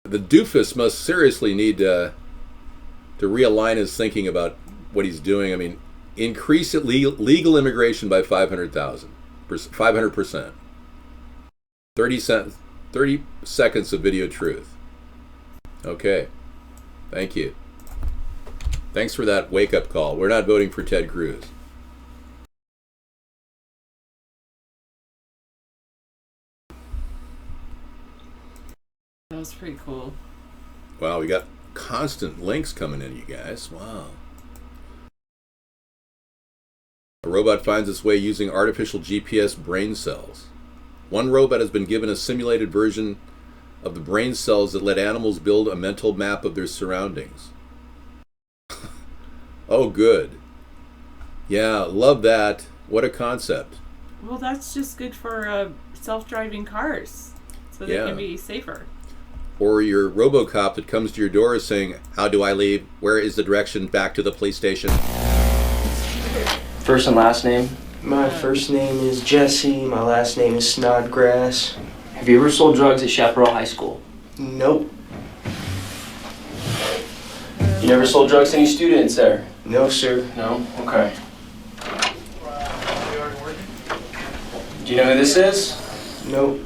the doofus must seriously need to realign his thinking about what he's doing. I mean, increase legal immigration by 500%. 30 seconds of video truth. Okay. Thank you. Thanks for that wake-up call. We're not voting for Ted Cruz. That was pretty cool. Wow, we got constant links coming in, you guys. Wow. A robot finds its way using artificial GPS brain cells. One robot has been given a simulated version of the brain cells that let animals build a mental map of their surroundings. Oh, good. Yeah, love that. What a concept. Well, that's just good for self-driving cars, so they can be safer. Or your RoboCop that comes to your door saying, "How do I leave? Where is the direction back to the police station?" First and last name? My first name is Jesse. My last name is Snodgrass. Have you ever sold drugs at Chaparral High School? Nope. You never sold drugs to any students there? No, sir. No? Okay. Do you know who this is? Nope.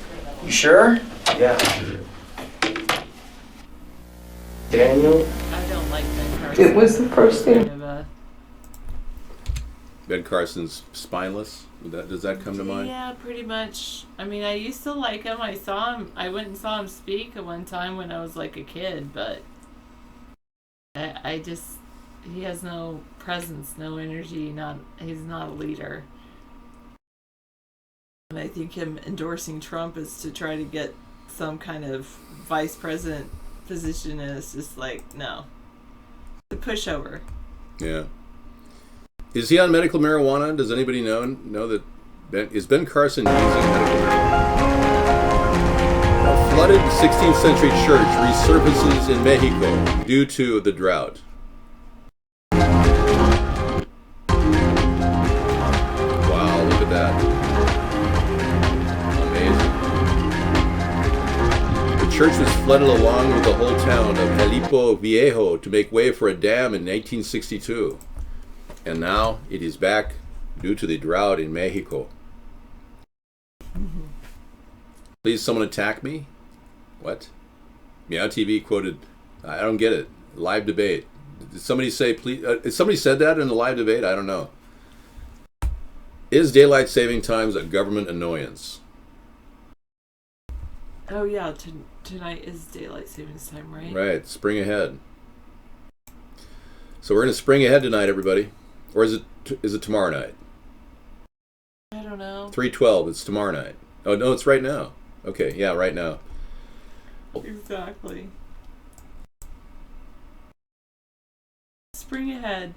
You sure? Yeah. Daniel? I don't like Ben Carson. It was the first thing. Ben Carson's spineless. Does that come to mind? Yeah, pretty much. I mean, I used to like him. I went and saw him speak at one time when I was like a kid, but I just, he has no presence, no energy, he's not a leader. And I think him endorsing Trump is to try to get some kind of vice president position, and it's just like, no. The pushover. Yeah. Is he on medical marijuana? Does anybody know that is Ben Carson using medical marijuana? A flooded 16th century church resurfaces in Mexico due to the drought. Wow, look at that. Amazing. The church was flooded along with the whole town of Jalipo Viejo to make way for a dam in 1962. And now it is back due to the drought in Mexico. Please, someone attack me? What? Meow TV quoted, I don't get it. Live debate. Did somebody say, please? Somebody said that in the live debate? I don't know. Is daylight saving times a government annoyance? Oh yeah, tonight is daylight savings time, right? Right, spring ahead. So we're going to spring ahead tonight, everybody. Or is it tomorrow night? I don't know. 3:12. It's tomorrow night. Oh no, it's right now. Okay, yeah, right now. Exactly. Spring ahead.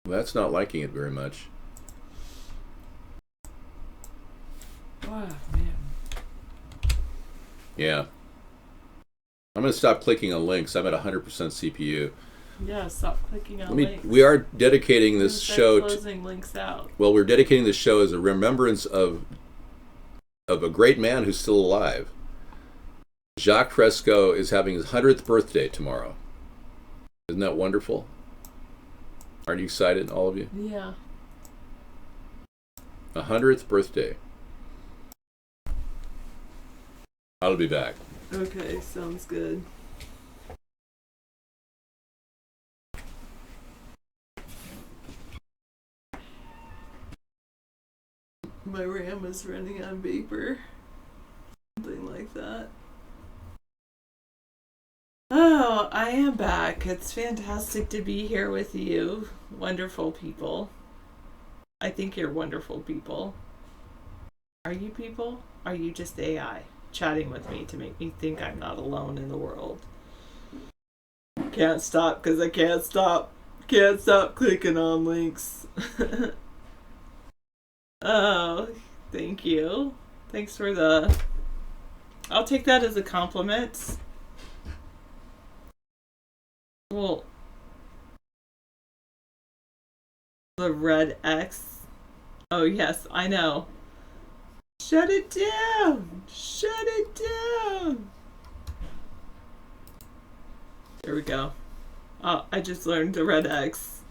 Well, that's not liking it very much. Wow, man. Yeah. I'm going to stop clicking on links. I'm at 100% CPU. Yeah, stop clicking on links. We are dedicating this show closing links out. Well, we're dedicating this show as a remembrance of a great man who's still alive. Jacques Fresco is having his 100th birthday tomorrow. Isn't that wonderful? Aren't you excited, all of you? Yeah. 100th birthday. I'll be back. Okay, sounds good. My RAM is running on vapor. Something like that. Oh, I am back. It's fantastic to be here with you. Wonderful people. I think you're wonderful people. Are you people? Are you just AI chatting with me to make me think I'm not alone in the world? Can't stop because I can't stop. Can't stop clicking on links. Oh, thank you. Thanks for the... I'll take that as a compliment. Well, the red X. Oh, yes, I know. Shut it down! Shut it down! There we go. Oh, I just learned the red X.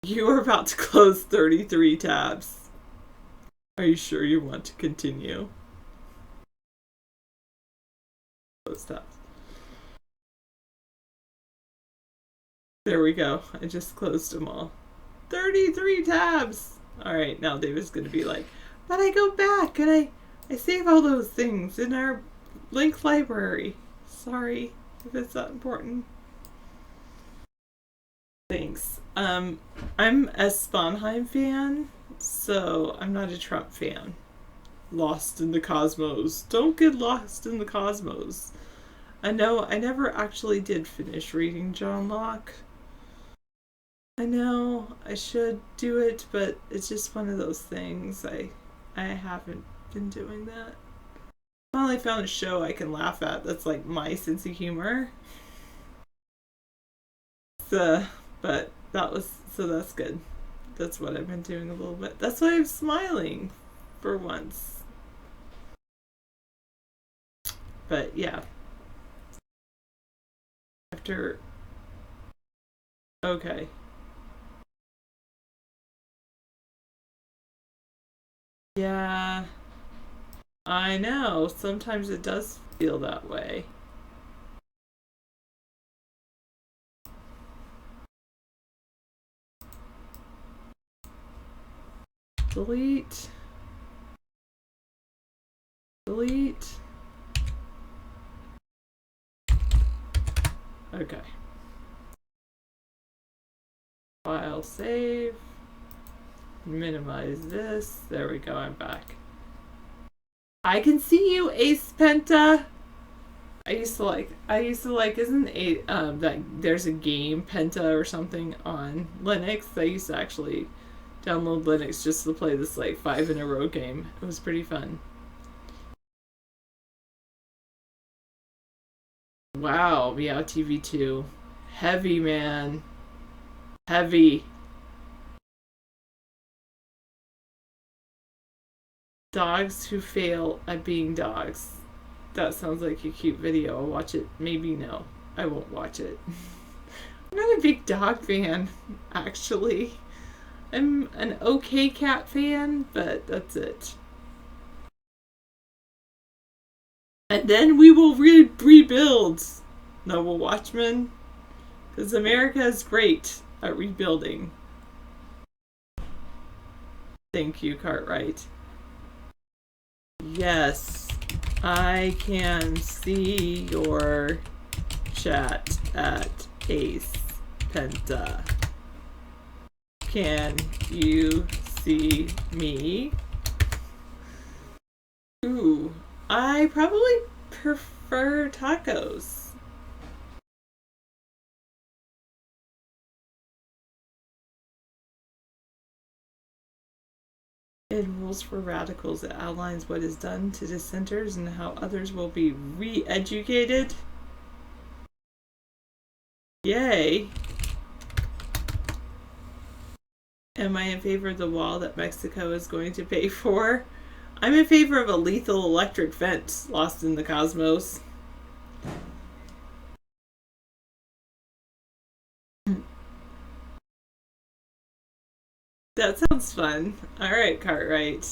You are about to close 33 tabs. Are you sure you want to continue? Close tabs. There we go. I just closed them all. 33 tabs! Alright, now David's gonna be like, but I go back and I save all those things in our link library. Sorry if it's that important. Thanks. I'm a Sponheim fan, so I'm not a Trump fan. Lost in the cosmos. Don't get lost in the cosmos. I know I never actually did finish reading John Locke. I know I should do it, but it's just one of those things. I haven't been doing that. Finally found a show I can laugh at that's like my sense of humor. But that's good. That's what I've been doing a little bit. That's why I'm smiling for once. But yeah. Okay. Yeah, I know. Sometimes it does feel that way. Delete. Delete. Okay. File save. Minimize this. There we go, I'm back. I can see you, Ace Penta. I used to like, isn't that there's a game, Penta or something, on Linux? I used to actually download Linux just to play this like 5 in a row game. It was pretty fun. Wow, yeah, TV2. Heavy, man. Heavy. Dogs who fail at being dogs. That sounds like a cute video. I'll watch it. Maybe no. I won't watch it. I'm not a big dog fan, actually. I'm an okay cat fan, but that's it. And then we will rebuild, Noble Watchman. Because America is great at rebuilding. Thank you, Cartwright. Yes, I can see your chat at Ace Penta. Can you see me? Ooh, I probably prefer tacos. In Rules for Radicals, it outlines what is done to dissenters and how others will be re-educated. Yay! Am I in favor of the wall that Mexico is going to pay for? I'm in favor of a lethal electric fence lost in the cosmos. That sounds fun. Alright, Cartwright.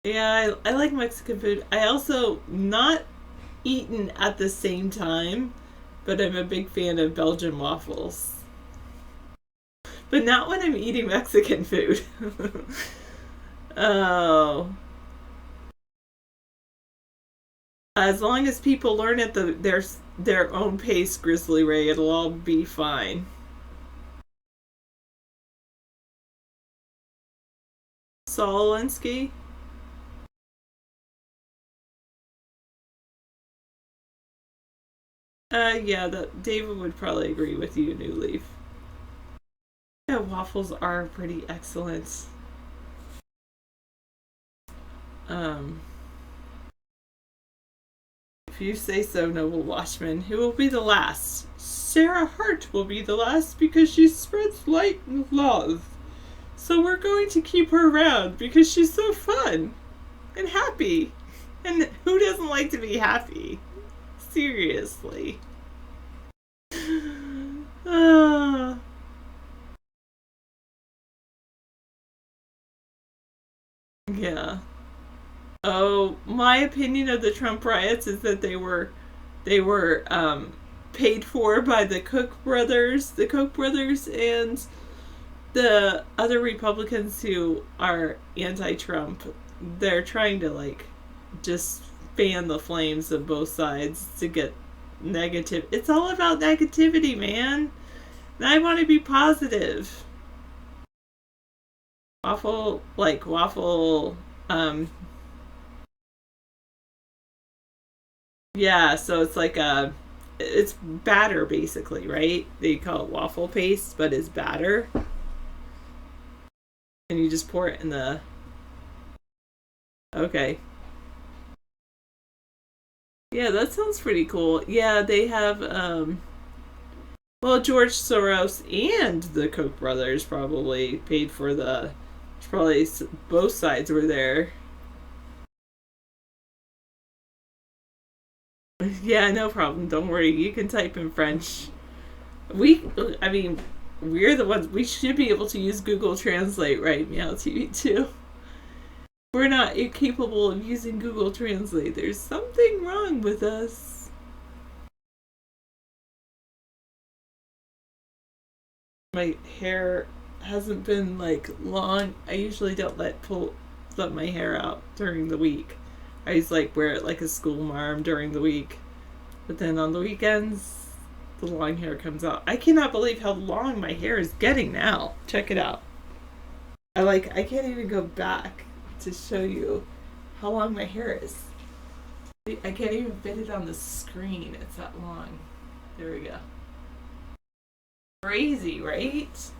Yeah, I like Mexican food. I also not eaten at the same time, but I'm a big fan of Belgian waffles. But not when I'm eating Mexican food. Oh. As long as people learn at their own pace, Grizzly Ray, it'll all be fine. Saul Alinsky? Yeah, David would probably agree with you, New Leaf. Yeah, waffles are pretty excellent. If you say so, Noble Watchman, who will be the last? Sarah Hart will be the last because she spreads light and love. So we're going to keep her around because she's so fun and happy. And who doesn't like to be happy? Seriously. Yeah. Oh, my opinion of the Trump riots is that they were paid for by the Koch brothers, and the other Republicans who are anti-Trump. They're trying to like just fan the flames of both sides to get negative. It's all about negativity, man. And I want to be positive. Waffle. Yeah, so it's like it's batter basically, right? They call it waffle paste, but it's batter. And you just pour it in the... Okay. Yeah, that sounds pretty cool. Yeah, they have, well, George Soros and the Koch brothers probably paid for the... Probably both sides were there. Yeah, no problem. Don't worry. You can type in French. We're the ones. We should be able to use Google Translate, right? Meow TV too. we're not capable of using Google Translate. There's something wrong with us. My hair hasn't been like long. I usually don't let my hair out during the week. I just like wear it like a school marm during the week. But then on the weekends, the long hair comes out. I cannot believe how long my hair is getting now. Check it out. I can't even go back to show you how long my hair is. I can't even fit it on the screen. It's that long. There we go. Crazy, right?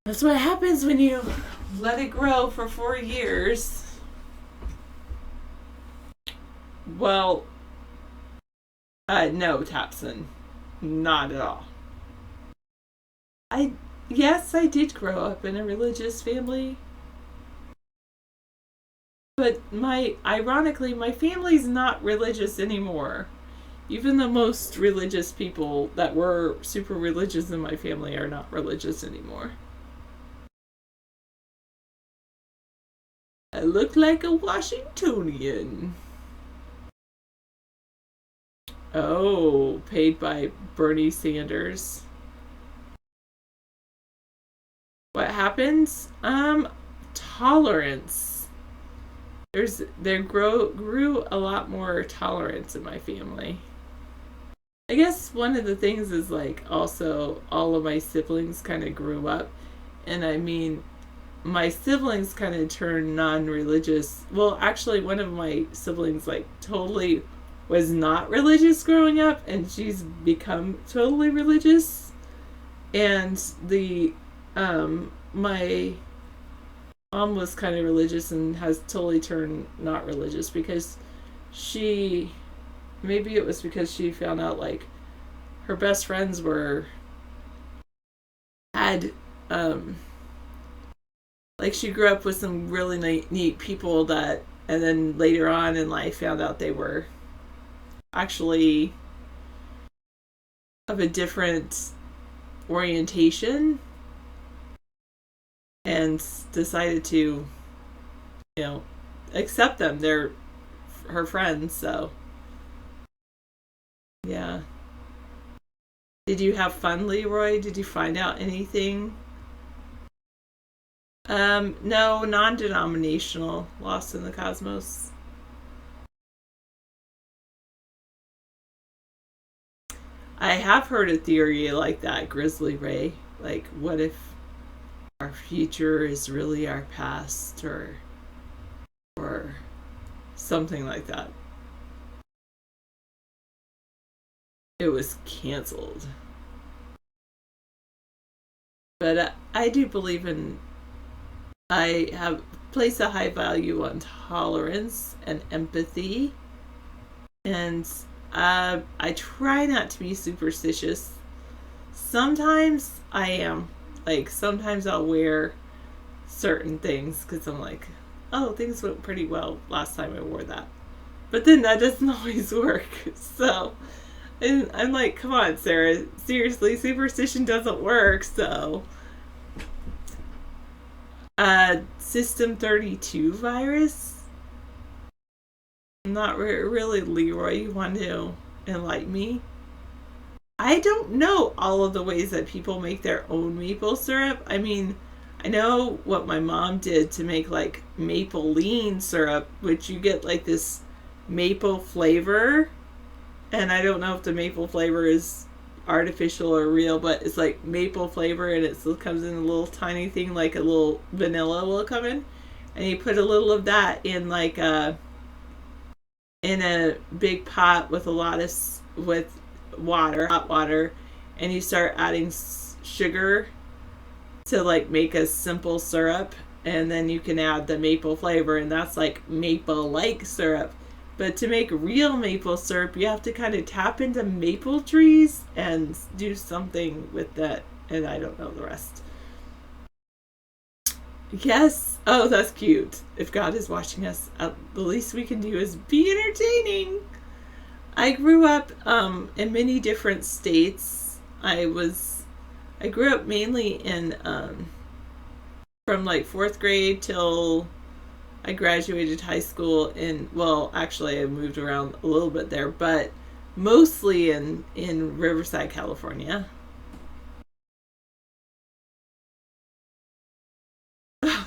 That's what happens when you let it grow for 4 years. Well, no, Tapson. Not at all. Yes, I did grow up in a religious family. But ironically, my family's not religious anymore. Even the most religious people that were super religious in my family are not religious anymore. I look like a Washingtonian. Oh, paid by Bernie Sanders. What happens? Tolerance. There grew a lot more tolerance in my family. I guess one of the things is like also all of my siblings kind of grew up, and I mean my siblings kind of turned non-religious. Well, actually one of my siblings like totally was not religious growing up, and she's become totally religious. And my mom was kind of religious and has totally turned not religious because maybe it was because she found out like her best friends had like she grew up with some really neat people and then later on in life found out they were actually of a different orientation and decided to, accept them. They're her friends, so yeah. Did you have fun, Leroy? Did you find out anything? No, non-denominational, Lost in the Cosmos. I have heard a theory like that, Grizzly Ray. Like, what if our future is really our past, or something like that. It was canceled. But I do believe I have placed a high value on tolerance and empathy, and I try not to be superstitious. Sometimes I am. Like, sometimes I'll wear certain things because I'm like, oh, things went pretty well last time I wore that. But then that doesn't always work. So, and I'm like, come on, Sarah. Seriously, superstition doesn't work, so. System 32 virus? Not really, Leroy. You want to enlighten me? I don't know all of the ways that people make their own maple syrup. I mean, I know what my mom did to make like maple lean syrup, which you get like this maple flavor. And I don't know if the maple flavor is artificial or real, but it's like maple flavor, and it still comes in a little tiny thing, like a little vanilla will come in. And you put a little of that in like in a big pot with with water, hot water, and you start adding sugar to like make a simple syrup, and then you can add the maple flavor, and that's like maple like syrup. But to make real maple syrup, you have to kind of tap into maple trees and do something with that, and I don't know the rest. Yes. Oh, that's cute. If God is watching us, the least we can do is be entertaining. I grew up in many different states. I grew up mainly from from like 4th grade till I graduated high school well, actually I moved around a little bit there, but mostly in Riverside, California.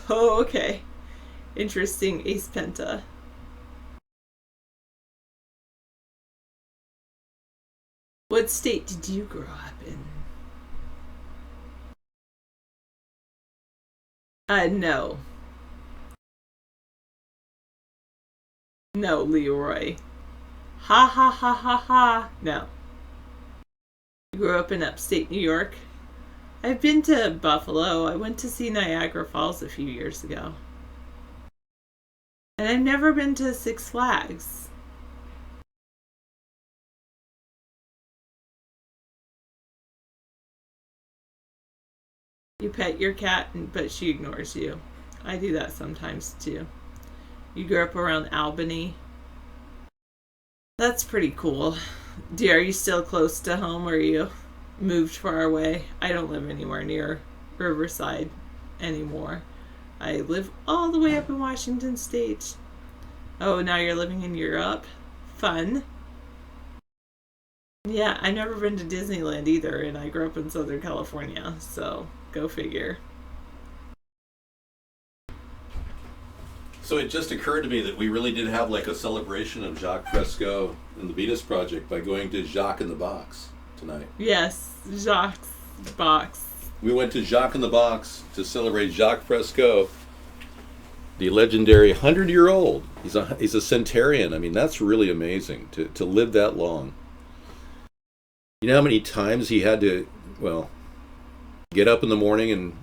Oh, okay. Interesting. Ace Penta. What state did you grow up in? No. No, Leroy. Ha ha ha ha ha. No. I grew up in upstate New York. I've been to Buffalo. I went to see Niagara Falls a few years ago. And I've never been to Six Flags. You pet your cat, but she ignores you. I do that sometimes too. You grew up around Albany. That's pretty cool. Are you still close to home, or are you moved far away? I don't live anywhere near Riverside anymore. I live all the way up in Washington State. Oh, now you're living in Europe? Fun. Yeah, I've never been to Disneyland either, and I grew up in Southern California, so go figure. So it just occurred to me that we really did have like a celebration of Jacques Fresco and the Venus Project by going to Jacques in the Box tonight. Yes, Jacques Box. We went to Jacques in the Box to celebrate Jacques Fresco, the legendary 100-year-old. He's a centenarian. I mean, that's really amazing to live that long. You know how many times he had to, well, get up in the morning and,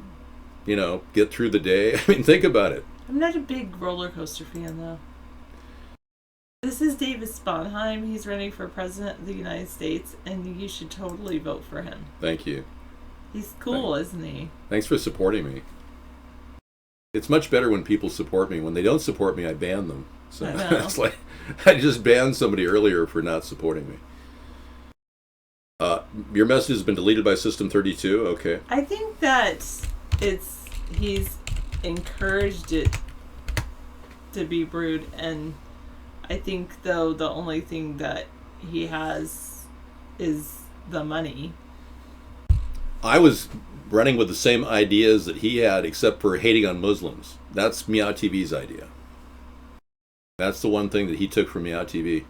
get through the day? I mean, think about it. I'm not a big roller coaster fan, though. This is David Sponheim. He's running for president of the United States, and you should totally vote for him. Thank you. He's cool, isn't he? Thanks for supporting me. It's much better when people support me. When they don't support me, I ban them. So it's like I just banned somebody earlier for not supporting me. Your message has been deleted by System 32. Okay. I think that he's encouraged it to be brewed, and I think though the only thing that he has is the money. I was running with the same ideas that he had, except for hating on Muslims. That's Meow TV's idea. That's the one thing that he took from Meow TV.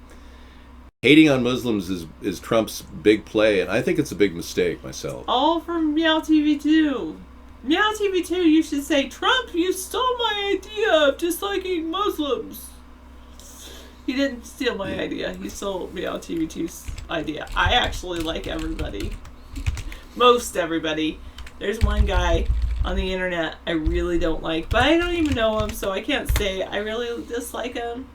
Hating on Muslims is Trump's big play, and I think it's a big mistake myself. All from Meow TV 2. Meow TV 2, you should say, Trump, you stole my idea of disliking Muslims. He didn't steal my idea. He stole Meow TV 2's idea. I actually like everybody. Most everybody. There's one guy on the internet I really don't like, but I don't even know him, so I can't say I really dislike him.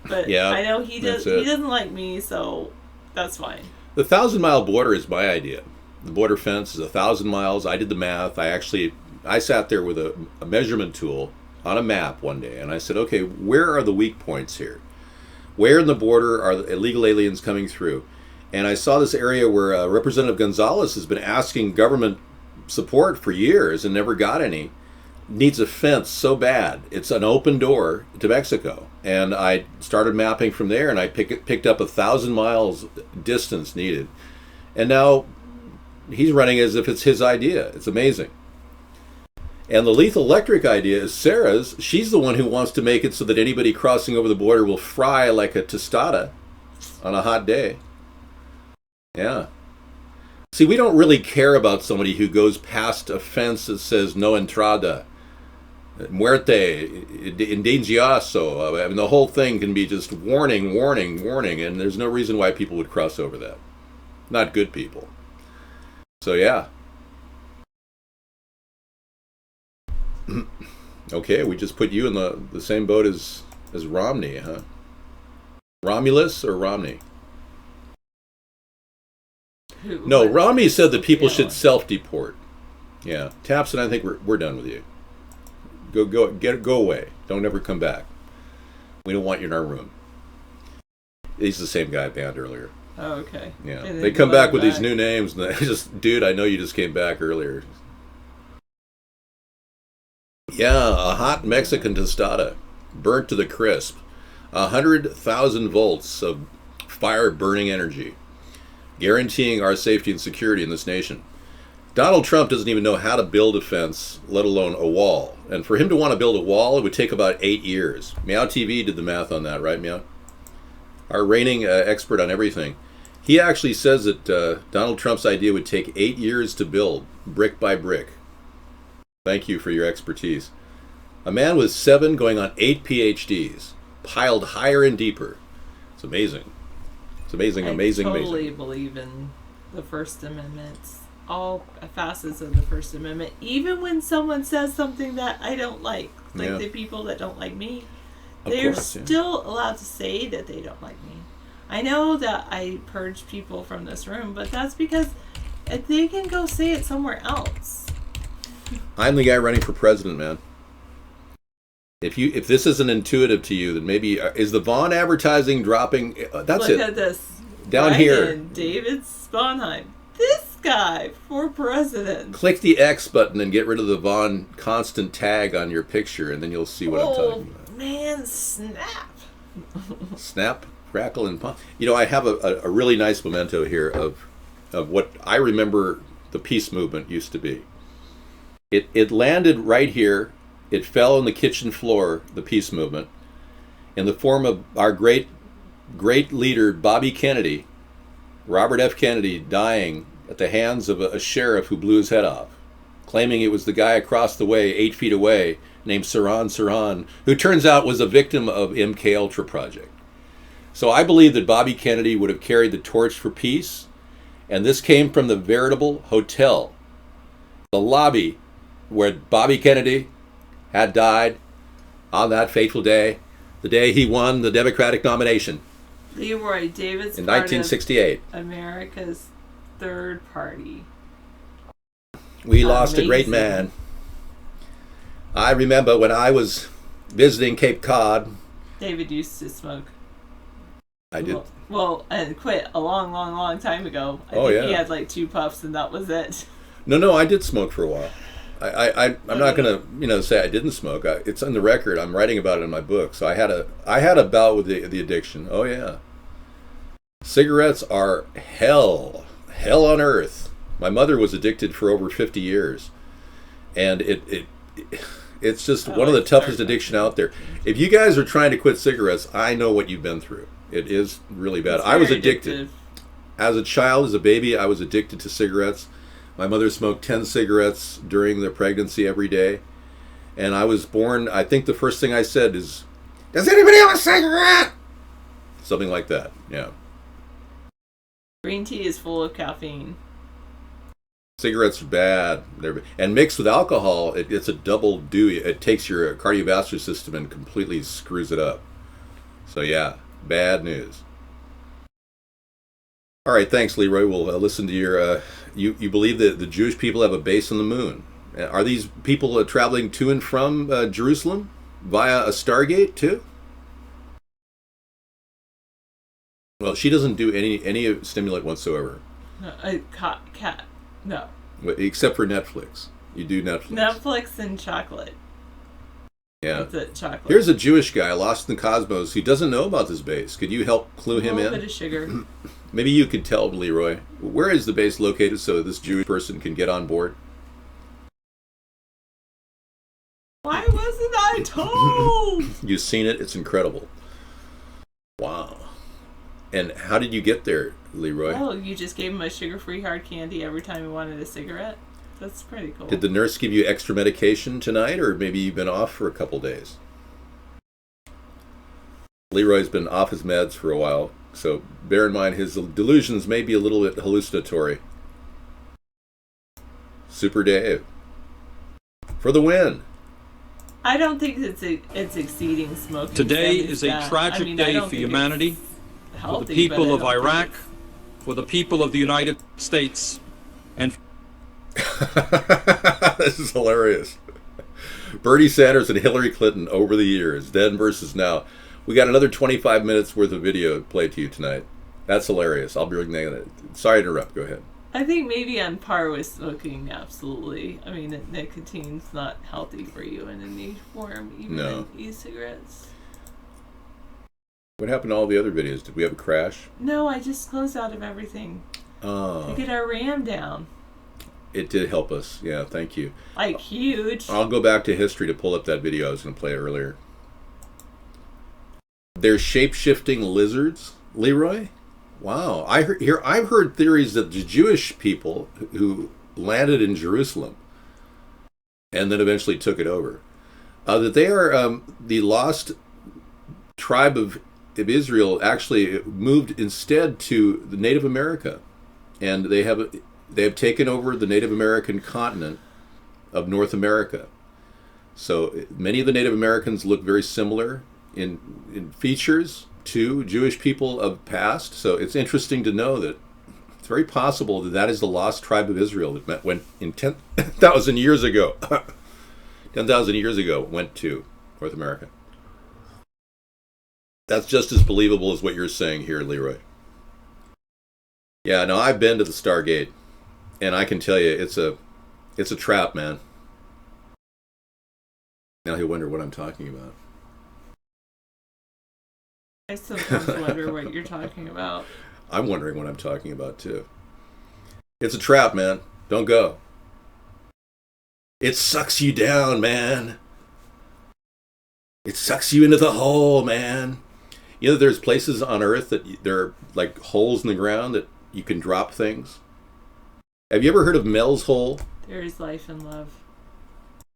But yeah, I know he doesn't like me, so that's fine. The 1,000-mile border is my idea. The border fence is 1,000 miles. I did the math. I sat there with a measurement tool on a map one day, and I said, okay, where are the weak points here? Where in the border are the illegal aliens coming through? And I saw this area where Representative Gonzalez has been asking government support for years and never got any. Needs a fence so bad. It's an open door to Mexico. And I started mapping from there, and I picked up 1,000 miles distance needed. And now he's running as if it's his idea. It's amazing. And the lethal electric idea is Sarah's. She's the one who wants to make it so that anybody crossing over the border will fry like a tostada on a hot day. Yeah. See, we don't really care about somebody who goes past a fence that says no entrada, muerte, indagioso. I mean, the whole thing can be just warning, warning, warning, and there's no reason why people would cross over that. Not good people. So, yeah. Okay, we just put you in the same boat as Romney, huh? Romulus or Romney? No, Romney said that people should self-deport. Yeah, Tapson, I think we're done with you. Go away. Don't ever come back. We don't want you in our room. He's the same guy I banned earlier. Oh, okay. Yeah, they come back with these new names, and dude, I know you just came back earlier. Yeah, a hot Mexican tostada, burnt to the crisp. 100,000 volts of fire-burning energy, guaranteeing our safety and security in this nation. Donald Trump doesn't even know how to build a fence, let alone a wall. And for him to want to build a wall, it would take about 8 years. Meow TV did the math on that, right, Meow? Our reigning expert on everything. He actually says that Donald Trump's idea would take 8 years to build, brick by brick. Thank you for your expertise. A man with 7 going on 8 PhDs, piled higher and deeper. It's amazing. It's amazing, amazing, I totally amazing. believe in the First Amendment, all facets of the First Amendment, even when someone says something that I don't like the people that don't like me, they're still allowed to say that they don't like me. I know that I purge people from this room, but that's because they can go say it somewhere else. I'm the guy running for president, man. If this isn't intuitive to you, then maybe is the Vaughn advertising dropping? That's Look it. at this. Down Ryan here. David Sponheim. This guy for president. Click the X button and get rid of the Vaughn constant tag on your picture, and then you'll see what I'm talking about. Oh man, snap. Snap, crackle, and pop. You know, I have a really nice memento here of what I remember the peace movement used to be. It landed right here. It fell on the kitchen floor, the peace movement, in the form of our great leader, Bobby Kennedy, Robert F. Kennedy, dying at the hands of a sheriff who blew his head off, claiming it was the guy across the way, 8 feet away, named Sirhan, who turns out was a victim of MK Ultra project. So I believe that Bobby Kennedy would have carried the torch for peace, and this came from the veritable hotel, the lobby where Bobby Kennedy had died on that fateful day, the day he won the Democratic nomination. Leroy David's in part 1968. Of America's Third Party. We lost a great man. I remember when I was visiting Cape Cod. David used to smoke. I did. Well, and quit a long time ago. I Oh, think yeah. he had like 2 puffs and that was it. No, I did smoke for a while. I'm not going to say I didn't smoke. It's on the record. I'm writing about it in my book. So I had a bout with the addiction. Oh yeah. Cigarettes are hell on earth. My mother was addicted for over 50 years, and it's just one of the toughest addiction out there. If you guys are trying to quit cigarettes, I know what you've been through. It is really bad. I was addicted. As a child, as a baby, I was addicted to cigarettes. My mother smoked 10 cigarettes during the pregnancy every day. And I was born, I think the first thing I said is, "Does anybody have a cigarette?" Something like that, yeah. Green tea is full of caffeine. Cigarettes are bad. And mixed with alcohol, it's a double doozy. It takes your cardiovascular system and completely screws it up. So yeah, bad news. All right, thanks, Leroy. We'll listen to your... You believe that the Jewish people have a base on the moon. Are these people traveling to and from Jerusalem via a Stargate, too? Well, she doesn't do any stimulant whatsoever. No. Except for Netflix. You do Netflix. Netflix and chocolate. Yeah. That's it, chocolate. Here's a Jewish guy lost in the cosmos who doesn't know about this base. Could you help clue him in? A little bit of sugar. Maybe you could tell Leroy. Where is the base located so this Jewish person can get on board? Why wasn't I told? You've seen it. It's incredible. Wow. And how did you get there, Leroy? Oh, you just gave him a sugar-free hard candy every time he wanted a cigarette? That's pretty cool. Did the nurse give you extra medication tonight, or maybe you've been off for a couple days? Leroy's been off his meds for a while, so bear in mind his delusions may be a little bit hallucinatory. Super Dave. For the win. I don't think it's exceeding smoking. Today is a tragic day for humanity, for the people of Iraq, for the people of the United States, and... This is hilarious. Bernie Sanders and Hillary Clinton over the years, then versus now. We got another 25 minutes worth of video played to you tonight. That's hilarious. I'll bring that in. Sorry to interrupt. Go ahead. I think maybe on par with smoking, absolutely. I mean, nicotine's not healthy for you in any form, even No. in e-cigarettes. What happened to all the other videos? Did we have a crash? No, I just closed out of everything to get our RAM down. It did help us. Yeah, thank you. Like, huge. I'll go back to history to pull up that video I was going to play earlier. They're shape-shifting lizards, Leroy? Wow. I've heard theories that the Jewish people who landed in Jerusalem and then eventually took it over, that they are the lost tribe of Israel actually moved instead to the Native America. And they have taken over the Native American continent of North America. So many of the Native Americans look very similar in features to Jewish people of past. So it's interesting to know that it's very possible that that is the lost tribe of Israel that went in 10,000 years ago. 10,000 years ago went to North America. That's just as believable as what you're saying here, Leroy. Yeah, no, I've been to the Stargate, and I can tell you it's a trap, man. Now he'll wonder what I'm talking about. I sometimes wonder what you're talking about. I'm wondering what I'm talking about, too. It's a trap, man. Don't go. It sucks you down, man. It sucks you into the hole, man. You know, there's places on Earth that there are like holes in the ground that you can drop things. Have you ever heard of Mel's Hole? There is life and love.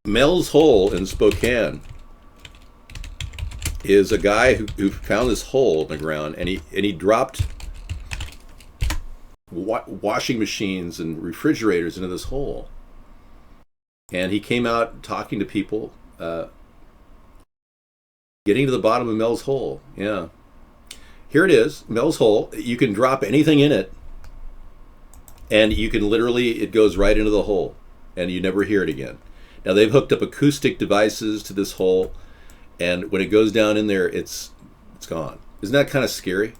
Mel's Hole in Spokane is a guy who found this hole in the ground, and he dropped washing machines and refrigerators into this hole. And he came out talking to people, getting to the bottom of Mel's Hole. Yeah. Here it is, Mel's Hole. You can drop anything in it, and you can literally, it goes right into the hole, and you never hear it again. Now, they've hooked up acoustic devices to this hole, and when it goes down in there, it's gone. Isn't that kind of scary?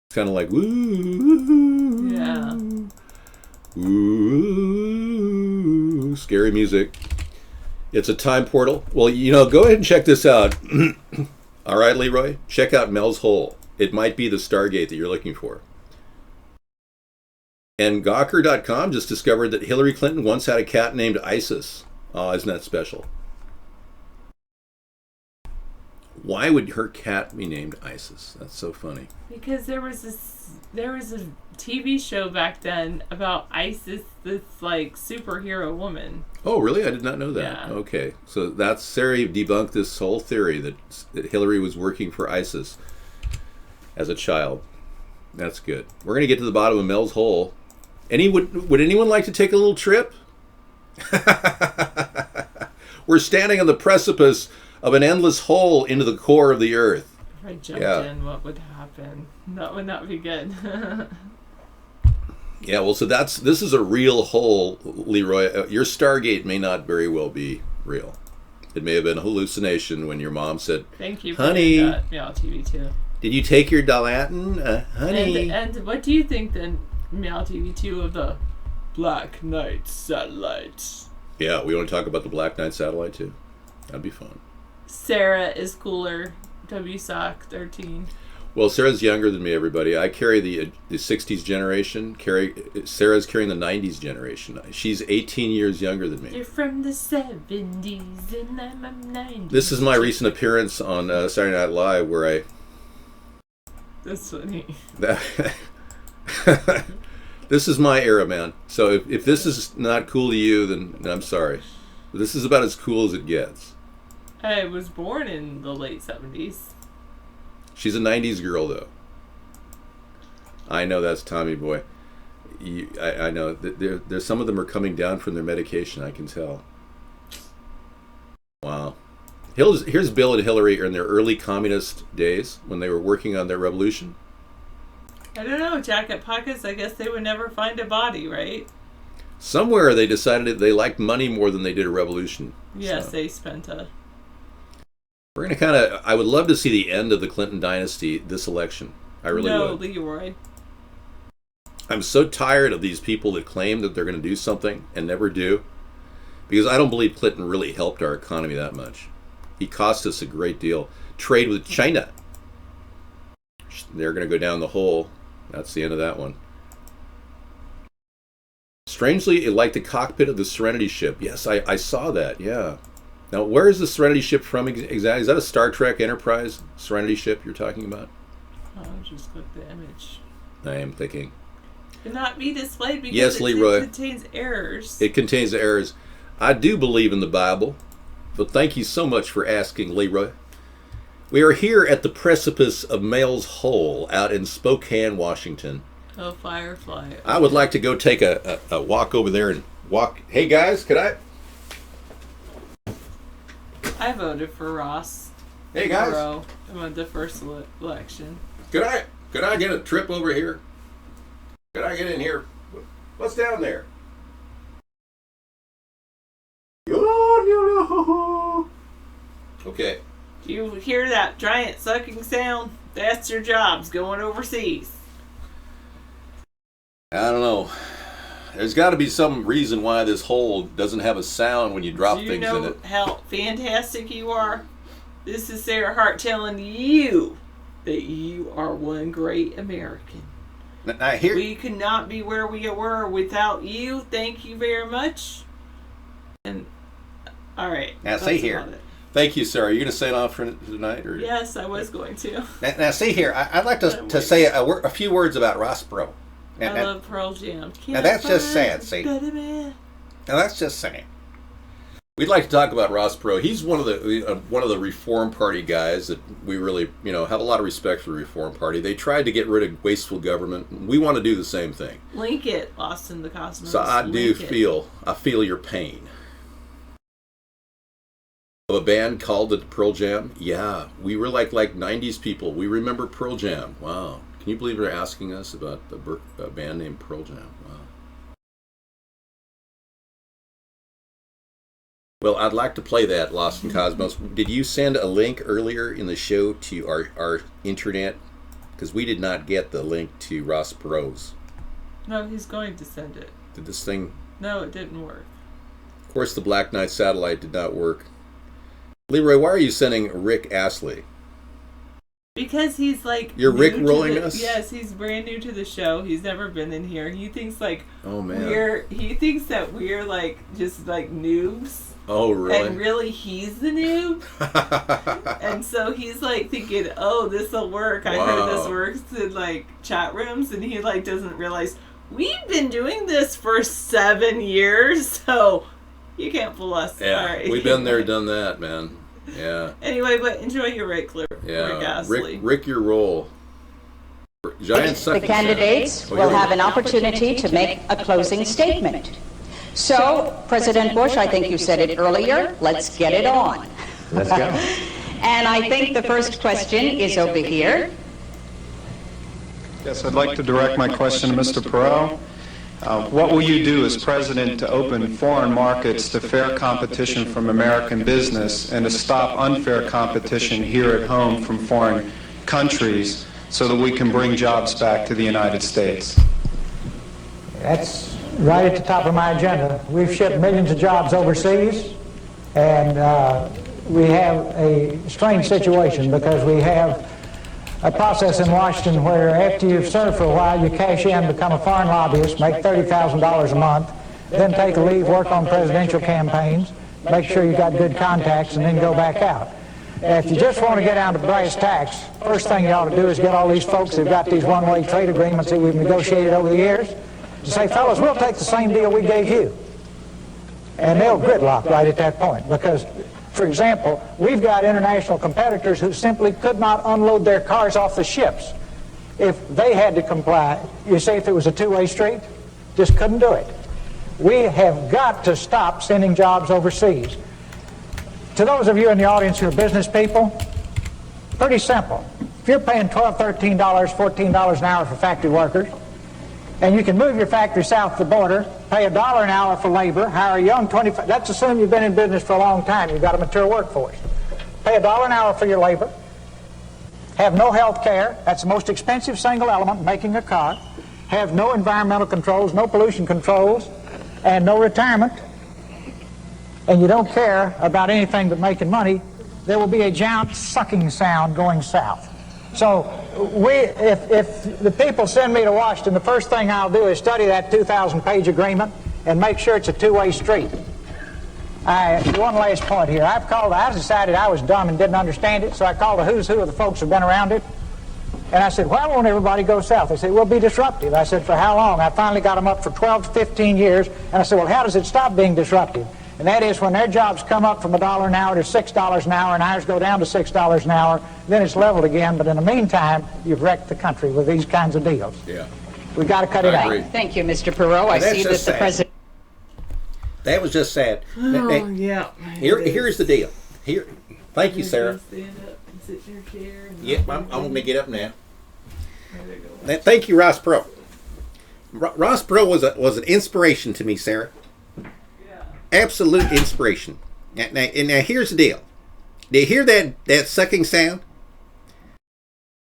It's kind of like, woo. Yeah. Woo. Scary music. It's a time portal. Well, you know, go ahead and check this out. All right, Leroy, check out Mel's Hole. It might be the Stargate that you're looking for. And Gawker.com just discovered that Hillary Clinton once had a cat named Isis. Oh, isn't that special? Why would her cat be named Isis? That's so funny. Because there was a TV show back then about Isis, this like superhero woman. Oh, really? I did not know that. Yeah. Okay, so that's Sarah debunked this whole theory that Hillary was working for ISIS as a child. That's good. We're going to get to the bottom of Mel's Hole. Would anyone like to take a little trip? We're standing on the precipice of an endless hole into the core of the earth. If I jumped in, what would happen? That would not be good. Yeah, well, so this is a real hole, Leroy. Your Stargate may not very well be real. It may have been a hallucination when your mom said, Thank you for honey, that. Meow TV 2. Did you take your Dilatin? Honey. And what do you think then, Meow TV 2, of the Black Knight satellites? Yeah, we want to talk about the Black Knight satellite too. That'd be fun. Sarah is cooler. WSOC 13. Well, Sarah's younger than me, everybody. I carry the 60s generation. Sarah's carrying the 90s generation. She's 18 years younger than me. You're from the 70s and I'm a 90s. This is my recent appearance on Saturday Night Live where I... That's funny. This is my era, man. So if this is not cool to you, then I'm sorry. But this is about as cool as it gets. I was born in the late 70s. She's a 90s girl, though. I know that's Tommy Boy. I know. There's some of them are coming down from their medication, I can tell. Wow. Here's Bill and Hillary in their early communist days when they were working on their revolution. I don't know, Jacket Pockets, I guess they would never find a body, right? Somewhere they decided they liked money more than they did a revolution. Yes, so. they spent a... We're going to I would love to see the end of the Clinton dynasty this election. I really would. No, Leroy. I'm so tired of these people that claim that they're going to do something and never do, because I don't believe Clinton really helped our economy that much. He cost us a great deal. Trade with China. They're going to go down the hole. That's the end of that one. Strangely, like the cockpit of the Serenity ship. Yes, I saw that, yeah. Now, where is the Serenity ship from exactly? Is that a Star Trek Enterprise Serenity ship you're talking about? Oh, just click the image. I am thinking. Cannot be displayed because Yes, Leroy. it contains errors. It contains errors. I do believe in the Bible, but thank you so much for asking, Leroy. We are here at the precipice of Mail's Hole out in Spokane, Washington. Oh, Firefly. I would like to go take a walk over there and walk. Hey, guys, could I? I voted for Ross. Hey, guys. Perot in the first election. Could I get a trip over here? Could I get in here? What's down there? Okay. Do you hear that giant sucking sound? That's your jobs going overseas. I don't know. There's got to be some reason why this hole doesn't have a sound when you drop things in it. Do you know how fantastic you are? This is Sarah Hart telling you that you are one great American. We could not be where we were without you. Thank you very much. And all right. Now, see here. Thank you, Sarah. Are you going to say it off for tonight? Or? Yes, I was going to. Now see here. I'd like to say a few words about Ross Perot. I love Pearl Jam. Now that's just sad, see? Now that's just saying. We'd like to talk about Ross Perot. He's one of the Reform Party guys that we really, have a lot of respect for the Reform Party. They tried to get rid of wasteful government. We want to do the same thing. Link it, Lost in the Cosmos. So I feel your pain. Of a band called it Pearl Jam? Yeah, we were like 90s people. We remember Pearl Jam. Wow. Can you believe they're asking us about a band named Pearl Jam? Wow. Well, I'd like to play that, Lost in Cosmos. Did you send a link earlier in the show to our internet? Because we did not get the link to Ross Perot's. No, he's going to send it. Did this thing? No, it didn't work. Of course, the Black Knight satellite did not work. Leroy, why are you sending Rick Astley? Because he's like... You're Rick rolling us? Yes, he's brand new to the show. He's never been in here. He thinks oh, man. He thinks that we're just noobs. Oh, really? And really he's the noob. And so he's thinking, oh, this'll work. I heard this works in chat rooms, and he doesn't realize we've been doing this for 7 years, so you can't fool us. Yeah, all right. We've been there, done that, man. Yeah. Anyway, but enjoy your Rick Astley. Rick, your role. Giant The candidates will have an opportunity to make a closing statement. So, President Bush, I think you said it earlier, let's get it on. Let's go. And I think the first question is over here. Yes, I'd like to direct my question to Mr. Perot. What will you do as president to open foreign markets to fair competition from American business and to stop unfair competition here at home from foreign countries so that we can bring jobs back to the United States? That's right at the top of my agenda. We've shipped millions of jobs overseas, and we have a strange situation because we have a process in Washington where after you've served for a while, you cash in, become a foreign lobbyist, make $30,000 a month, then take a leave, work on presidential campaigns, make sure you've got good contacts, and then go back out. If you just want to get down to brass tacks, first thing you ought to do is get all these folks who've got these one-way trade agreements that we've negotiated over the years to say, fellas, we'll take the same deal we gave you. And they'll gridlock right at that point because, for example, we've got international competitors who simply could not unload their cars off the ships if they had to comply. You say if it was a two-way street, just couldn't do it. We have got to stop sending jobs overseas. To those of you in the audience who are business people, pretty simple. If you're paying $12, $13, $14 an hour for factory workers, and you can move your factory south of the border, pay $1 an hour for labor, hire a young 25, that's assuming you've been in business for a long time, you've got a mature workforce. Pay $1 an hour for your labor, have no health care, that's the most expensive single element in making a car, have no environmental controls, no pollution controls, and no retirement, and you don't care about anything but making money, there will be a giant sucking sound going south. So if the people send me to Washington, the first thing I'll do is study that 2,000-page agreement and make sure it's a two-way street. One last point here. I decided I was dumb and didn't understand it, so I called the who's who of the folks who've been around it. And I said, why won't everybody go south? They said, we'll be disruptive. I said, for how long? I finally got them up for 12 to 15 years. And I said, well, how does it stop being disruptive? And that is when their jobs come up from $1 an hour to $6 an hour, and ours go down to $6 an hour, then it's leveled again. But in the meantime, you've wrecked the country with these kinds of deals. Yeah. We've got to cut it out. Thank you, Mr. Perot. I see that the president... That was just sad. Oh, yeah. Here's the deal. Thank you, Sarah. Stand up and sit in your chair. Yep, I'm going to get up now. Thank you, Ross Perot. Ross Perot was an inspiration to me, Sarah. Absolute inspiration. Now here's the deal. Do you hear that sucking sound?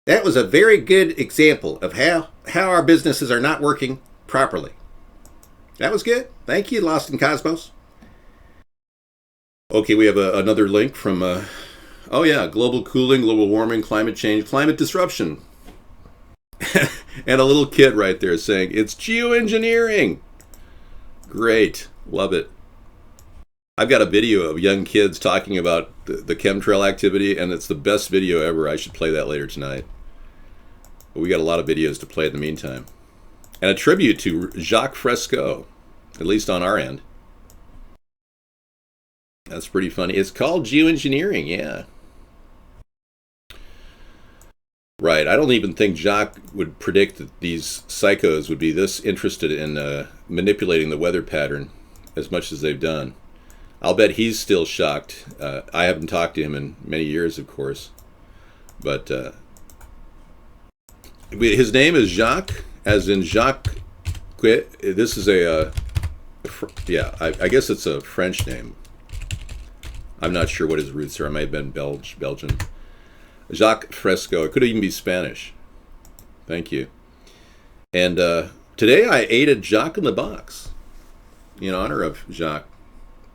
That was a very good example of how our businesses are not working properly. That was good. Thank you, Lost in Cosmos. Okay, we have another link from, global cooling, global warming, climate change, climate disruption. And a little kid right there saying, it's geoengineering. Great. Love it. I've got a video of young kids talking about the chemtrail activity, and it's the best video ever. I should play that later tonight. But we got a lot of videos to play in the meantime. And a tribute to Jacques Fresco, at least on our end. That's pretty funny. It's called geoengineering, yeah. Right, I don't even think Jacques would predict that these psychos would be this interested in manipulating the weather pattern as much as they've done. I'll bet he's still shocked. I haven't talked to him in many years, of course. But his name is Jacques, as in Jacques. This is I guess it's a French name. I'm not sure what his roots are. I may have been Belgian. Jacques Fresco. It could even be Spanish. Thank you. And today I ate at Jacques in the Box in honor of Jacques.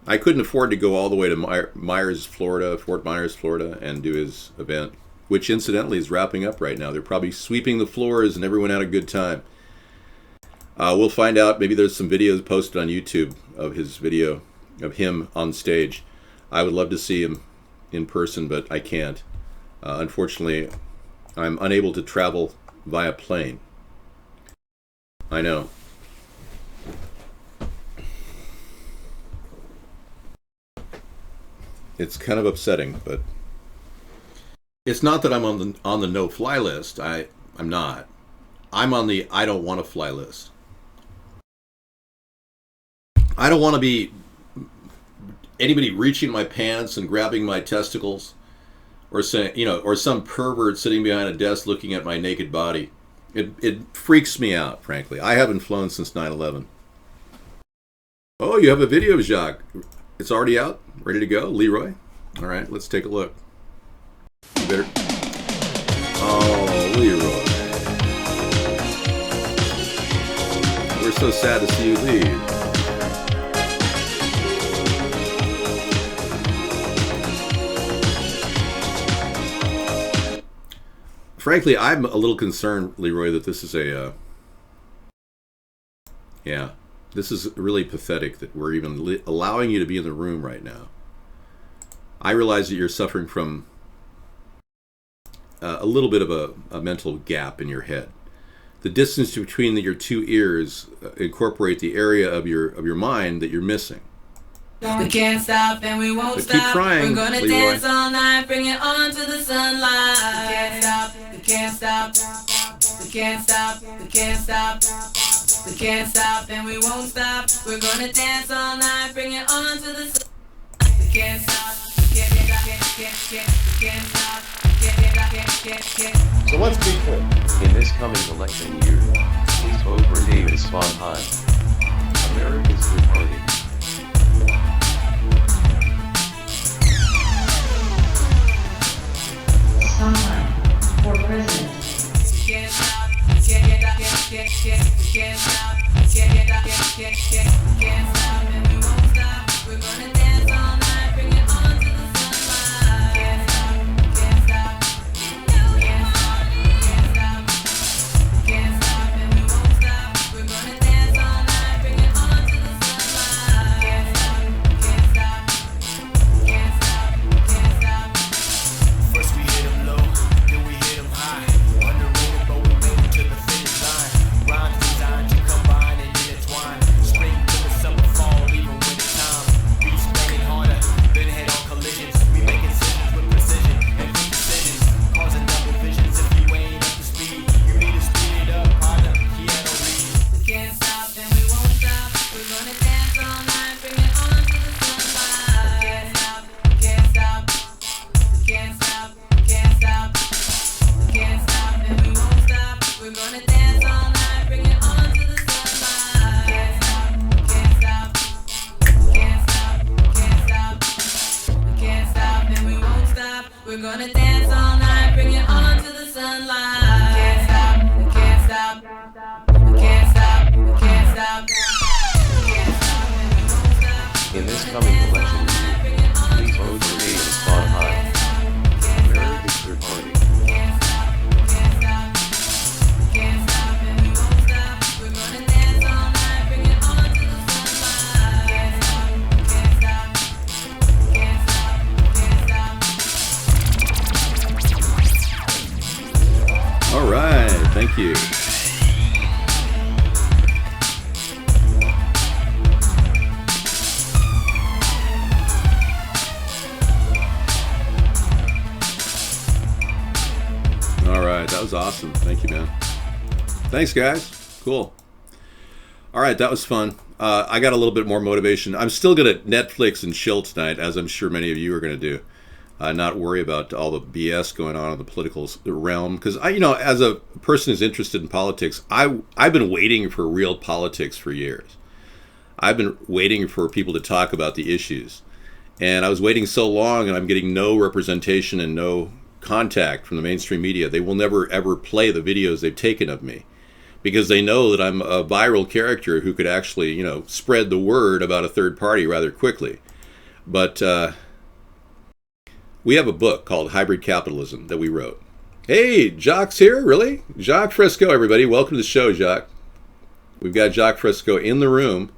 I couldn't afford to go all the way to Fort Myers, Florida, and do his event, which incidentally is wrapping up right now. They're probably sweeping the floors and everyone had a good time. We'll find out. Maybe there's some videos posted on YouTube of his video of him on stage. I would love to see him in person, but I can't. Unfortunately, I'm unable to travel via plane. I know. It's kind of upsetting, but it's not that I'm on the no-fly list. I'm not. I'm on the I don't want to fly list. I don't want to be anybody reaching my pants and grabbing my testicles, or saying, or some pervert sitting behind a desk looking at my naked body. It freaks me out, frankly. I haven't flown since 9/11. Oh, you have a video of Jacques. It's already out, ready to go, Leroy. All right, let's take a look. You better. Oh, Leroy. We're so sad to see you leave. Frankly, I'm a little concerned, Leroy, that this is this is really pathetic that we're even allowing you to be in the room right now. I realize that you're suffering from a little bit of a mental gap in your head. The distance between your two ears incorporate the area of your mind that you're missing. We can't stop and we won't But stop. keep trying, We're gonna Leroy. dance all night, bring it on to the sunlight. We can't stop, we can't stop, we can't stop, we can't stop, we can't stop and we won't stop. We're gonna dance all night, bring it on to the sunlight. We can't stop, we can't stop, we can't stop, we can't stop. So let's be clear. In this coming election year, please vote for David Sponheim, America's Third Party. Sponheim for president. We can't stop, we can't stop. First we hit 'em low, then we hit 'em high. Underrated, but we made it to the finish line. Rhymes designed to combine and intertwine. Spring to the summer, fall, even winter time. Beats banging harder, then head on collisions. We make incisions with precision and quick decisions. Causing double visions if you ain't up to speed. You need to speed it up, harder, piano read. We can't stop and we won't stop. We're gonna dance all night, bring it on to the sunlight. Can't stop, can't stop, can't stop, can't stop and we won't stop. We're gonna dance all night, bring it on to the sunlight. Can't stop, can't stop, can't stop, can't stop and we won't stop. We're gonna dance all night, bring it on to the sunlight. Can't stop, can't stop, can't stop, can't stop. In this coming election year, please vote for David Sponheim, America's Third Party. All right, thank you. All right, that was awesome. Thank you, man. Thanks, guys. Cool. All right, that was fun. I got a little bit more motivation. I'm still going to Netflix and chill tonight, as I'm sure many of you are going to do. Not worry about all the BS going on in the political realm. Because, as a person who's interested in politics, I've been waiting for real politics for years. I've been waiting for people to talk about the issues. And I was waiting so long, and I'm getting no representation and no contact from the mainstream media. They will never, ever play the videos they've taken of me, because they know that I'm a viral character who could actually, spread the word about a third party rather quickly. But we have a book called Hybrid Capitalism that we wrote. Hey, Jacques here, really? Jacques Fresco, everybody. Welcome to the show, Jacques. We've got Jacques Fresco in the room,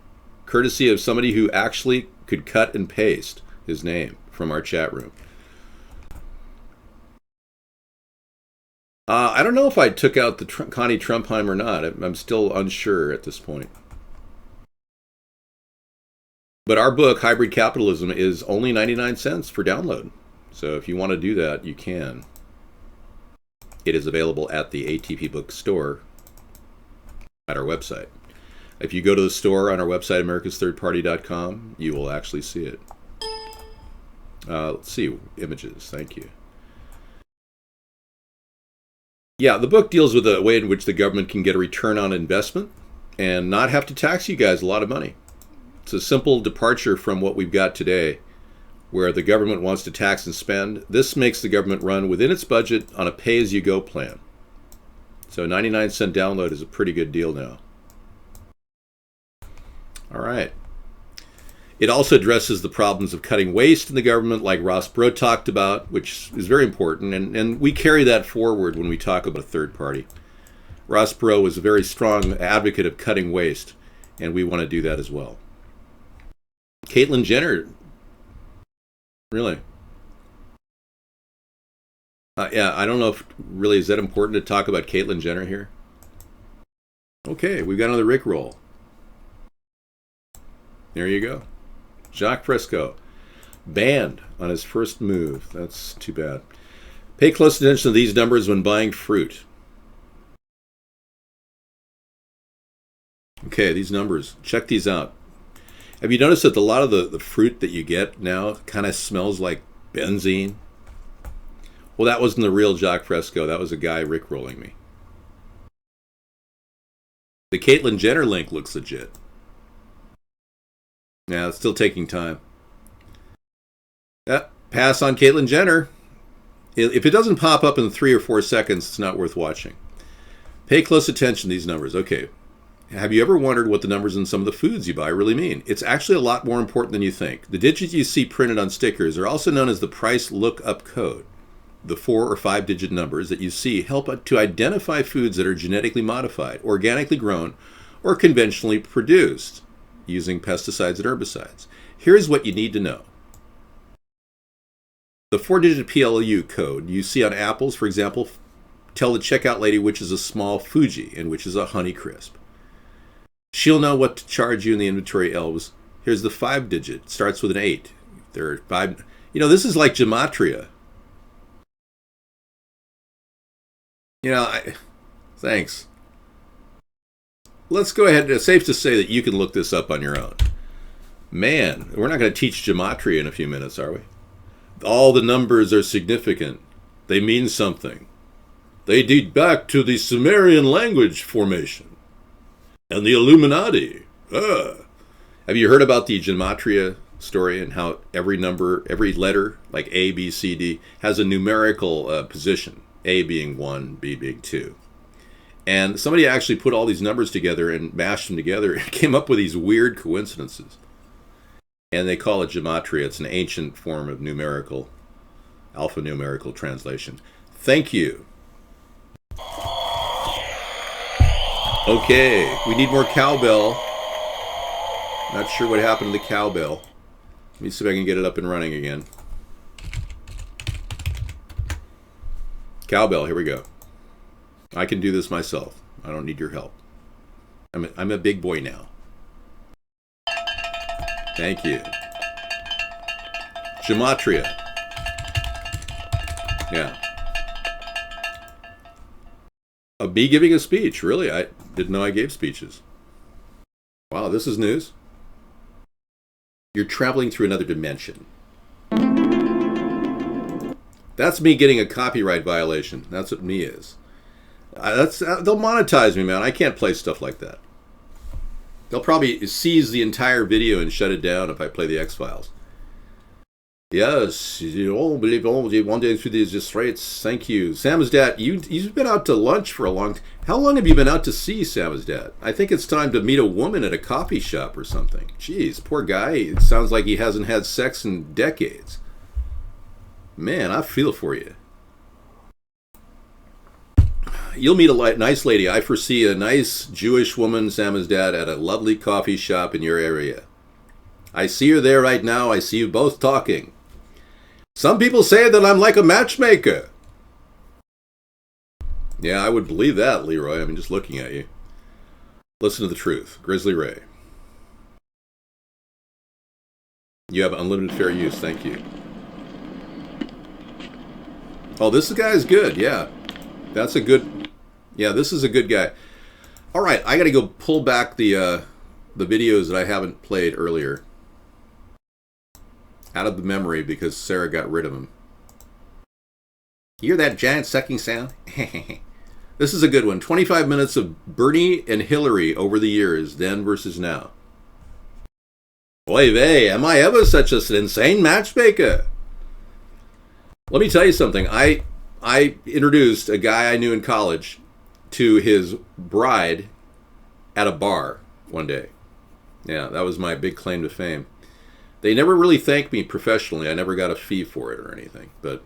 courtesy of somebody who actually could cut and paste his name from our chat room. I don't know if I took out the Connie Trumpheim or not. I'm still unsure at this point. But our book, Hybrid Capitalism, is only 99 cents for download. So if you want to do that, you can. It is available at the ATP Bookstore at our website. If you go to the store on our website, AmericasThirdParty.com, you will actually see it. Let's see, images, thank you. Yeah, the book deals with the way in which the government can get a return on investment and not have to tax you guys a lot of money. It's a simple departure from what we've got today, where the government wants to tax and spend. This makes the government run within its budget on a pay-as-you-go plan. So 99-cent download is a pretty good deal now. All right. It also addresses the problems of cutting waste in the government, like Ross Perot talked about, which is very important, and we carry that forward when we talk about a third party. Ross Perot was a very strong advocate of cutting waste, and we want to do that as well. Caitlyn Jenner, really? Yeah, I don't know if really is that important to talk about Caitlyn Jenner here. Okay, we've got another Rickroll. There you go. Jacques Fresco, banned on his first move. That's too bad. Pay close attention to these numbers when buying fruit. Okay, these numbers. Check these out. Have you noticed that a lot of the fruit that you get now kind of smells like benzene? Well, that wasn't the real Jacques Fresco. That was a guy rickrolling me. The Caitlyn Jenner link looks legit. Yeah, it's still taking time. Pass on Caitlyn Jenner. If it doesn't pop up in 3 or 4 seconds, it's not worth watching. Pay close attention to these numbers. Okay. Have you ever wondered what the numbers in some of the foods you buy really mean? It's actually a lot more important than you think. The digits you see printed on stickers are also known as the price lookup code. The 4 or 5 digit numbers that you see help to identify foods that are genetically modified, organically grown, or conventionally produced using pesticides and herbicides. Here's what you need to know. The 4-digit PLU code you see on apples, for example, tell the checkout lady which is a small Fuji and which is a Honeycrisp. She'll know what to charge you in the inventory elves. Here's the 5-digit. It starts with an 8. There are 5. This is like gematria. Thanks. Let's go ahead. It's safe to say that you can look this up on your own. Man, we're not going to teach gematria in a few minutes, are we? All the numbers are significant. They mean something. They date back to the Sumerian language formation. And the Illuminati. Have you heard about the gematria story and how every number, every letter, like A, B, C, D, has a numerical position? A being 1, B being 2. And somebody actually put all these numbers together and mashed them together and came up with these weird coincidences. And they call it gematria. It's an ancient form of alphanumerical translation. Thank you. Okay, we need more cowbell. Not sure what happened to the cowbell. Let me see if I can get it up and running again. Cowbell, here we go. I can do this myself. I don't need your help. I'm a big boy now. Thank you. Gematria. Yeah. A bee giving a speech. Really? I didn't know I gave speeches. Wow, this is news. You're traveling through another dimension. That's me getting a copyright violation. That's what me is. They'll monetize me, man. I can't play stuff like that. They'll probably seize the entire video and shut it down if I play the X-Files. Yes, you all believe all you wandering through these streets. Thank you. Samizdat, you've been out to lunch for a long time. How long have you been out to sea, Samizdat? I think it's time to meet a woman at a coffee shop or something. Jeez, poor guy. It sounds like he hasn't had sex in decades. Man, I feel for you. You'll meet a nice lady. I foresee a nice Jewish woman, Samizdat, at a lovely coffee shop in your area. I see her there right now. I see you both talking. Some people say that I'm like a matchmaker. Yeah, I would believe that, Leroy. I mean, just looking at you. Listen to the truth. Grizzly Ray. You have unlimited fair use. Thank you. Oh, this guy is good. Yeah. That's a good... Yeah, this is a good guy. All right, I got to go pull back the videos that I haven't played earlier out of the memory because Sarah got rid of them. You hear that giant sucking sound? This is a good one. 25 minutes of Bernie and Hillary over the years, then versus now. Oy vey, am I ever such an insane matchmaker? Let me tell you something. I introduced a guy I knew in college to his bride at a bar one day. Yeah, that was my big claim to fame. They never really thanked me professionally. I never got a fee for it or anything. But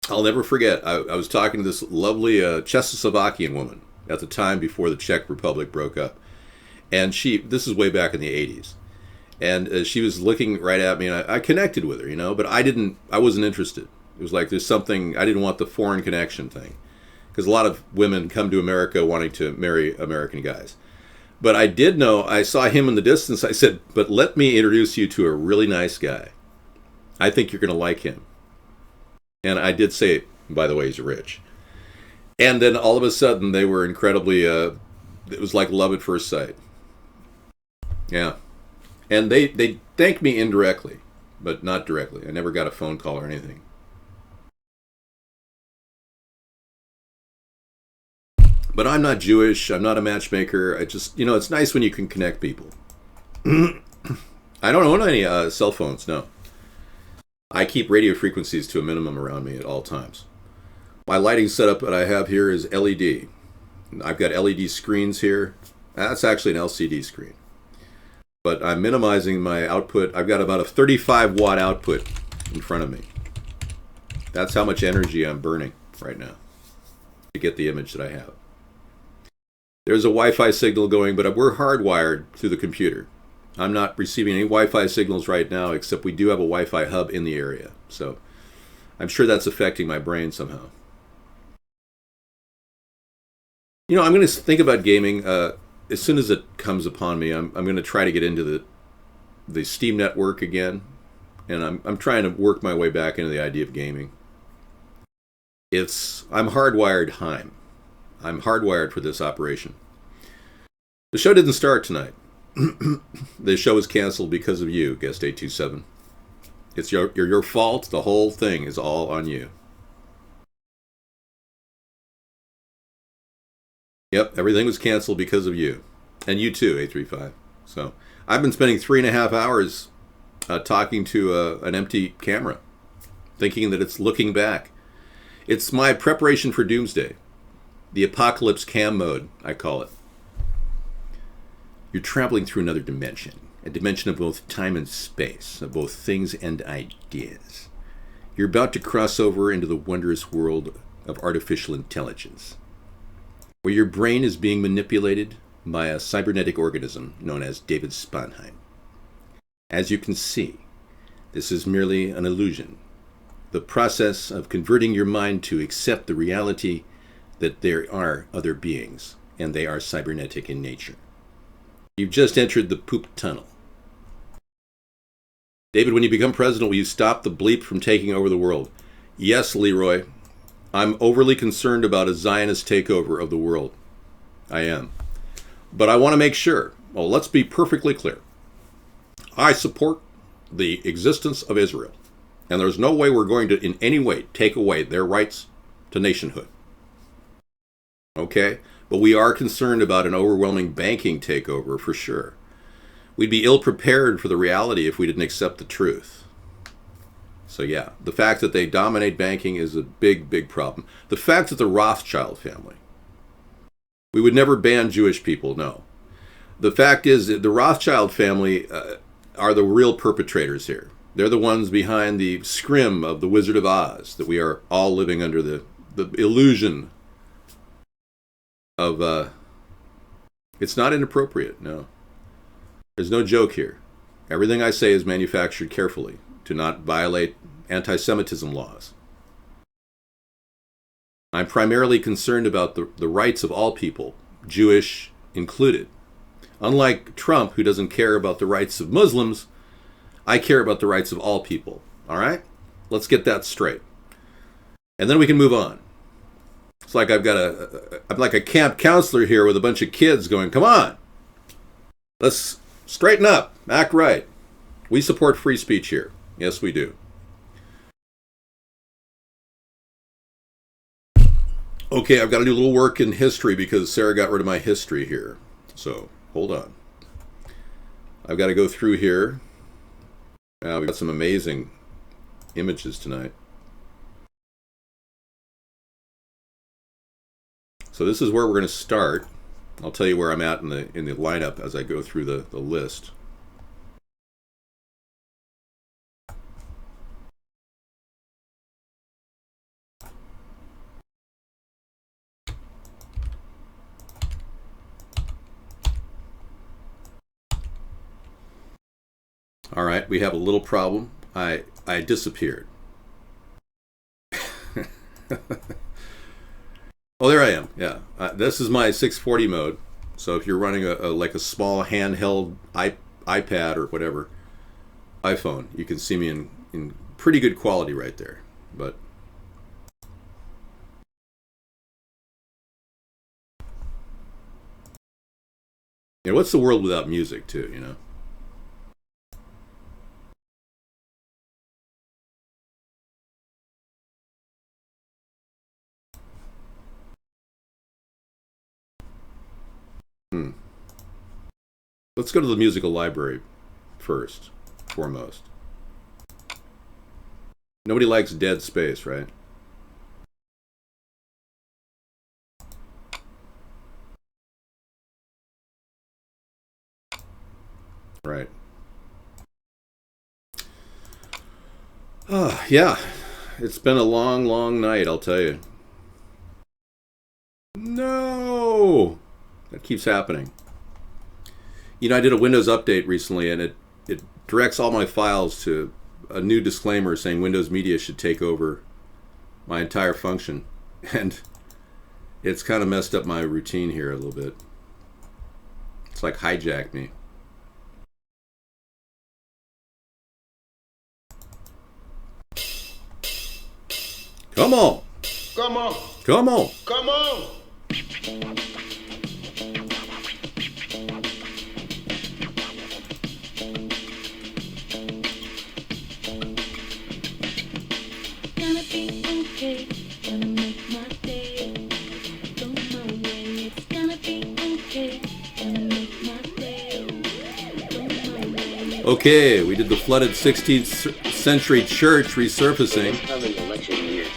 I'll never forget. I was talking to this lovely Czechoslovakian woman at the time before the Czech Republic broke up. And this is way back in the 80s. And she was looking right at me, and I connected with her, but I wasn't interested. It was like there's something, I didn't want the foreign connection thing. Because a lot of women come to America wanting to marry American guys. But I did know, I saw him in the distance. I said, but let me introduce you to a really nice guy. I think you're going to like him. And I did say, by the way, he's rich. And then all of a sudden, they were incredibly, it was like love at first sight. Yeah. And they thanked me indirectly, but not directly. I never got a phone call or anything. But I'm not Jewish. I'm not a matchmaker. I just, it's nice when you can connect people. I don't own any cell phones, no. I keep radio frequencies to a minimum around me at all times. My lighting setup that I have here is LED. I've got LED screens here. That's actually an LCD screen. But I'm minimizing my output. I've got about a 35 watt output in front of me. That's how much energy I'm burning right now to get the image that I have. There's a Wi-Fi signal going, but we're hardwired through the computer. I'm not receiving any Wi-Fi signals right now, except we do have a Wi-Fi hub in the area. So I'm sure that's affecting my brain somehow. You know, I'm going to think about gaming as soon as it comes upon me. I'm going to try to get into the Steam network again, and I'm trying to work my way back into the idea of gaming. I'm hardwired, Heim. I'm hardwired for this operation. The show didn't start tonight. The show was canceled because of you, Guest 827. It's your fault. The whole thing is all on you. Yep, everything was canceled because of you. And you too, 835. So I've been spending 3.5 hours talking to an empty camera, thinking that it's looking back. It's my preparation for doomsday. The apocalypse cam mode, I call it. You're traveling through another dimension, a dimension of both time and space, of both things and ideas. You're about to cross over into the wondrous world of artificial intelligence, where your brain is being manipulated by a cybernetic organism known as David Sponheim. As you can see, this is merely an illusion, the process of converting your mind to accept the reality that there are other beings, and they are cybernetic in nature. You've just entered the poop tunnel. David, when you become president, will you stop the bleep from taking over the world? Yes, Leroy. I'm overly concerned about a Zionist takeover of the world. I am. But I want to make sure. Well, let's be perfectly clear. I support the existence of Israel. And there's no way we're going to in any way take away their rights to nationhood. Okay? But we are concerned about an overwhelming banking takeover for sure. We'd be ill-prepared for the reality if we didn't accept the truth. So yeah, the fact that they dominate banking is a big, big problem. The fact that the Rothschild family, we would never ban Jewish people, no. The fact is that the Rothschild family are the real perpetrators here. They're the ones behind the scrim of the Wizard of Oz, that we are all living under the illusion of, it's not inappropriate, no. There's no joke here. Everything I say is manufactured carefully to not violate anti-Semitism laws. I'm primarily concerned about the rights of all people, Jewish included. Unlike Trump, who doesn't care about the rights of Muslims, I care about the rights of all people. All right? Let's get that straight. And then we can move on. It's like I'm like a camp counselor here with a bunch of kids going, come on, let's straighten up, act right. We support free speech here. Yes, we do. Okay, I've got to do a little work in history because Sarah got rid of my history here. So, hold on. I've got to go through here. We've got some amazing images tonight. So this is where we're going to start. I'll tell you where I'm at in the lineup as I go through the list. All right, we have a little problem. I disappeared. Oh, there I am. Yeah, this is my 640 mode. So if you're running like a small handheld iPad or whatever, iPhone, you can see me in pretty good quality right there. But you know, what's the world without music too? You know. Let's go to the musical library foremost. Nobody likes dead space, right? Right. Yeah. It's been a long, long night, I'll tell you. No! That keeps happening. You know, I did a Windows update recently, and it directs all my files to a new disclaimer saying Windows Media should take over my entire function. And it's kind of messed up my routine here a little bit. It's like hijacked me. Come on! Come on! Come on! Come on! Gonna be okay, gonna make my day. Go my way, it's gonna be okay, gonna make my day. Go my way. Okay, we did the flooded 16th century church resurfacing. Coming election year.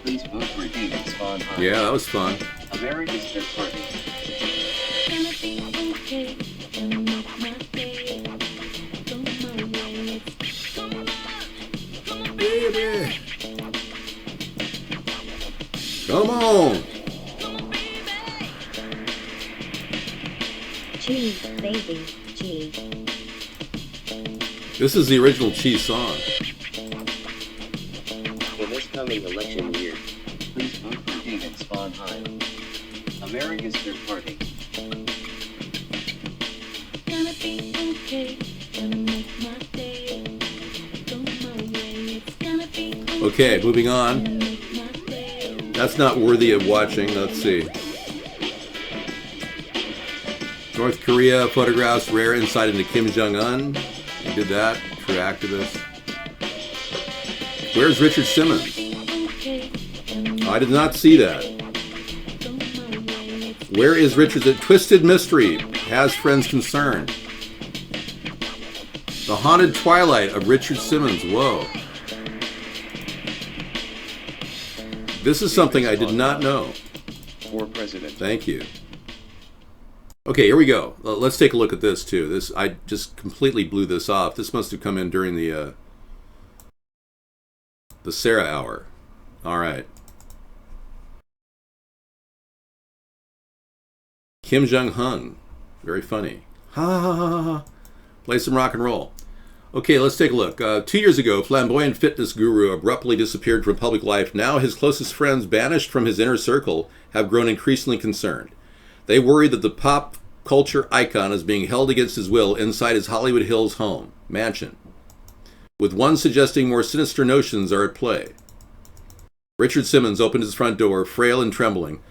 Please vote for David Spawn High. Yeah, that was fun. America's Third Party. Gonna be okay, gonna make my day. Go my way, it's come on, baby. Come on! Cheese, baby, cheese. This is the original Cheese song. In this coming election year, please vote for David Spawn High. America's Third Party. gonna be okay, gonna make my day. Go my way, it's gonna be Okay, moving on. That's not worthy of watching. Let's see. North Korea photographs rare insight into Kim Jong-un. You did that. True activist. Where's Richard Simmons? Oh, I did not see that. Where is Richard? A twisted mystery has friends concerned. The haunted twilight of Richard Simmons. Whoa. This is something I did not know. For president. Thank you. Okay, here we go. Let's take a look at this too. This I just completely blew this off. This must have come in during the Sarah hour. All right. Kim Jong-un. Very funny. Ha ha ha ha ha. Play some rock and roll. Okay, let's take a look. 2 years ago, flamboyant fitness guru abruptly disappeared from public life. Now his closest friends, banished from his inner circle, have grown increasingly concerned. They worry that the pop culture icon is being held against his will inside his Hollywood Hills home, mansion, with one suggesting more sinister notions are at play. Richard Simmons opened his front door, frail and trembling.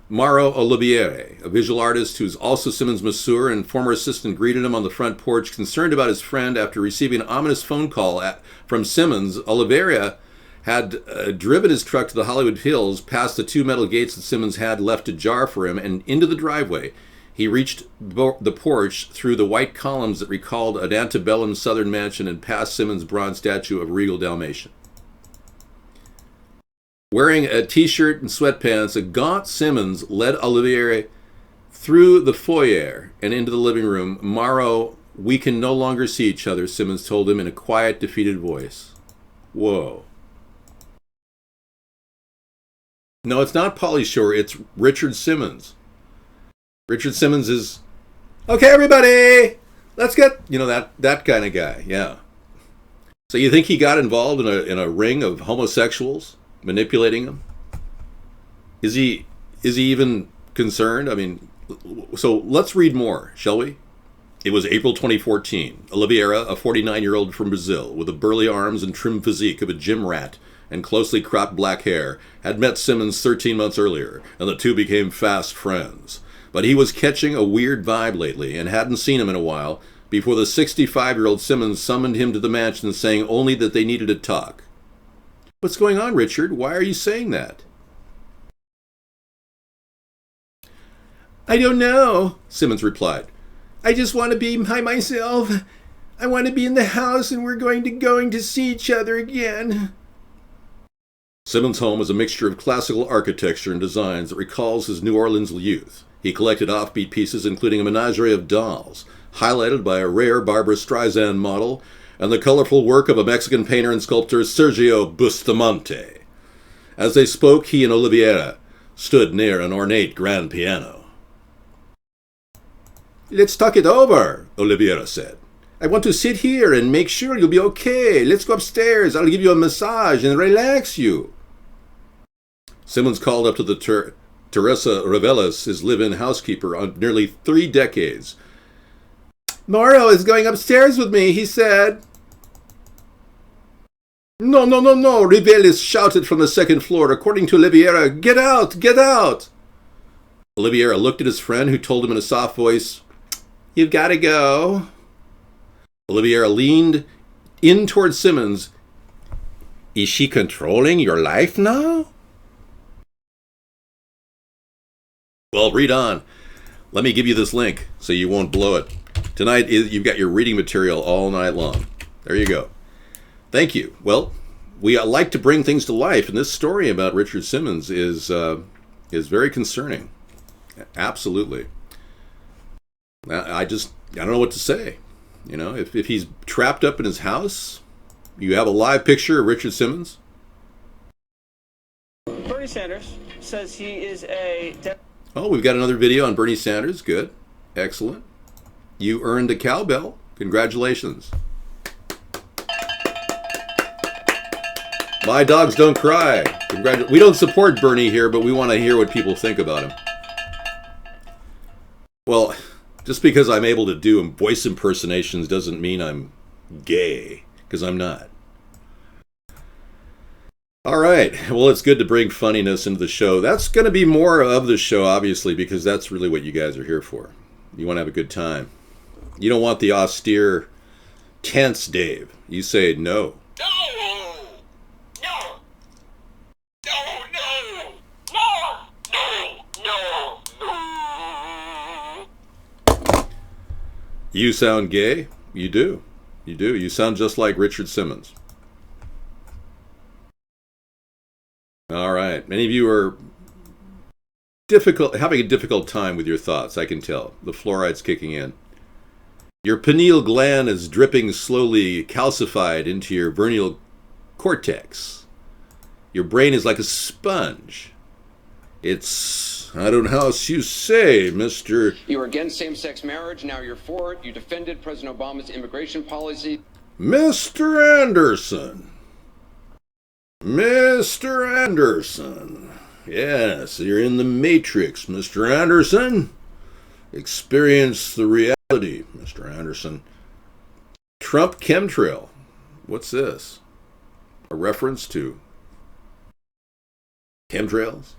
Mauro Olivieri, a visual artist who's also Simmons' masseur and former assistant, greeted him on the front porch, concerned about his friend after receiving an ominous phone call from Simmons. Olivieri had driven his truck to the Hollywood Hills, past the two metal gates that Simmons had left ajar for him, and into the driveway. He reached the porch through the white columns that recalled an antebellum southern mansion and past Simmons' bronze statue of regal Dalmatian. Wearing a t-shirt and sweatpants, a gaunt Simmons led Olivieri through the foyer and into the living room. Mauro, we can no longer see each other, Simmons told him in a quiet, defeated voice. Whoa. No, it's not Pauly Shore, it's Richard Simmons. Richard Simmons is, okay, everybody, let's get, that kind of guy, yeah. So you think he got involved in a ring of homosexuals? Manipulating him? Is he even concerned? I mean, so let's read more, shall we? It was April 2014. Oliveira, a 49-year-old from Brazil, with the burly arms and trim physique of a gym rat and closely cropped black hair, had met Simmons 13 months earlier, and the two became fast friends. But he was catching a weird vibe lately and hadn't seen him in a while before the 65-year-old Simmons summoned him to the mansion, saying only that they needed to talk. What's going on, Richard? Why are you saying that? I don't know, Simmons replied. I just want to be by myself. I want to be in the house and we're going to see each other again. Simmons' home is a mixture of classical architecture and designs that recalls his New Orleans youth. He collected offbeat pieces, including a menagerie of dolls, highlighted by a rare Barbra Streisand model and the colorful work of a Mexican painter and sculptor, Sergio Bustamante. As they spoke, he and Oliveira stood near an ornate grand piano. "Let's talk it over," Oliveira said. "I want to sit here and make sure you'll be okay. Let's go upstairs. I'll give you a massage and relax you." Simmons called up to the Teresa Reveles, his live-in housekeeper on nearly 3 decades. "Mauro is going upstairs with me," he said. No, Reveles shouted from the second floor. According to Oliveira, "Get out, get out!" Oliveira looked at his friend, who told him in a soft voice, "You've got to go." Oliveira leaned in towards Simmons. "Is she controlling your life now?" Well, read on. Let me give you this link so you won't blow it. Tonight, you've got your reading material all night long. There you go. Thank you. Well, we like to bring things to life, and this story about Richard Simmons is very concerning. Absolutely. I don't know what to say. You know, if he's trapped up in his house, you have a live picture of Richard Simmons. Bernie Sanders says he is a... Oh, we've got another video on Bernie Sanders. Good. Excellent. You earned a cowbell. Congratulations. My dogs don't cry. We don't support Bernie here, but we want to hear what people think about him. Well, just because I'm able to do voice impersonations doesn't mean I'm gay, because I'm not. All right. Well, it's good to bring funniness into the show. That's going to be more of the show, obviously, because that's really what you guys are here for. You want to have a good time. You don't want the austere, tense Dave. You say no. You sound gay? You do. You do. You sound just like Richard Simmons. All right. Many of you are having a difficult time with your thoughts, I can tell. The fluoride's kicking in. Your pineal gland is dripping slowly calcified into your vernal cortex. Your brain is like a sponge. It's, I don't know how else you say, Mr. You were against same-sex marriage, now you're for it. You defended President Obama's immigration policy. Mr. Anderson. Mr. Anderson. Yes, you're in the Matrix, Mr. Anderson. Experience the reality, Mr. Anderson. Trump chemtrail. What's this? A reference to chemtrails?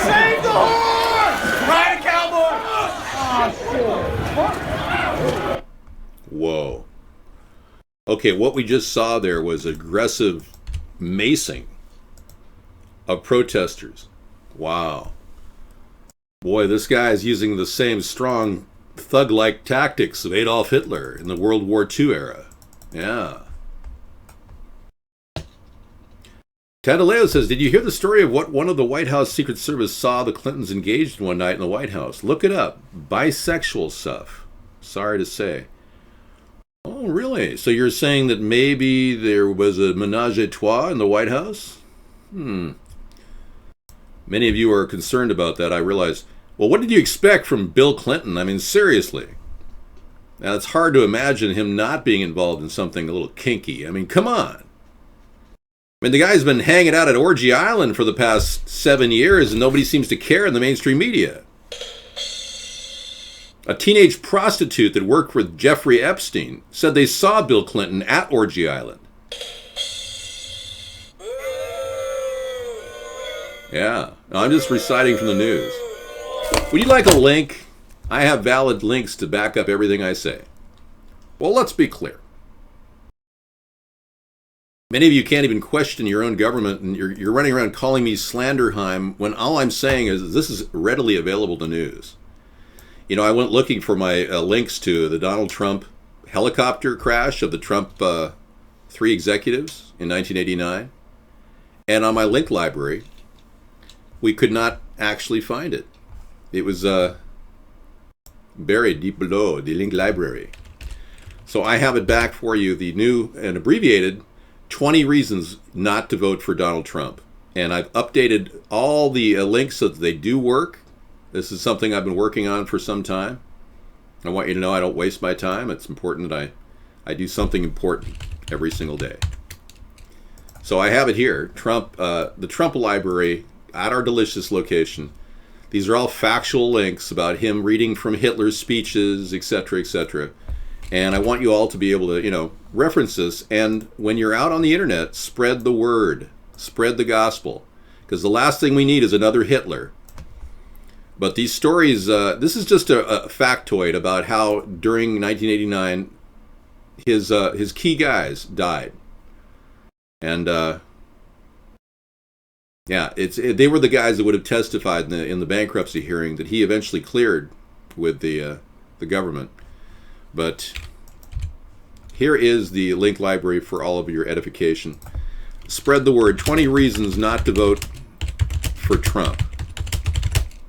Save the horse! Ride a cowboy! Whoa. Okay, what we just saw there was aggressive macing of protesters. Wow. Boy, this guy is using the same strong thug-like tactics of Adolf Hitler in the World War II era. Yeah. Tandaleo says, did you hear the story of what one of the White House Secret Service saw the Clintons engaged in one night in the White House? Look it up. Bisexual stuff. Sorry to say. Oh, really? So you're saying that maybe there was a menage a trois in the White House? Many of you are concerned about that, I realize. Well, what did you expect from Bill Clinton? I mean, seriously. Now, it's hard to imagine him not being involved in something a little kinky. I mean, come on. I mean, the guy's been hanging out at Orgy Island for the past 7 years, and nobody seems to care in the mainstream media. A teenage prostitute that worked with Jeffrey Epstein said they saw Bill Clinton at Orgy Island. Yeah, I'm just reciting from the news. Would you like a link? I have valid links to back up everything I say. Well, let's be clear. Many of you can't even question your own government, and you're running around calling me Slanderheim when all I'm saying is this is readily available to news. You know, I went looking for my links to the Donald Trump helicopter crash of the Trump 3 executives in 1989. And on my link library, we could not actually find it. It was buried deep below the link library. So I have it back for you, the new and abbreviated 20 reasons not to vote for Donald Trump. And I've updated all the links so that they do work. This is something I've been working on for some time. I want you to know I don't waste my time. It's important that I do something important every single day. So I have it here, Trump, the Trump Library at our delicious location. These are all factual links about him reading from Hitler's speeches, etc., etc. And I want you all to be able to, reference this. And when you're out on the internet, spread the word, spread the gospel. Because the last thing we need is another Hitler. But these stories, this is just a factoid about how during 1989, his key guys died. And they were the guys that would have testified in the bankruptcy hearing that he eventually cleared with the government. But here is the link library for all of your edification. Spread the word. 20 reasons not to vote for Trump.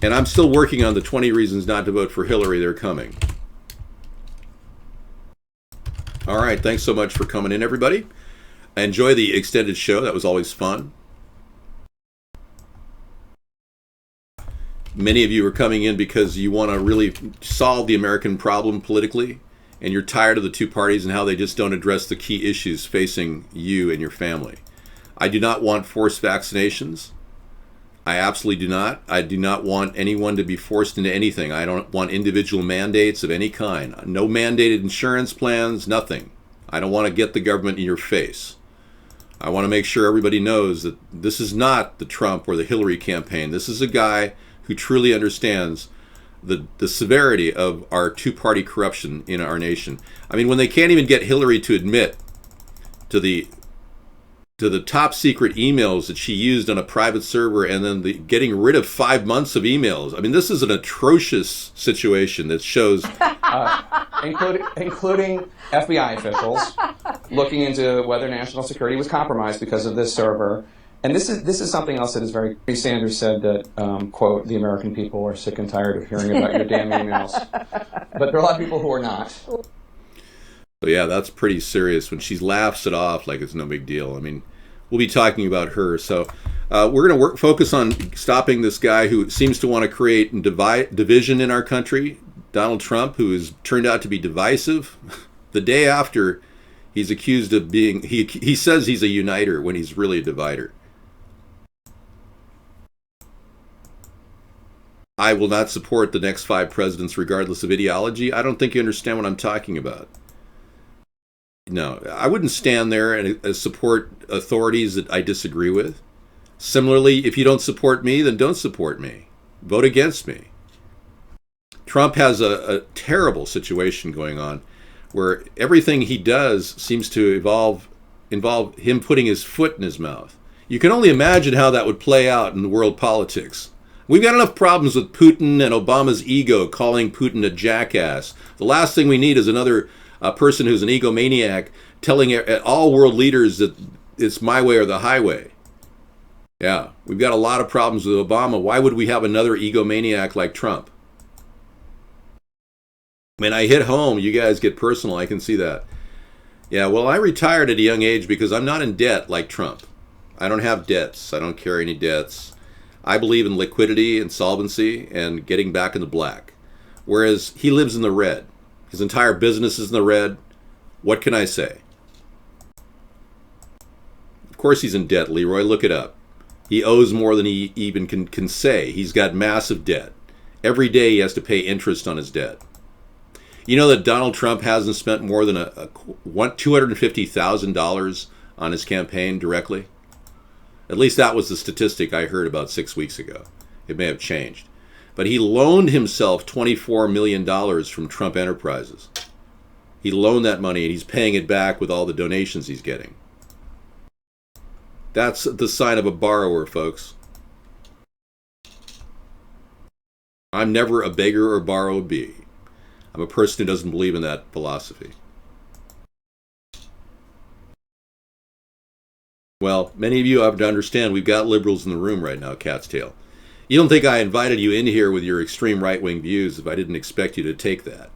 And I'm still working on the 20 reasons not to vote for Hillary. They're coming. All right. Thanks so much for coming in, everybody. Enjoy the extended show. That was always fun. Many of you are coming in because you want to really solve the American problem politically, and you're tired of the two parties and how they just don't address the key issues facing you and your family. I do not want forced vaccinations. I absolutely do not. I do not want anyone to be forced into anything. I don't want individual mandates of any kind. No mandated insurance plans, nothing. I don't want to get the government in your face. I want to make sure everybody knows that this is not the Trump or the Hillary campaign. This is a guy who truly understands the severity of our two-party corruption in our nation. I mean, when they can't even get Hillary to admit to the top secret emails that she used on a private server, and then getting rid of 5 months of emails. I mean, this is an atrocious situation that shows... including FBI officials looking into whether national security was compromised because of this server. And this is something else that is very... Sanders said that, quote, the American people are sick and tired of hearing about your damn emails. But there are a lot of people who are not. So yeah, that's pretty serious when she laughs it off like it's no big deal. I mean, we'll be talking about her. So we're going to focus on stopping this guy who seems to want to create division in our country, Donald Trump, who has turned out to be divisive. The day after, he's accused of being... He says he's a uniter when he's really a divider. I will not support the next 5 presidents regardless of ideology. I don't think you understand what I'm talking about. No, I wouldn't stand there and support authorities that I disagree with. Similarly, if you don't support me, then don't support me. Vote against me. Trump has a terrible situation going on where everything he does seems to involve him putting his foot in his mouth. You can only imagine how that would play out in the world politics. We've got enough problems with Putin and Obama's ego calling Putin a jackass. The last thing we need is another person who's an egomaniac telling all world leaders that it's my way or the highway. Yeah, we've got a lot of problems with Obama. Why would we have another egomaniac like Trump? When I hit home, you guys get personal. I can see that. Yeah, well, I retired at a young age because I'm not in debt like Trump. I don't have debts. I don't carry any debts. I believe in liquidity and solvency and getting back in the black. Whereas he lives in the red. His entire business is in the red. What can I say? Of course he's in debt, Leroy. Look it up. He owes more than he even can say. He's got massive debt. Every day he has to pay interest on his debt. You know that Donald Trump hasn't spent more than $250,000 on his campaign directly? At least that was the statistic I heard about 6 weeks ago. It may have changed. But he loaned himself $24 million from Trump Enterprises. He loaned that money and he's paying it back with all the donations he's getting. That's the sign of a borrower, folks. I'm never a beggar or borrow bee. I'm a person who doesn't believe in that philosophy. Well, many of you have to understand we've got liberals in the room right now, Cat's Tail. You don't think I invited you in here with your extreme right-wing views if I didn't expect you to take that.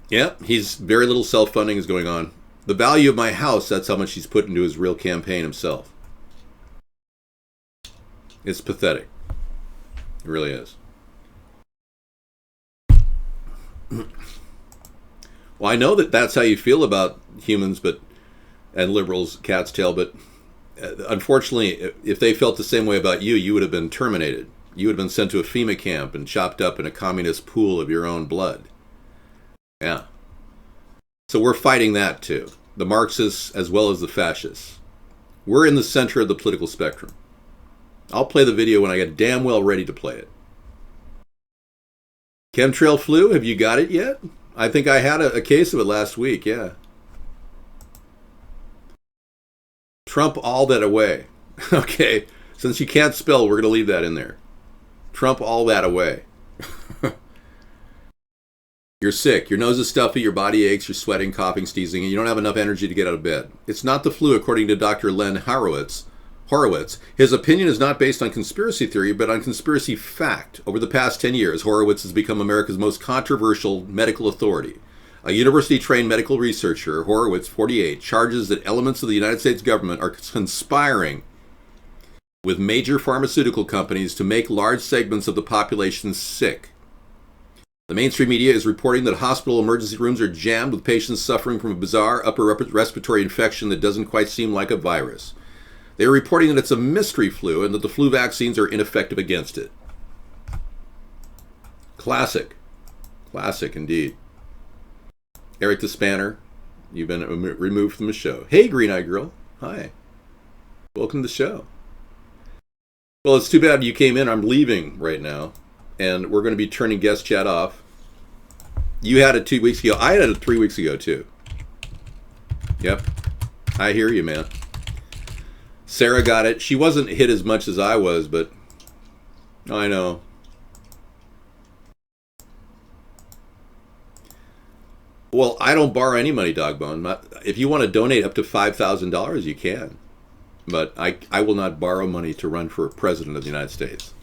Yeah, he's very little self-funding is going on. The value of my house, that's how much he's put into his real campaign himself. It's pathetic. It really is. Well, I know that that's how you feel about humans and liberals, Cat's Tail, but unfortunately, if they felt the same way about you, you would have been terminated. You would have been sent to a FEMA camp and chopped up in a communist pool of your own blood. Yeah. So we're fighting that too. The Marxists as well as the fascists. We're in the center of the political spectrum. I'll play the video when I get damn well ready to play it. Chemtrail flu, have you got it yet? I think I had a case of it last week, yeah. Trump all that away. Okay, since you can't spell, we're going to leave that in there. Trump all that away. You're sick, your nose is stuffy, your body aches, you're sweating, coughing, sneezing, and you don't have enough energy to get out of bed. It's not the flu, according to Dr. Len Horowitz. His opinion is not based on conspiracy theory, but on conspiracy fact. Over the past 10 years, Horowitz has become America's most controversial medical authority. A university-trained medical researcher, Horowitz, 48, charges that elements of the United States government are conspiring with major pharmaceutical companies to make large segments of the population sick. The mainstream media is reporting that hospital emergency rooms are jammed with patients suffering from a bizarre upper respiratory infection that doesn't quite seem like a virus. They are reporting that it's a mystery flu and that the flu vaccines are ineffective against it. Classic. Classic indeed. Eric the Spanner, you've been removed from the show. Hey, Green-Eyed Girl. Hi. Welcome to the show. Well, it's too bad you came in. I'm leaving right now, and we're going to be turning guest chat off. You had it 2 weeks ago. I had it 3 weeks ago, too. Yep. I hear you, man. Sarah got it. She wasn't hit as much as I was, but I know. Well, I don't borrow any money, Dogbone. If you want to donate up to $5,000, you can. But I will not borrow money to run for president of the United States.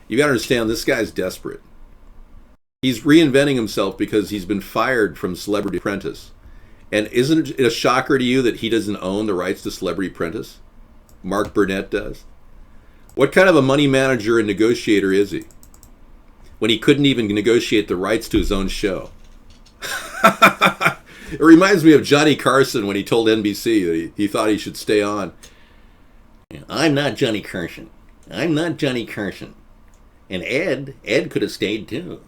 You got to understand, this guy's desperate. He's reinventing himself because he's been fired from Celebrity Apprentice. And isn't it a shocker to you that he doesn't own the rights to Celebrity Apprentice? Mark Burnett does. What kind of a money manager and negotiator is he? When he couldn't even negotiate the rights to his own show. It reminds me of Johnny Carson when he told NBC that he thought he should stay on. I'm not Johnny Carson. I'm not Johnny Carson. And Ed could have stayed too.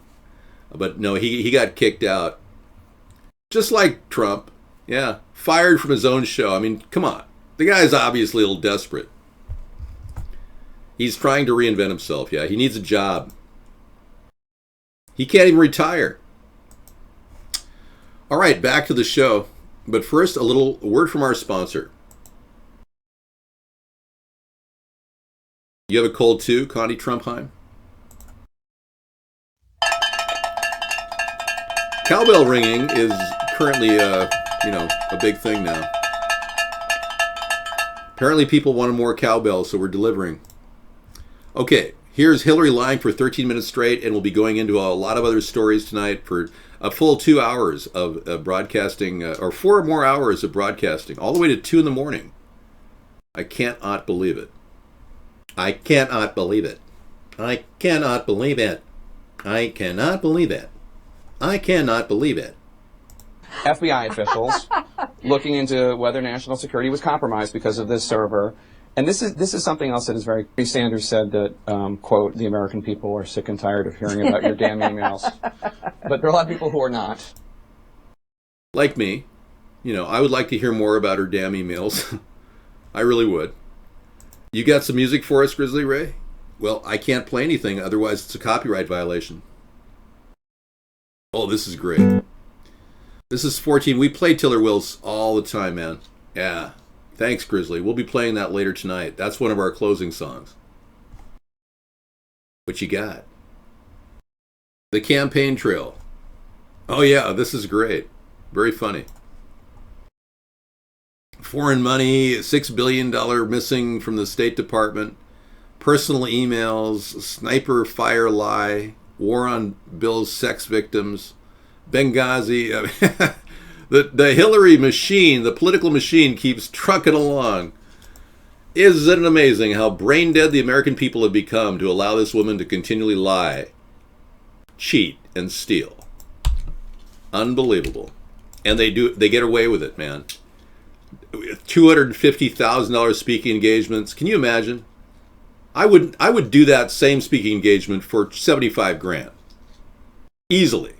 But no, he got kicked out. Just like Trump. Yeah, fired from his own show. I mean, come on. The guy's obviously a little desperate. He's trying to reinvent himself. Yeah, he needs a job. He can't even retire. All right, back to the show. But first, a little word from our sponsor. You have a cold too, Connie Trumpheim? Cowbell ringing is currently, a big thing now. Apparently people wanted more cowbell, so we're delivering. Okay, here's Hillary lying for 13 minutes straight, and we'll be going into a lot of other stories tonight for a full 2 hours of broadcasting, or 4 more hours of broadcasting, all the way to 2 in the morning. I cannot believe it. I cannot believe it. I cannot believe it. I cannot believe it. I cannot believe it. FBI officials looking into whether national security was compromised because of this server. And this is something else that is very. Sanders said that, quote, the American people are sick and tired of hearing about your damn emails. But there are a lot of people who are not. Like me, you know, I would like to hear more about her damn emails. I really would. You got some music for us, Grizzly Ray? Well, I can't play anything, otherwise it's a copyright violation. Oh, this is great. This is 14. We play Tiller Wills all the time, man. Yeah. Thanks, Grizzly. We'll be playing that later tonight. That's one of our closing songs. What you got? The Campaign Trail. Oh, yeah, this is great. Very funny. Foreign money, $6 billion missing from the State Department, personal emails, sniper fire lie, war on Bill's sex victims, Benghazi. The Hillary machine, the political machine, keeps trucking along. Isn't it amazing how brain dead the American people have become to allow this woman to continually lie, cheat, and steal? Unbelievable. And they get away with it, man. $250,000 speaking engagements. Can you imagine? I would do that same speaking engagement for $75,000. Easily.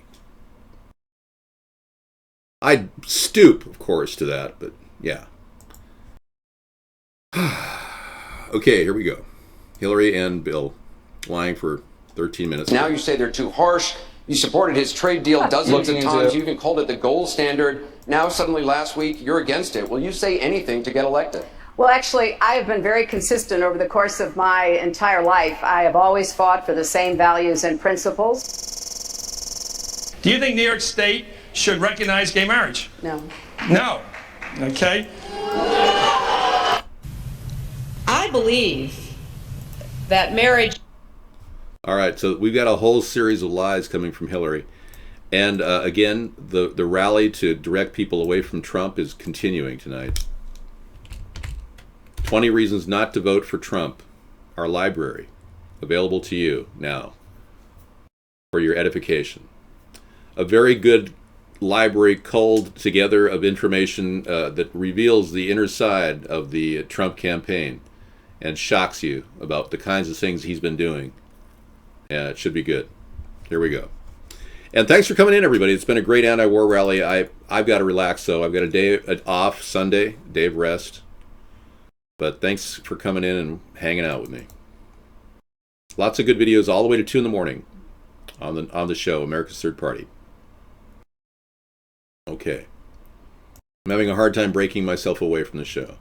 I'd stoop, of course, to that, but yeah. Okay, here we go. Hillary and Bill lying for 13 minutes. Now you say they're too harsh. You supported his trade deal dozens of times. You even called it the gold standard. Now suddenly last week you're against it. Will you say anything to get elected? Well, actually, I have been very consistent over the course of my entire life. I have always fought for the same values and principles. Do you think New York State should recognize gay marriage? No. No. Okay. I believe that marriage... All right, so we've got a whole series of lies coming from Hillary. And again, the rally to direct people away from Trump is continuing tonight. 20 Reasons Not to Vote for Trump, our library, available to you now for your edification. A very good library culled together of information that reveals the inner side of the Trump campaign and shocks you about the kinds of things he's been doing. Yeah, it should be good. Here we go. And thanks for coming in, everybody. It's been a great anti-war rally. I've got to relax, though. I've got a day off Sunday, day of rest. But thanks for coming in and hanging out with me. Lots of good videos all the way to 2 in the morning on the show, America's Third Party. Okay. I'm having a hard time breaking myself away from the show.